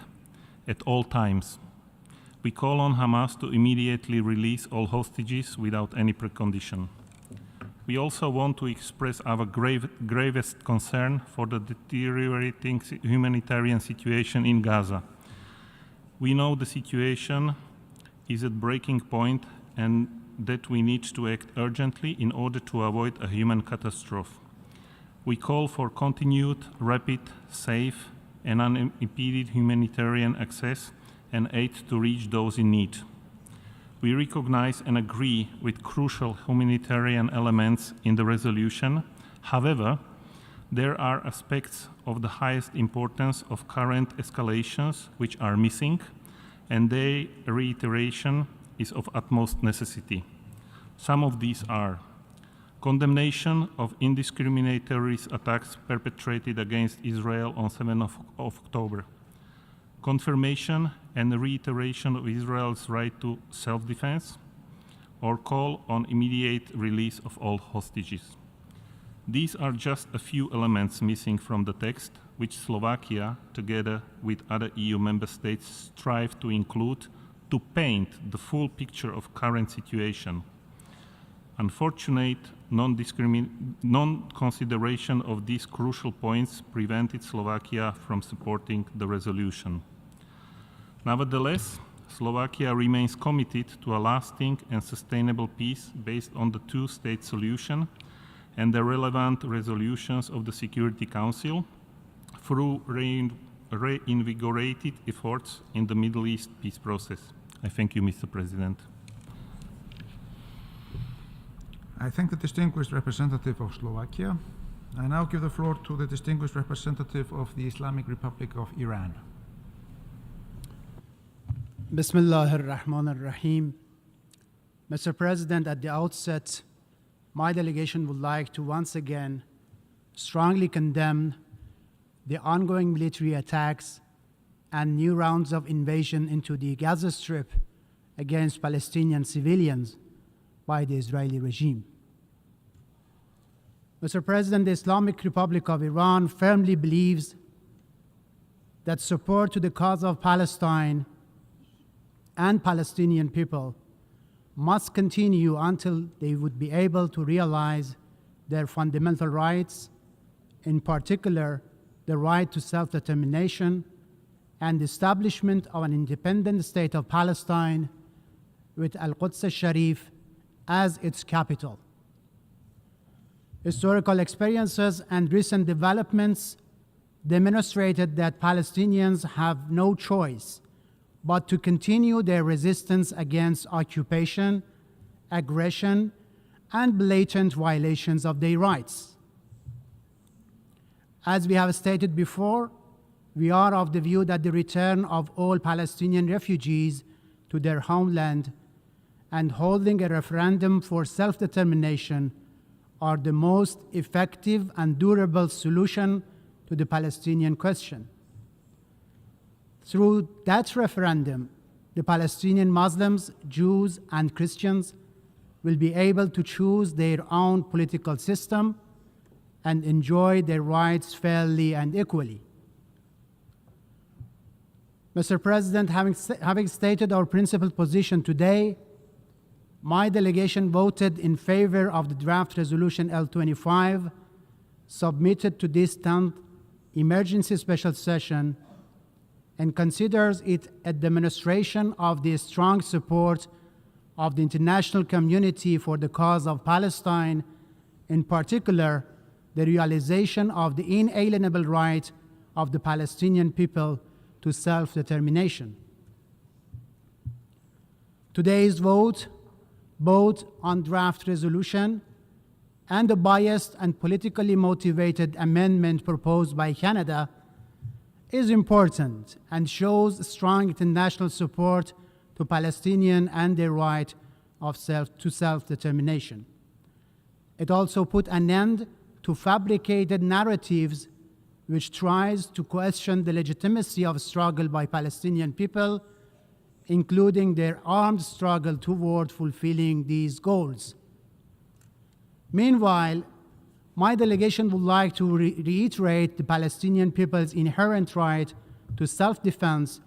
at all times. We call on Hamas to immediately release all hostages without any precondition. We also want to express our gravest concern for the deteriorating humanitarian situation in Gaza. We know the situation is at breaking point and that we need to act urgently in order to avoid a human catastrophe. We call for continued, rapid, safe, and unimpeded humanitarian access and aid to reach those in need. We recognize and agree with crucial humanitarian elements in the resolution. However, there are aspects of the highest importance of current escalations which are missing, and their reiteration is of utmost necessity. Some of these are condemnation of indiscriminate terrorist attacks perpetrated against Israel on 7th of October, confirmation and reiteration of Israel's right to self-defense, or call on immediate release of all hostages. These are just a few elements missing from the text, which Slovakia, together with other EU member states, strive to include to paint the full picture of current situation. Unfortunate non-consideration of these crucial points prevented Slovakia from supporting the resolution. Nevertheless, Slovakia remains committed to a lasting and sustainable peace based on the two-state solution and the relevant resolutions of the Security Council through reinvigorated efforts in the Middle East peace process. I thank you, Mr. President. I thank the distinguished representative of Slovakia. I now give the floor to the distinguished representative of the Islamic Republic of Iran. Bismillah ar-Rahman ar-Rahim. Mr. President, at the outset, my delegation would like to once again strongly condemn the ongoing military attacks and new rounds of invasion into the Gaza Strip against Palestinian civilians by the Israeli regime. Mr. President, the Islamic Republic of Iran firmly believes that support to the cause of Palestine and Palestinian people must continue until they would be able to realize their fundamental rights, in particular, the right to self-determination and the establishment of an independent state of Palestine with Al-Quds al-Sharif as its capital. Historical experiences and recent developments demonstrated that Palestinians have no choice but to continue their resistance against occupation, aggression, and blatant violations of their rights. As we have stated before, we are of the view that the return of all Palestinian refugees to their homeland and holding a referendum for self-determination are the most effective and durable solution to the Palestinian question. Through that referendum, the Palestinian Muslims, Jews, and Christians will be able to choose their own political system and enjoy their rights fairly and equally. Mr. President, having stated our principled position today, my delegation voted in favor of the draft resolution L25 submitted to this 10th emergency special session and considers it a demonstration of the strong support of the international community for the cause of Palestine, in particular, the realization of the inalienable right of the Palestinian people to self-determination. Today's vote, both on draft resolution and the biased and politically motivated amendment proposed by Canada, is important and shows strong international support to Palestinians and their right to self-determination. It also put an end to fabricated narratives which tries to question the legitimacy of struggle by Palestinian people, including their armed struggle toward fulfilling these goals. Meanwhile, my delegation would like to reiterate the Palestinian people's inherent right to self-defense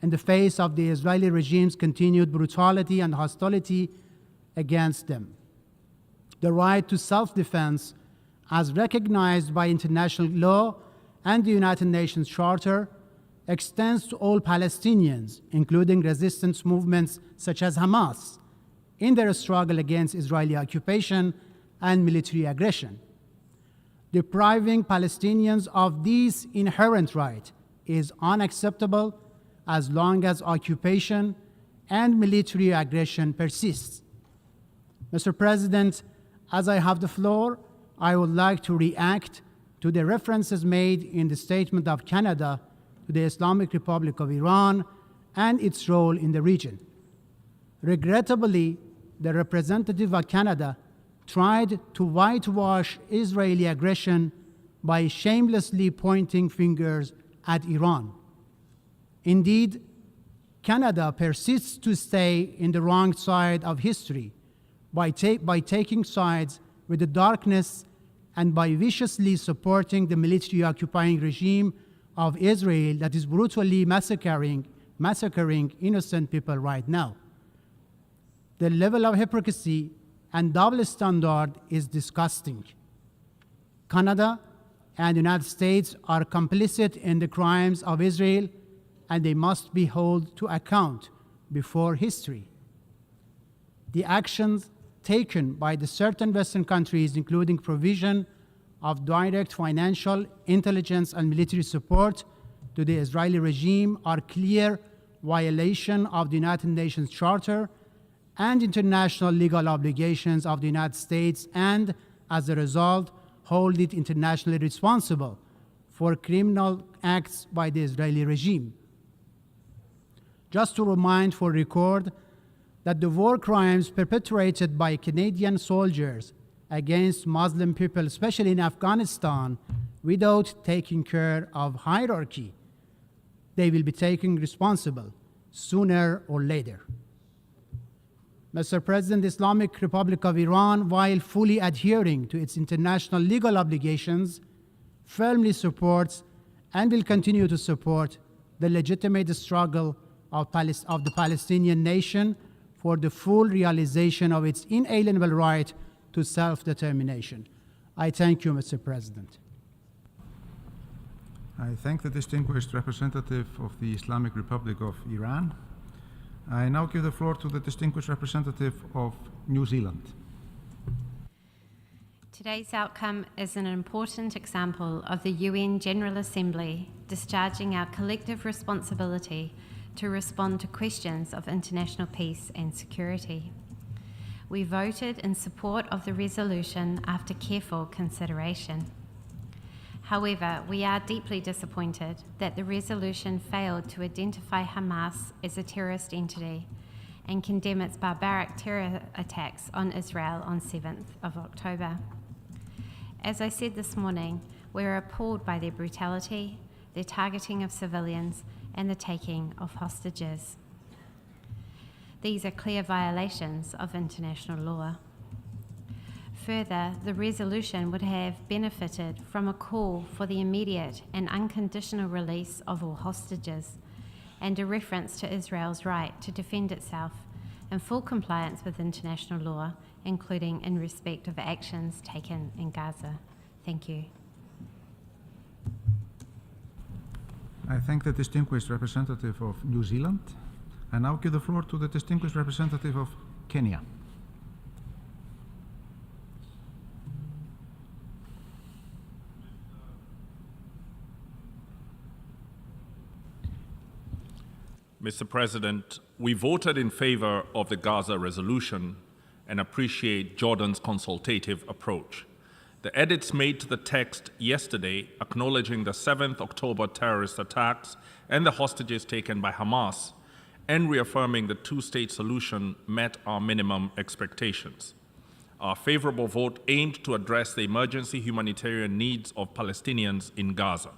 in the face of the Israeli regime's continued brutality and hostility against them. The right to self-defense, as recognized by international law and the United Nations Charter, extends to all Palestinians, including resistance movements such as Hamas, in their struggle against Israeli occupation and military aggression. Depriving Palestinians of this inherent right is unacceptable as long as occupation and military aggression persists. Mr. President, as I have the floor, I would like to react to the references made in the statement of Canada to the Islamic Republic of Iran and its role in the region. Regrettably, the representative of Canada tried to whitewash Israeli aggression by shamelessly pointing fingers at Iran. Indeed, Canada persists to stay in the wrong side of history by taking sides with the darkness and by viciously supporting the military occupying regime of Israel that is brutally massacring innocent people right now. The level of hypocrisy and double standard is disgusting. Canada and the United States are complicit in the crimes of Israel, and they must be held to account before history. The actions taken by the certain Western countries, including provision of direct financial, intelligence, and military support to the Israeli regime, are clear violation of the United Nations Charter and international legal obligations of the United States, and as a result, hold it internationally responsible for criminal acts by the Israeli regime. Just to remind for record that the war crimes perpetrated by Canadian soldiers against Muslim people, especially in Afghanistan, without taking care of hierarchy, they will be taken responsible sooner or later. Mr. President, the Islamic Republic of Iran, while fully adhering to its international legal obligations, firmly supports and will continue to support the legitimate struggle of the Palestinian nation for the full realization of its inalienable right to self-determination. I thank you, Mr. President. I thank the distinguished representative of the Islamic Republic of Iran. I now give the floor to the distinguished representative of New Zealand. Today's outcome is an important example of the UN General Assembly discharging our collective responsibility to respond to questions of international peace and security. We voted in support of the resolution after careful consideration. However, we are deeply disappointed that the resolution failed to identify Hamas as a terrorist entity and condemn its barbaric terror attacks on Israel on 7th of October. As I said this morning, we're appalled by their brutality, their targeting of civilians, and the taking of hostages. These are clear violations of international law. Further, the resolution would have benefited from a call for the immediate and unconditional release of all hostages and a reference to Israel's right to defend itself in full compliance with international law, including in respect of actions taken in Gaza. Thank you. I thank the distinguished representative of New Zealand. I now give the floor to the distinguished representative of Kenya. Mr. President, we voted in favor of the Gaza resolution and appreciate Jordan's consultative approach. The edits made to the text yesterday, acknowledging the 7th October terrorist attacks and the hostages taken by Hamas, and reaffirming the two-state solution, met our minimum expectations. Our favorable vote aimed to address the emergency humanitarian needs of Palestinians in Gaza.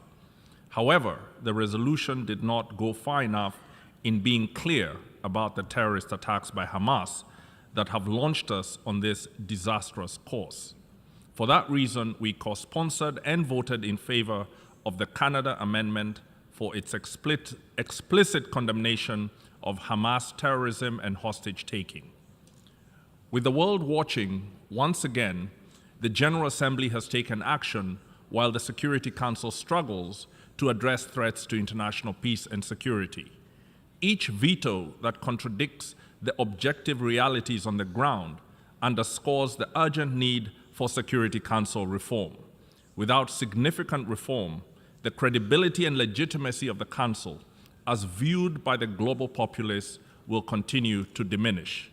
However, the resolution did not go far enough in being clear about the terrorist attacks by Hamas that have launched us on this disastrous course. For that reason, we co-sponsored and voted in favor of the Canada Amendment for its explicit condemnation of Hamas terrorism and hostage-taking. With the world watching, once again, the General Assembly has taken action while the Security Council struggles to address threats to international peace and security. Each veto that contradicts the objective realities on the ground underscores the urgent need for Security Council reform. Without significant reform, the credibility and legitimacy of the Council, as viewed by the global populace, will continue to diminish.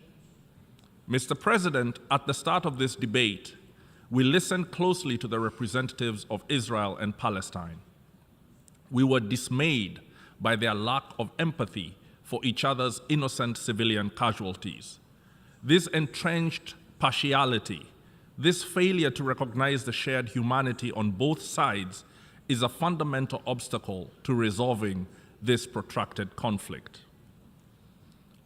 Mr. President, at the start of this debate, we listened closely to the representatives of Israel and Palestine. We were dismayed by their lack of empathy for each other's innocent civilian casualties. This entrenched partiality, this failure to recognize the shared humanity on both sides, is a fundamental obstacle to resolving this protracted conflict.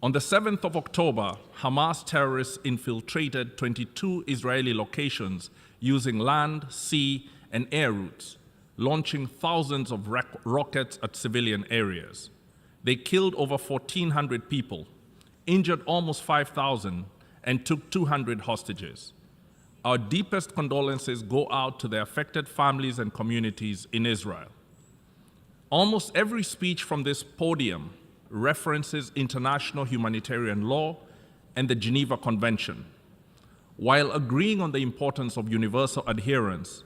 On the 7th of October, Hamas terrorists infiltrated 22 Israeli locations using land, sea, and air routes, launching thousands of rockets at civilian areas. They killed over 1,400 people, injured almost 5,000, and took 200 hostages. Our deepest condolences go out to the affected families and communities in Israel. Almost every speech from this podium references international humanitarian law and the Geneva Convention. While agreeing on the importance of universal adherence,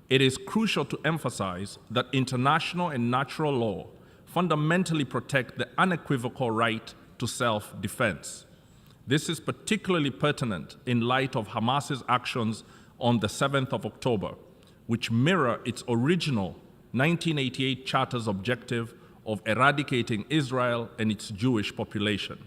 it is crucial to emphasize that international and natural law fundamentally protect the unequivocal right to self-defense. This is particularly pertinent in light of Hamas's actions on the 7th of October, which mirror its original 1988 Charter's objective of eradicating Israel and its Jewish population.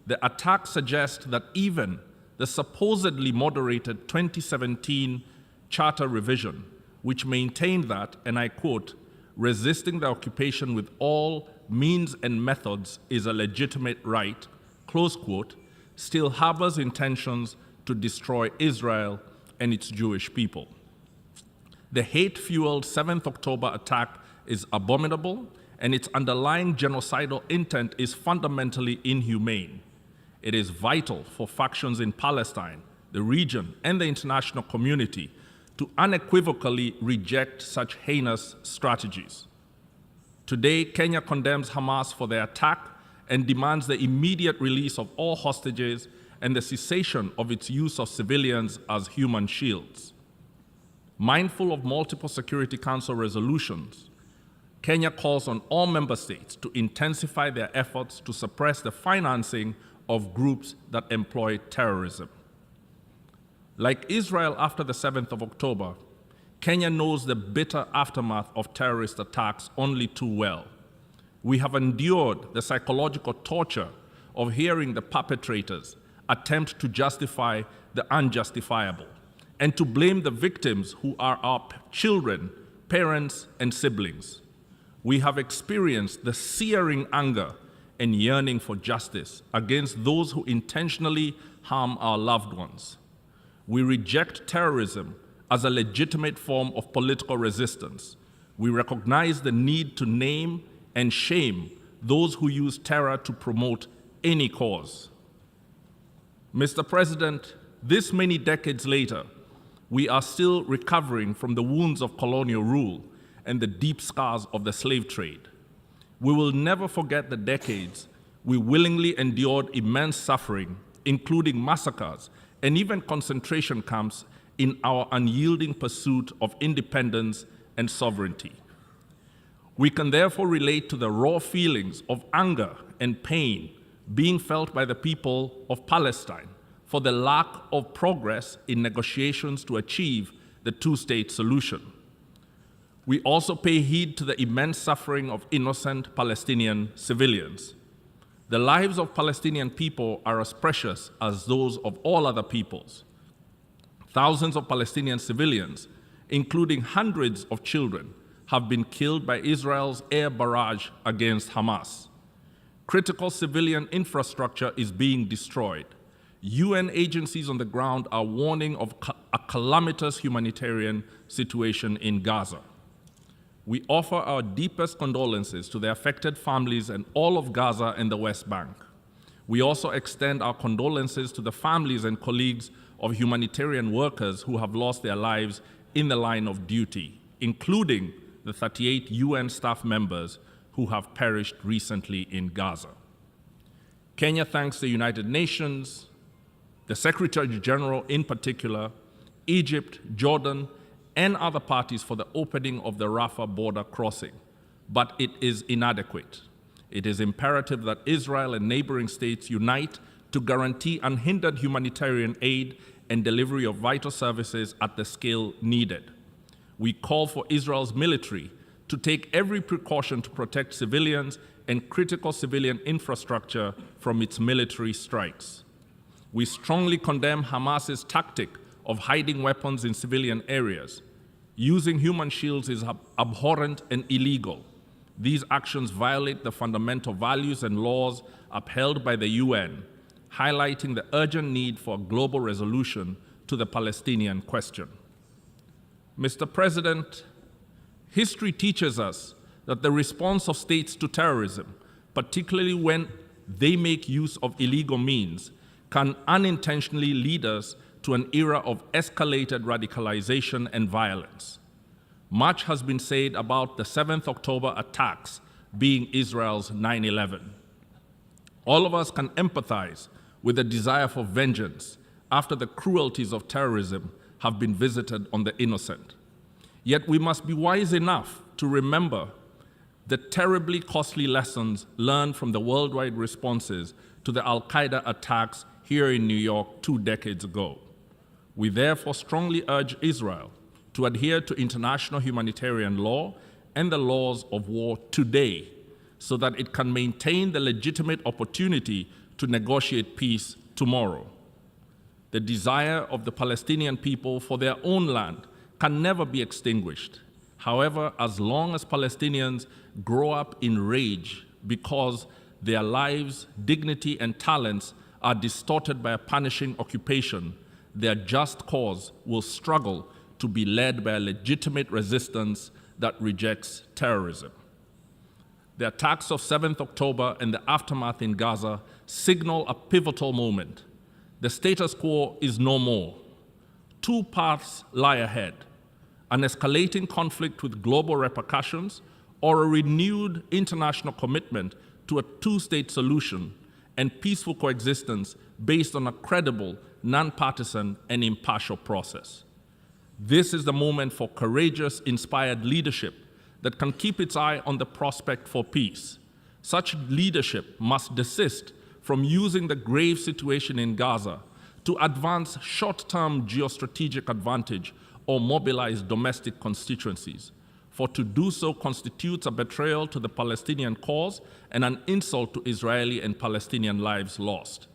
The attack suggests that even the supposedly moderated 2017 Charter revision, which maintained that, and I quote, resisting the occupation with all means and methods is a legitimate right, close quote, still harbors intentions to destroy Israel and its Jewish people. The hate-fueled 7th October attack is abominable, and its underlying genocidal intent is fundamentally inhumane. it is vital for factions in Palestine, the region, and the international community to unequivocally reject such heinous strategies. Today, Kenya condemns Hamas for their attack and demands the immediate release of all hostages and the cessation of its use of civilians as human shields. Mindful of multiple Security Council resolutions, Kenya calls on all member states to intensify their efforts to suppress the financing of groups that employ terrorism. Like Israel after the 7th of October, Kenya knows the bitter aftermath of terrorist attacks only too well. We have endured the psychological torture of hearing the perpetrators attempt to justify the unjustifiable and to blame the victims who are our children, parents, and siblings. We have experienced the searing anger and yearning for justice against those who intentionally harm our loved ones. We reject terrorism as a legitimate form of political resistance. We recognize the need to name and shame those who use terror to promote any cause. Mr. President, this many decades later, we are still recovering from the wounds of colonial rule and the deep scars of the slave trade. We will never forget the decades we willingly endured immense suffering, including massacres and even concentration camps, in our unyielding pursuit of independence and sovereignty. We can therefore relate to the raw feelings of anger and pain being felt by the people of Palestine for the lack of progress in negotiations to achieve the two-state solution. We also pay heed to the immense suffering of innocent Palestinian civilians. The lives of Palestinian people are as precious as those of all other peoples. Thousands of Palestinian civilians, including hundreds of children, have been killed by Israel's air barrage against Hamas. Critical civilian infrastructure is being destroyed. UN agencies on the ground are warning of a calamitous humanitarian situation in Gaza. We offer our deepest condolences to the affected families and all of Gaza and the West Bank. We also extend our condolences to the families and colleagues of humanitarian workers who have lost their lives in the line of duty, including the 38 UN staff members who have perished recently in Gaza. Kenya thanks the United Nations, the Secretary General in particular, Egypt, Jordan, and other parties for the opening of the Rafah border crossing, but it is inadequate. It is imperative that Israel and neighboring states unite to guarantee unhindered humanitarian aid and delivery of vital services at the scale needed. We call for Israel's military to take every precaution to protect civilians and critical civilian infrastructure from its military strikes. We strongly condemn Hamas's tactic of hiding weapons in civilian areas. Using human shields is abhorrent and illegal. These actions violate the fundamental values and laws upheld by the UN, highlighting the urgent need for a global resolution to the Palestinian question. Mr. President, history teaches us that the response of states to terrorism, particularly when they make use of illegal means, can unintentionally lead us to an era of escalated radicalization and violence. Much has been said about the 7th October attacks being Israel's 9/11. All of us can empathize with the desire for vengeance after the cruelties of terrorism have been visited on the innocent. Yet we must be wise enough to remember the terribly costly lessons learned from the worldwide responses to the Al-Qaeda attacks here in New York 2 decades ago. We therefore strongly urge Israel to adhere to international humanitarian law and the laws of war today so that it can maintain the legitimate opportunity to negotiate peace tomorrow. The desire of the Palestinian people for their own land can never be extinguished. However, as long as Palestinians grow up in rage because their lives, dignity, and talents are distorted by a punishing occupation, their just cause will struggle to be led by a legitimate resistance that rejects terrorism. The attacks of 7th October and the aftermath in Gaza signal a pivotal moment. The status quo is no more. Two paths lie ahead: an escalating conflict with global repercussions, or a renewed international commitment to a two-state solution and peaceful coexistence based on a credible, nonpartisan, and impartial process. This is the moment for courageous, inspired leadership that can keep its eye on the prospect for peace. Such leadership must desist from using the grave situation in Gaza to advance short-term geostrategic advantage or mobilize domestic constituencies, for to do so constitutes a betrayal to the Palestinian cause and an insult to Israeli and Palestinian lives lost.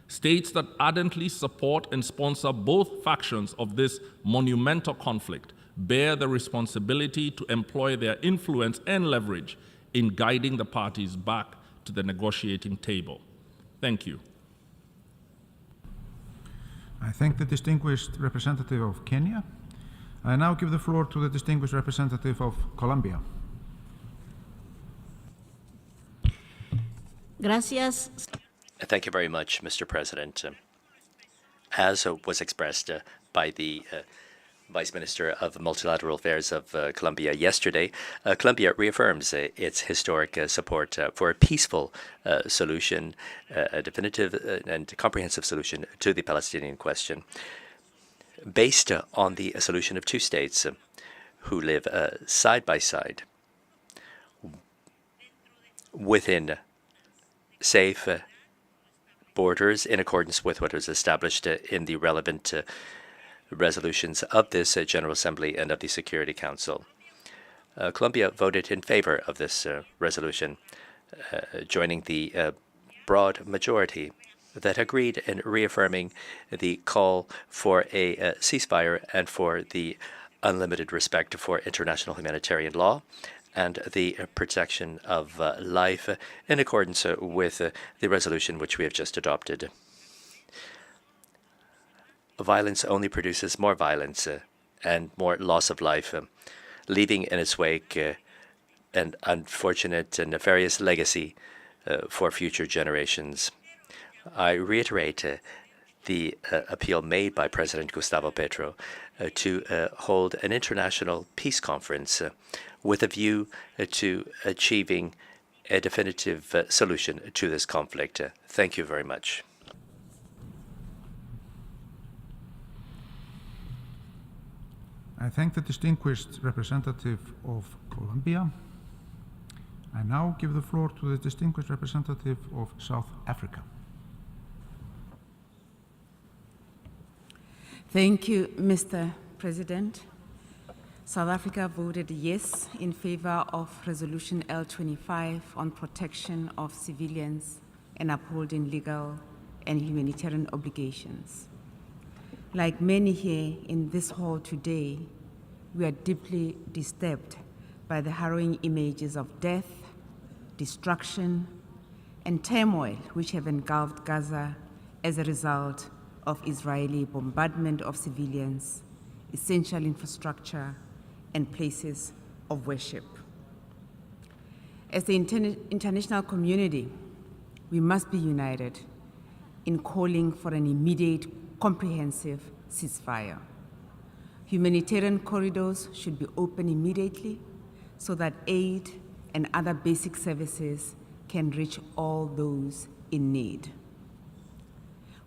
States that ardently support and sponsor both factions of this monumental conflict bear the responsibility to employ their influence and leverage in guiding the parties back to the negotiating table. Thank you. I thank the distinguished representative of Kenya. I now give the floor to the distinguished representative of Colombia. Gracias. Thank you very much, Mr. President. As was expressed by the Vice Minister of Multilateral Affairs of Colombia yesterday, Colombia reaffirms its historic support for a peaceful solution, a definitive and comprehensive solution to the Palestinian question, based on the solution of two states who live side by side within safe borders in accordance with what was established in the relevant resolutions of this General Assembly and of the Security Council. Colombia voted in favor of this resolution, joining the broad majority that agreed in reaffirming the call for a ceasefire and for the unlimited respect for international humanitarian law and the protection of life in accordance with the resolution which we have just adopted. Violence only produces more violence and more loss of life, leaving in its wake an unfortunate and nefarious legacy for future generations. I reiterate the appeal made by President Gustavo Petro to hold an international peace conference with a view to achieving a definitive solution to this conflict. Thank you very much. I thank the distinguished representative of Colombia. I now give the floor to the distinguished representative of South Africa. Thank you, Mr. President. South Africa voted yes in favor of Resolution L25 on protection of civilians and upholding legal and humanitarian obligations. Like many here in this hall today, we are deeply disturbed by the harrowing images of death, destruction, and turmoil which have engulfed Gaza as a result of Israeli bombardment of civilians, essential infrastructure, and places of worship. As the international community, we must be united in calling for an immediate, comprehensive ceasefire. Humanitarian corridors should be opened immediately so that aid and other basic services can reach all those in need.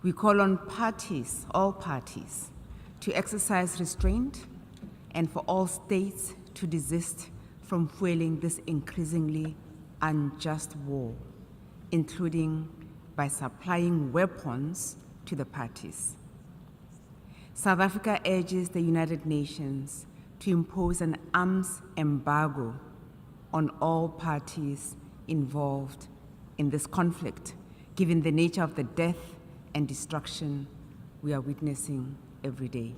We call on parties, all parties, to exercise restraint and for all states to desist from fueling this increasingly unjust war, including by supplying weapons to the parties. South Africa urges the United Nations to impose an arms embargo on all parties involved in this conflict, given the nature of the death and destruction we are witnessing every day.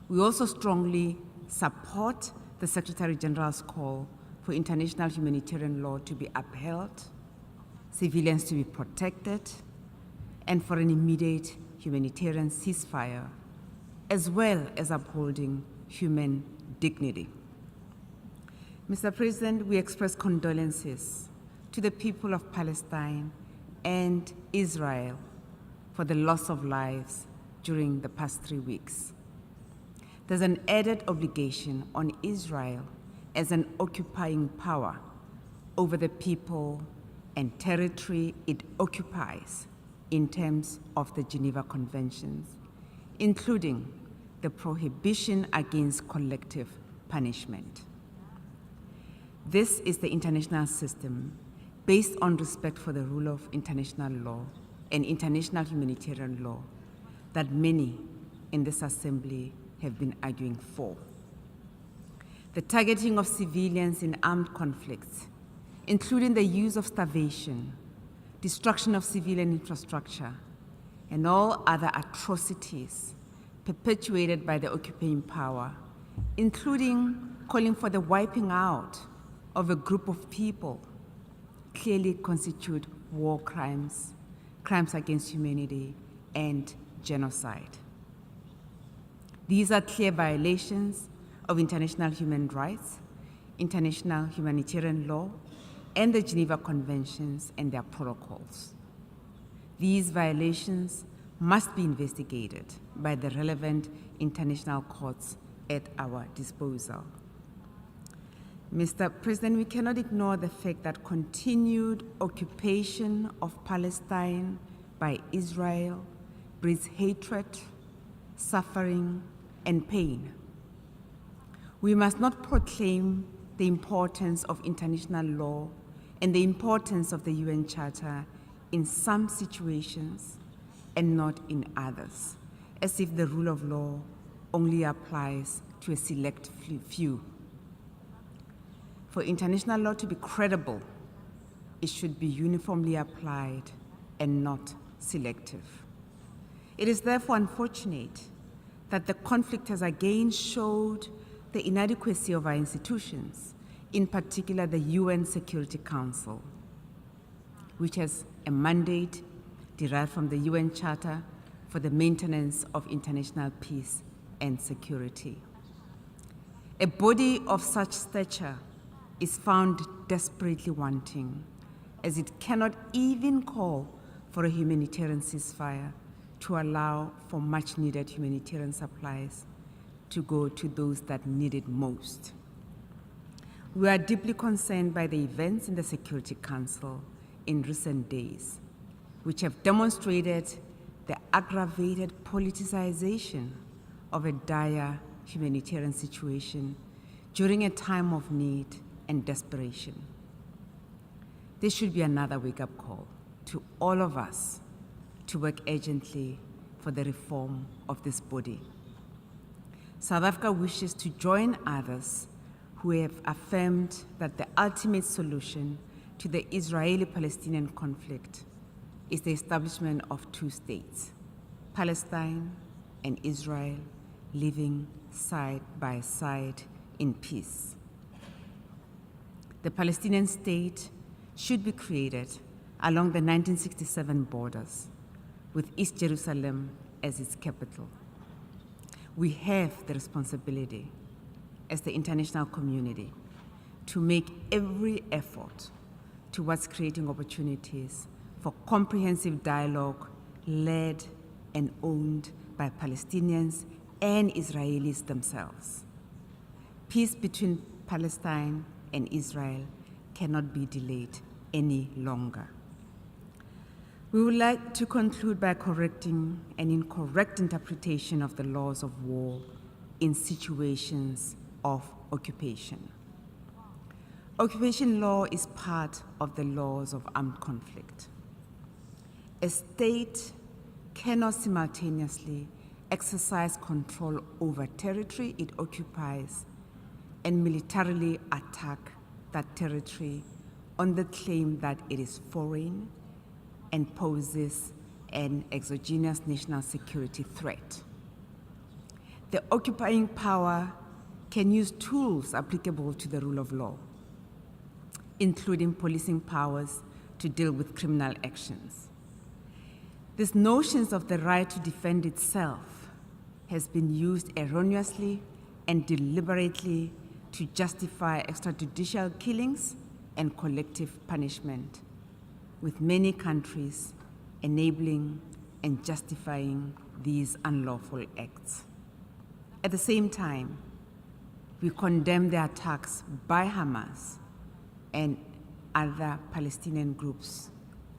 We also strongly support the Secretary General's call for international humanitarian law to be upheld, civilians to be protected, and for an immediate humanitarian ceasefire, as well as upholding human dignity. Mr. President, we express condolences to the people of Palestine and Israel for the loss of lives during the past 3 weeks. There's an added obligation on Israel as an occupying power over the people and territory it occupies in terms of the Geneva Conventions, including the prohibition against collective punishment. This is the international system based on respect for the rule of international law and international humanitarian law that many in this assembly have been arguing for. The targeting of civilians in armed conflicts, including the use of starvation, destruction of civilian infrastructure, and all other atrocities perpetuated by the occupying power, including calling for the wiping out of a group of people, clearly constitute war crimes, crimes against humanity, and genocide. These are clear violations of international human rights, international humanitarian law, and the Geneva Conventions and their protocols. These violations must be investigated by the relevant international courts at our disposal. Mr. President, we cannot ignore the fact that continued occupation of Palestine by Israel breeds hatred, suffering, and pain. We must not proclaim the importance of international law and the importance of the UN Charter in some situations and not in others, as if the rule of law only applies to a select few. For international law to be credible, it should be uniformly applied and not selective. It is therefore unfortunate that the conflict has again showed the inadequacy of our institutions, in particular the UN Security Council, which has a mandate derived from the UN Charter for the maintenance of international peace and security. A body of such stature is found desperately wanting, as it cannot even call for a humanitarian ceasefire to allow for much-needed humanitarian supplies to go to those that need it most. We are deeply concerned by the events in the Security Council in recent days, which have demonstrated the aggravated politicization of a dire humanitarian situation during a time of need and desperation. This should be another wake-up call to all of us to work urgently for the reform of this body. South Africa wishes to join others who have affirmed that the ultimate solution to the Israeli-Palestinian conflict is the establishment of two states, Palestine and Israel, living side by side in peace. The Palestinian state should be created along the 1967 borders, with East Jerusalem as its capital. We have the responsibility as the international community to make every effort towards creating opportunities for comprehensive dialogue led and owned by Palestinians and Israelis themselves. Peace between Palestine and Israel cannot be delayed any longer. We would like to conclude by correcting an incorrect interpretation of the laws of war in situations of occupation. Occupation law is part of the laws of armed conflict. A state cannot simultaneously exercise control over territory it occupies and militarily attack that territory on the claim that it is foreign and poses an exogenous national security threat. The occupying power can use tools applicable to the rule of law, including policing powers to deal with criminal actions. These notions of the right to defend itself has been used erroneously and deliberately to justify extrajudicial killings and collective punishment. with many countries enabling and justifying these unlawful acts. At the same time, we condemn the attacks by Hamas and other Palestinian groups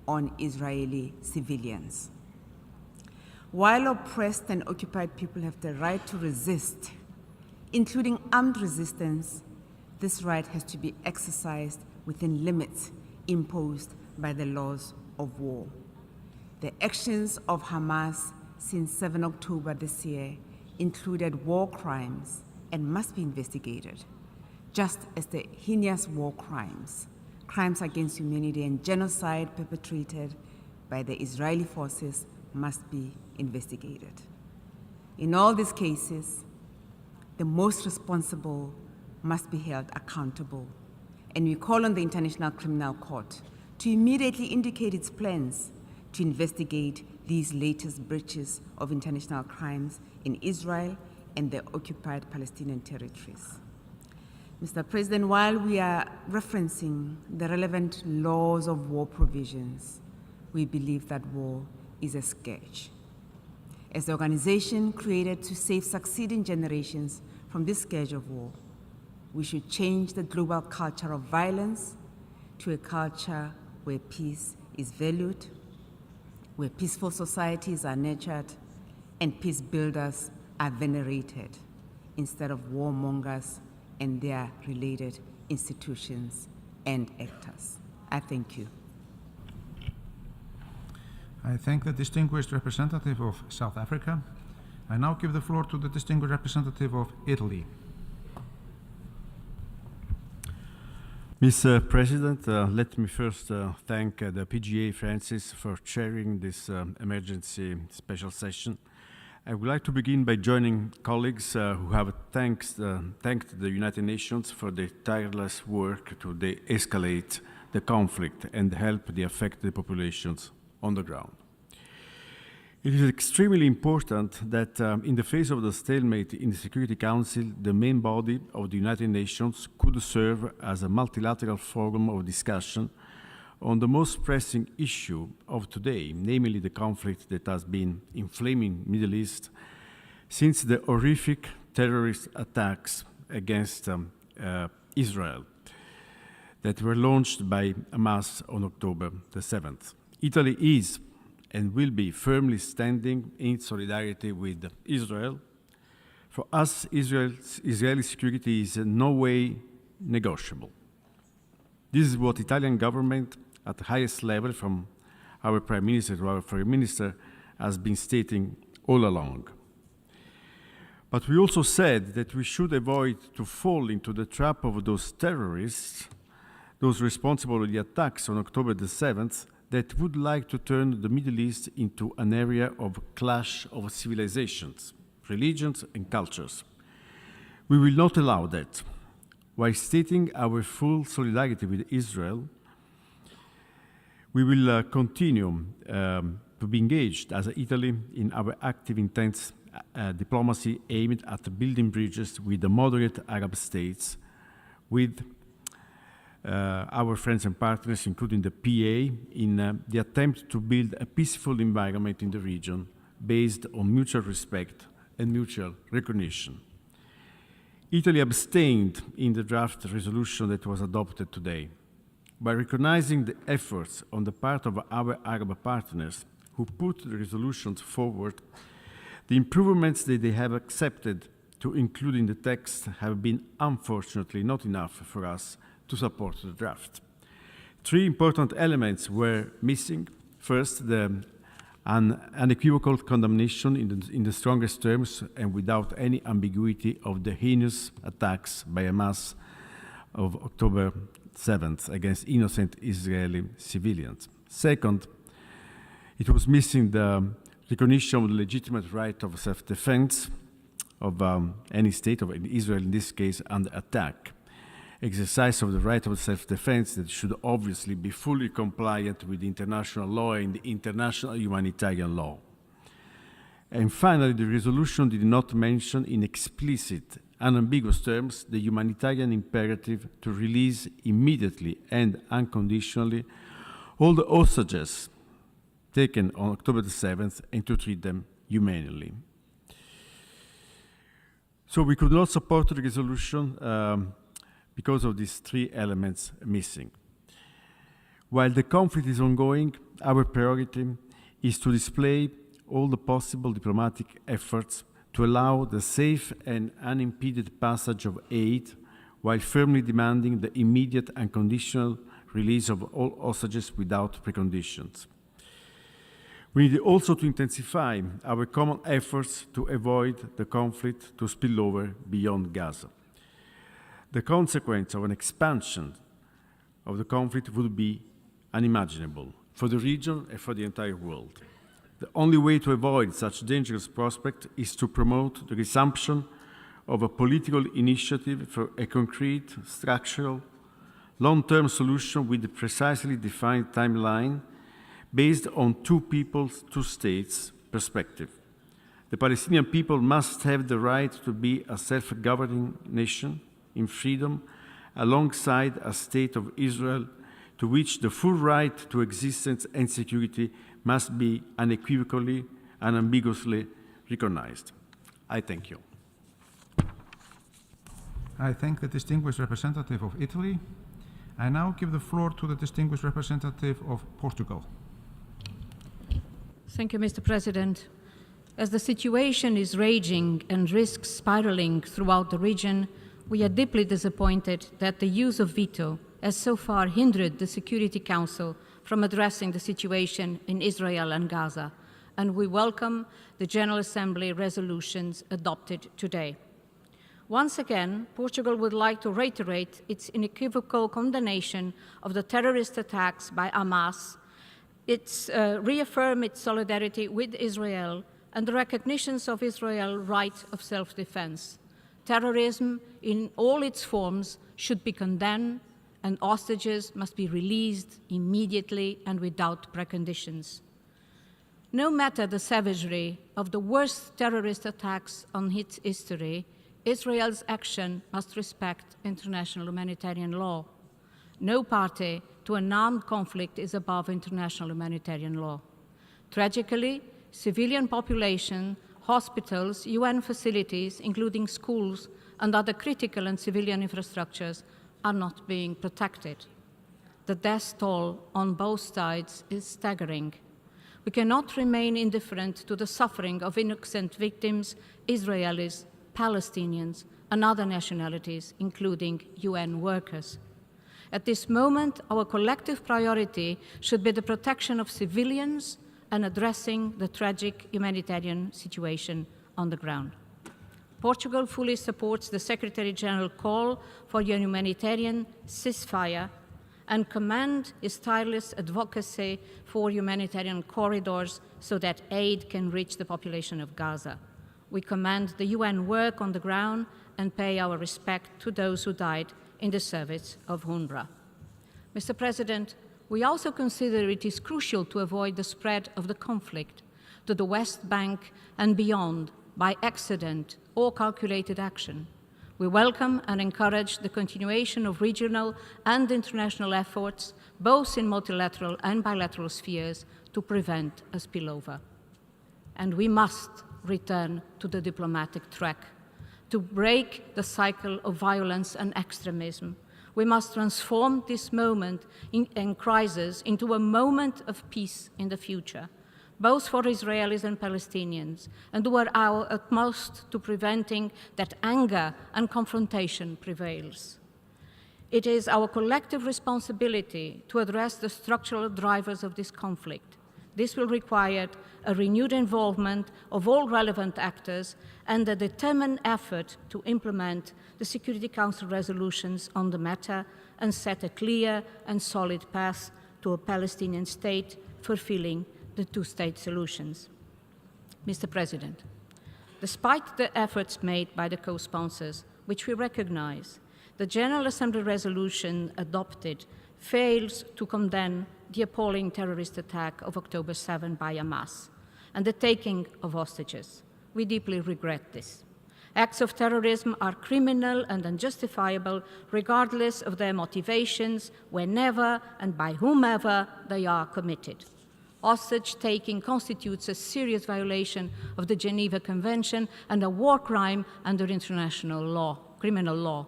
on Israeli civilians. While oppressed and occupied people have the right to resist, including armed resistance, this right has to be exercised within limits imposed by the laws of war. The actions of Hamas since 7 October this year included war crimes and must be investigated, just as the heinous war crimes, crimes against humanity and genocide perpetrated by the Israeli forces must be investigated. In all these cases, the most responsible must be held accountable, and we call on the International Criminal Court to immediately indicate its plans to investigate these latest breaches of international crimes in Israel and the occupied Palestinian territories. Mr. President, while we are referencing the relevant laws of war provisions, we believe that war is a scourge. As the organization created to save succeeding generations from this scourge of war, we should change the global culture of violence to a culture where peace is valued, where peaceful societies are nurtured, and peace builders are venerated, instead of warmongers and their related institutions and actors. I thank you. I thank the distinguished representative of South Africa. I now give the floor to the distinguished representative of Italy. Mr. President, let me first thank the PGA Francis for chairing this emergency special session. I would like to begin by joining colleagues who have thanked the United Nations for their tireless work to de-escalate the conflict and help the affected populations on the ground. It is extremely important that in the face of the stalemate in the Security Council, the main body of the United Nations could serve as a multilateral forum of discussion on the most pressing issue of today, namely the conflict that has been inflaming the Middle East since the horrific terrorist attacks against Israel that were launched by Hamas on October the 7th. Italy is and will be firmly standing in solidarity with Israel. For us, Israeli security is in no way negotiable. This is what the Italian government at the highest level, from our Prime Minister to our Foreign Minister, has been stating all along. But we also said that we should avoid to fall into the trap of those terrorists, those responsible for the attacks on October the 7th, that would like to turn the Middle East into an area of clash of civilizations, religions, and cultures. We will not allow that. While stating our full solidarity with Israel, we will continue to be engaged as Italy in our active, intense diplomacy aimed at building bridges with the moderate Arab states, with our friends and partners, including the PA, in the attempt to build a peaceful environment in the region based on mutual respect and mutual recognition. Italy abstained in the draft resolution that was adopted today. By recognizing the efforts on the part of our Arab partners who put the resolutions forward, the improvements that they have accepted to include in the text have been unfortunately not enough for us to support the draft. Three important elements were missing. First, the unequivocal condemnation in the strongest terms and without any ambiguity of the heinous attacks by Hamas of October 7th against innocent Israeli civilians. Second, it was missing the recognition of the legitimate right of self-defense of any state, of Israel in this case, under attack. Exercise of the right of self-defense that should obviously be fully compliant with international law and the international humanitarian law. And finally, the resolution did not mention in explicit, unambiguous terms the humanitarian imperative to release immediately and unconditionally all the hostages taken on October the 7th and to treat them humanely. So we could not support the resolution because of these three elements missing. While the conflict is ongoing, our priority is to display all the possible diplomatic efforts to allow the safe and unimpeded passage of aid while firmly demanding the immediate and conditional release of all hostages without preconditions. We need also to intensify our common efforts to avoid the conflict to spill over beyond Gaza. The consequence of an expansion of the conflict would be unimaginable for the region and for the entire world. The only way to avoid such dangerous prospect is to promote the resumption of a political initiative for a concrete, structural, long-term solution with a precisely defined timeline based on two peoples, two states perspective. The Palestinian people must have the right to be a self-governing nation in freedom alongside a state of Israel to which the full right to existence and security must be unequivocally and ambiguously recognized. I thank you. I thank the distinguished representative of Italy. I now give the floor to the distinguished representative of Portugal. Thank you, Mr. President. As the situation is raging and risks spiraling throughout the region, we are deeply disappointed that the use of veto has so far hindered the Security Council from addressing the situation in Israel and Gaza, and we welcome the General Assembly resolutions adopted today. Once again, Portugal would like to reiterate its unequivocal condemnation of the terrorist attacks by Hamas, reaffirm its solidarity with Israel, and the recognition of Israel's right of self-defense. Terrorism in all its forms should be condemned, and hostages must be released immediately and without preconditions. No matter the savagery of the worst terrorist attacks on its history, Israel's action must respect international humanitarian law. No party to an armed conflict is above international humanitarian law. Tragically, civilian population, hospitals, UN facilities, including schools, and other critical and civilian infrastructures are not being protected. The death toll on both sides is staggering. We cannot remain indifferent to the suffering of innocent victims, Israelis, Palestinians, and other nationalities, including UN workers. At this moment, our collective priority should be the protection of civilians and addressing the tragic humanitarian situation on the ground. Portugal fully supports the Secretary General's call for a humanitarian ceasefire and commend his tireless advocacy for humanitarian corridors so that aid can reach the population of Gaza. We commend the UN work on the ground and pay our respect to those who died in the service of UNRWA. Mr. President, we also consider it is crucial to avoid the spread of the conflict to the West Bank and beyond by accident or calculated action. We welcome and encourage the continuation of regional and international efforts, both in multilateral and bilateral spheres, to prevent a spillover. And we must return to the diplomatic track. To break the cycle of violence and extremism, we must transform this moment and crisis into a moment of peace in the future, both for Israelis and Palestinians, and do our utmost to preventing that anger and confrontation prevails. It is our collective responsibility to address the structural drivers of this conflict. This will require a renewed involvement of all relevant actors and a determined effort to implement the Security Council resolutions on the matter and set a clear and solid path to a Palestinian state fulfilling the two-state solutions. Mr. President, despite the efforts made by the co-sponsors, which we recognize, the General Assembly resolution adopted fails to condemn the appalling terrorist attack of October 7 by Hamas and the taking of hostages. We deeply regret this. Acts of terrorism are criminal and unjustifiable regardless of their motivations, whenever and by whomever they are committed. Hostage-taking constitutes a serious violation of the Geneva Convention and a war crime under international law, criminal law.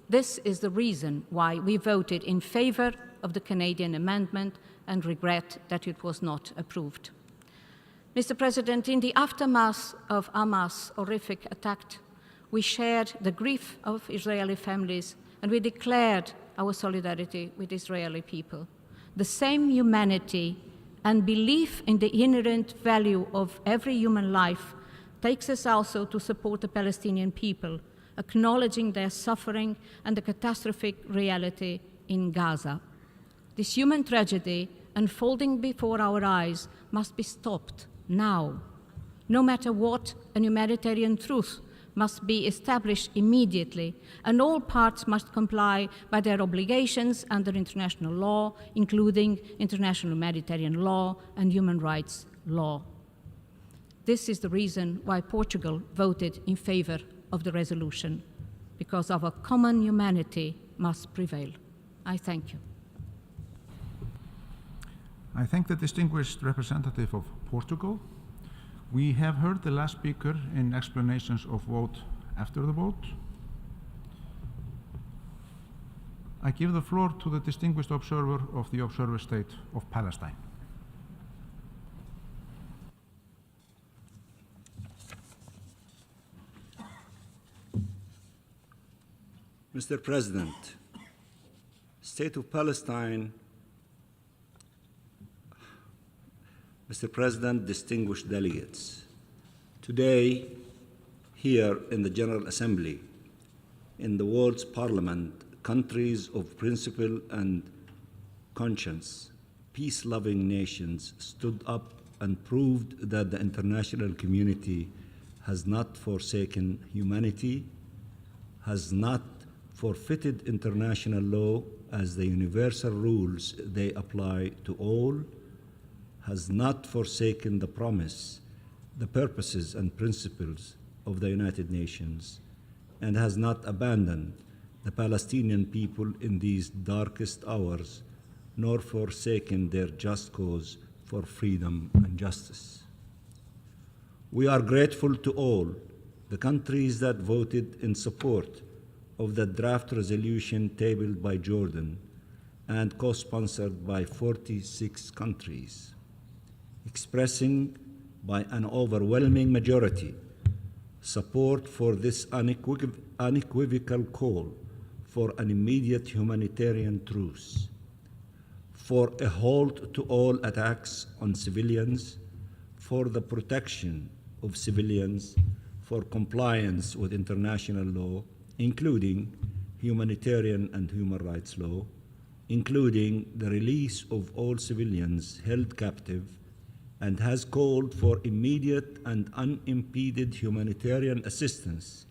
This is the reason why we voted in favor of the Canadian amendment and regret that it was not approved. Mr. President, in the aftermath of Hamas' horrific attack, we shared the grief of Israeli families and we declared our solidarity with Israeli people. The same humanity and belief in the inherent value of every human life takes us also to support the Palestinian people, acknowledging their suffering and the catastrophic reality in Gaza. This human tragedy unfolding before our eyes must be stopped now. No matter what, a humanitarian truce must be established immediately, and all parts must comply by their obligations under international law, including international humanitarian law and human rights law. This is the reason why Portugal voted in favor of the resolution, because our common humanity must prevail. I thank you. I thank the distinguished representative of Portugal. We have heard the last speaker in explanations of vote after the vote. I give the floor to the distinguished observer of the observer state of Palestine. Mr. President, State of Palestine, Mr. President, distinguished delegates, today, here in the General Assembly, in the world's parliament, countries of principle and conscience, peace-loving nations stood up and proved that the international community has not forsaken humanity, has not forfeited international law as the universal rules they apply to all, has not forsaken the promise, the purposes and principles of the United Nations, and has not abandoned the Palestinian people in these darkest hours, nor forsaken their just cause for freedom and justice. We are grateful to all the countries that voted in support of the draft resolution tabled by Jordan and co-sponsored by 46 countries, expressing by an overwhelming majority support for this unequivocal call for an immediate humanitarian truce, for a halt to all attacks on civilians, for the protection of civilians, for compliance with international law, including humanitarian and human rights law, including the release of all civilians held captive, and has called for immediate and unimpeded humanitarian assistance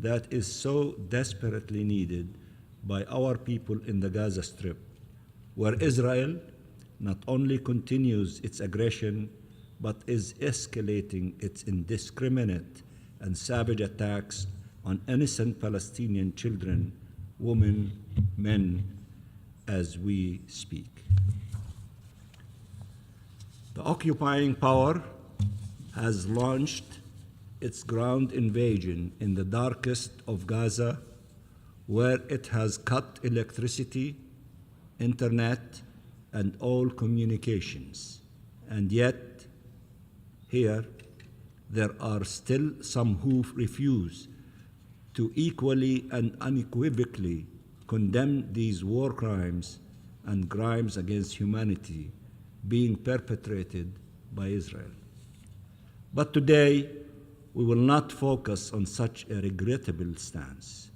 that is so desperately needed by our people in the Gaza Strip, where Israel not only continues its aggression, but is escalating its indiscriminate and savage attacks on innocent Palestinian children, women, men, as we speak. The occupying power has launched its ground invasion in the darkest of Gaza, where it has cut electricity, internet, and all communications. And yet, here, there are still some who refuse to equally and unequivocally condemn these war crimes and crimes against humanity being perpetrated by Israel. But today, we will not focus on such a regrettable stance.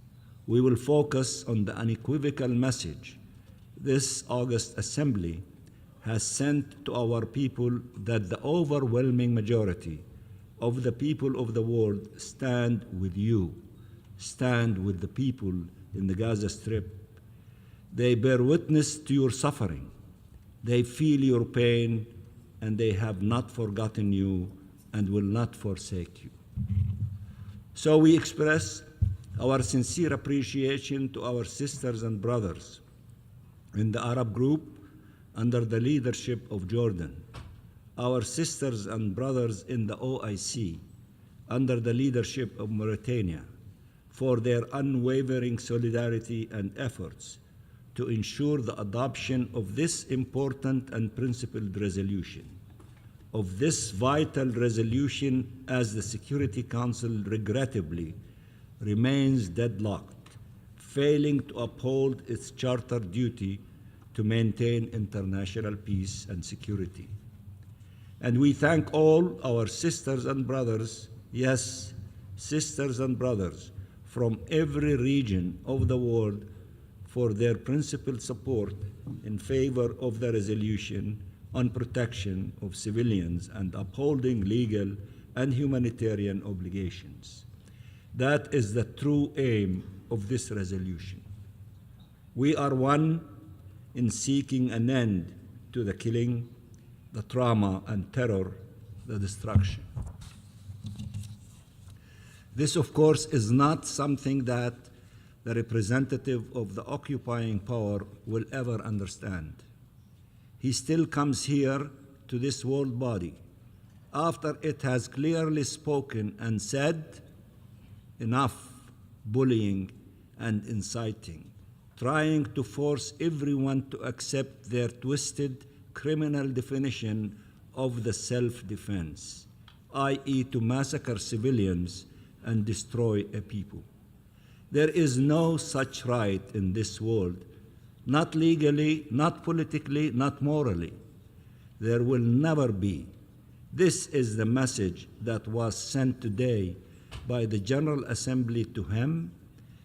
We will focus on the unequivocal message this August Assembly has sent to our people that the overwhelming majority of the people of the world stand with you, stand with the people in the Gaza Strip. They bear witness to your suffering. They feel your pain, and they have not forgotten you and will not forsake you. So we express our sincere appreciation to our sisters and brothers in the Arab group under the leadership of Jordan, our sisters and brothers in the OIC under the leadership of Mauritania, for their unwavering solidarity and efforts to ensure the adoption of this important and principled resolution. Of this vital resolution, as the Security Council regrettably remains deadlocked, failing to uphold its charter duty to maintain international peace and security. And we thank all our sisters and brothers, yes, sisters and brothers, from every region of the world for their principled support in favor of the resolution on protection of civilians and upholding legal and humanitarian obligations. That is the true aim of this resolution. We are one in seeking an end to the killing, the trauma and terror, the destruction. This, of course, is not something that the representative of the occupying power will ever understand. He still comes here to this world body after it has clearly spoken and said, enough bullying and inciting, trying to force everyone to accept their twisted criminal definition of the self-defense, i.e. to massacre civilians and destroy a people. There is no such right in this world, not legally, not politically, not morally. There will never be. This is the message that was sent today by the General Assembly to him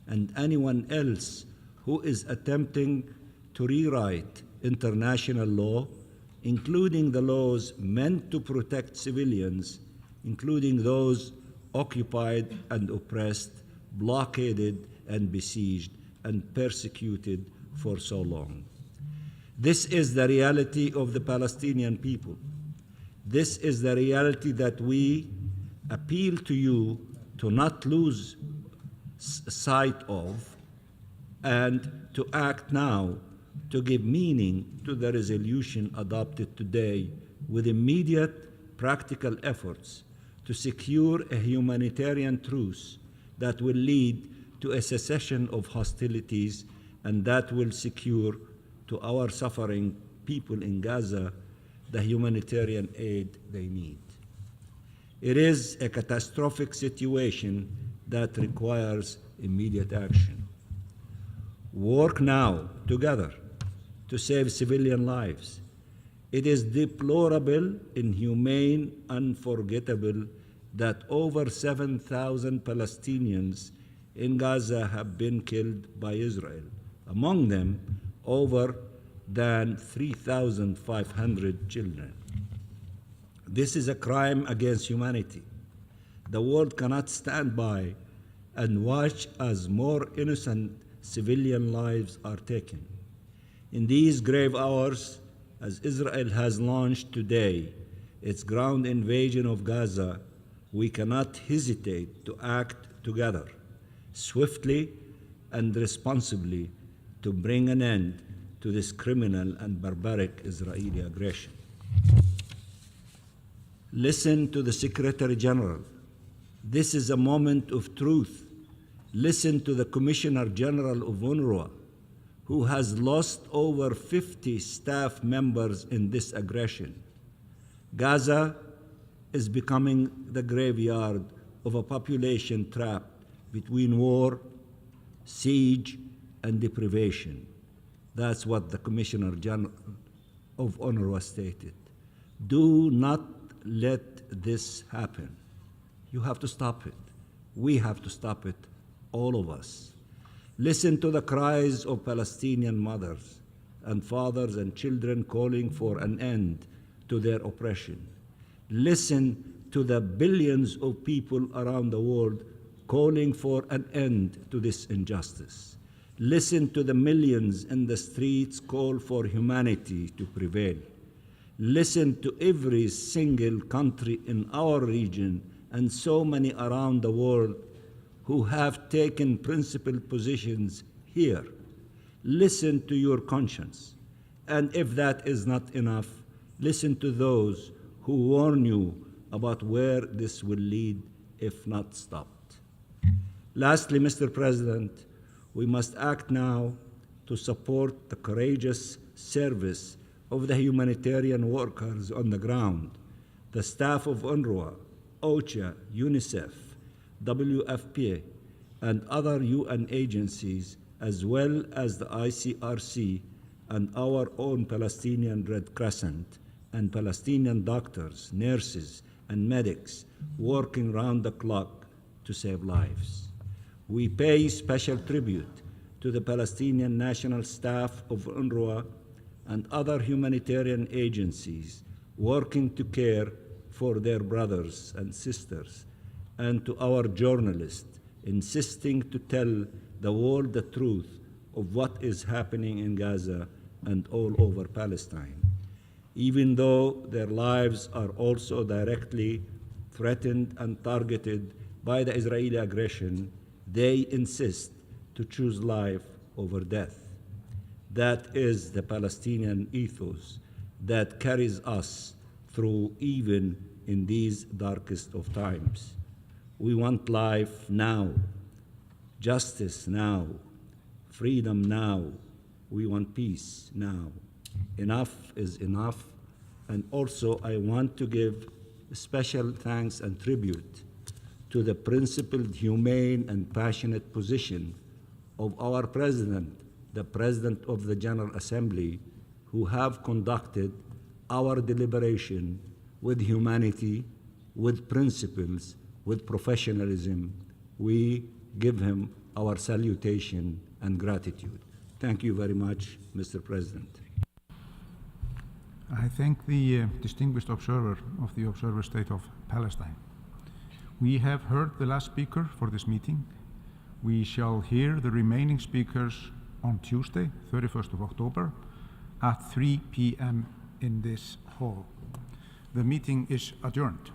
and anyone else who is attempting to rewrite international law, including the laws meant to protect civilians, including those occupied and oppressed, blockaded and besieged and persecuted for so long. This is the reality of the Palestinian people. This is the reality that we appeal to you to not lose sight of and to act now to give meaning to the resolution adopted today with immediate practical efforts to secure a humanitarian truce that will lead to a cessation of hostilities and that will secure to our suffering people in Gaza the humanitarian aid they need. It is a catastrophic situation that requires immediate action. Work now together to save civilian lives. It is deplorable, inhumane, unforgettable that over 7,000 Palestinians in Gaza have been killed by Israel. Among them, over than 3,500 children. This is a crime against humanity. The world cannot stand by and watch as more innocent civilian lives are taken. In these grave hours, as Israel has launched today its ground invasion of Gaza, we cannot hesitate to act together, swiftly and responsibly, to bring an end to this criminal and barbaric Israeli aggression. Listen to the Secretary General. This is a moment of truth. Listen to the Commissioner General of UNRWA, who has lost over 50 staff members in this aggression. Gaza is becoming the graveyard of a population trapped between war, siege, and deprivation. That's what the Commissioner General of UNRWA stated. Do not let this happen. You have to stop it. We have to stop it, all of us. Listen to the cries of Palestinian mothers and fathers and children calling for an end to their oppression. Listen to the billions of people around the world calling for an end to this injustice. Listen to the millions in the streets call for humanity to prevail. Listen to every single country in our region and so many around the world who have taken principled positions here. Listen to your conscience. And if that is not enough, listen to those who warn you about where this will lead if not stopped. Lastly, Mr. President, we must act now to support the courageous service of the humanitarian workers on the ground, the staff of UNRWA, OCHA, UNICEF, WFP, and other UN agencies, as well as the ICRC and our own Palestinian Red Crescent, and Palestinian doctors, nurses, and medics working round the clock to save lives. We pay special tribute to the Palestinian National Staff of UNRWA and other humanitarian agencies working to care for their brothers and sisters, and to our journalists insisting to tell the world the truth of what is happening in Gaza and all over Palestine. Even though their lives are also directly threatened and targeted by the Israeli aggression, they insist to choose life over death. That is the Palestinian ethos that carries us through even in these darkest of times. We want life now, justice now, freedom now. We want peace now. Enough is enough. And also, I want to give special thanks and tribute to the principled, humane, and passionate position of our President, the President of the General Assembly, who have conducted our deliberation with humanity, with principles, with professionalism. We give him our salutation and gratitude. Thank you very much, Mr. President. I thank the distinguished observer of the Observer State of Palestine. We have heard the last speaker for this meeting. We shall hear the remaining speakers on Tuesday, 31st of October, at 3 p.m. in this hall. The meeting is adjourned.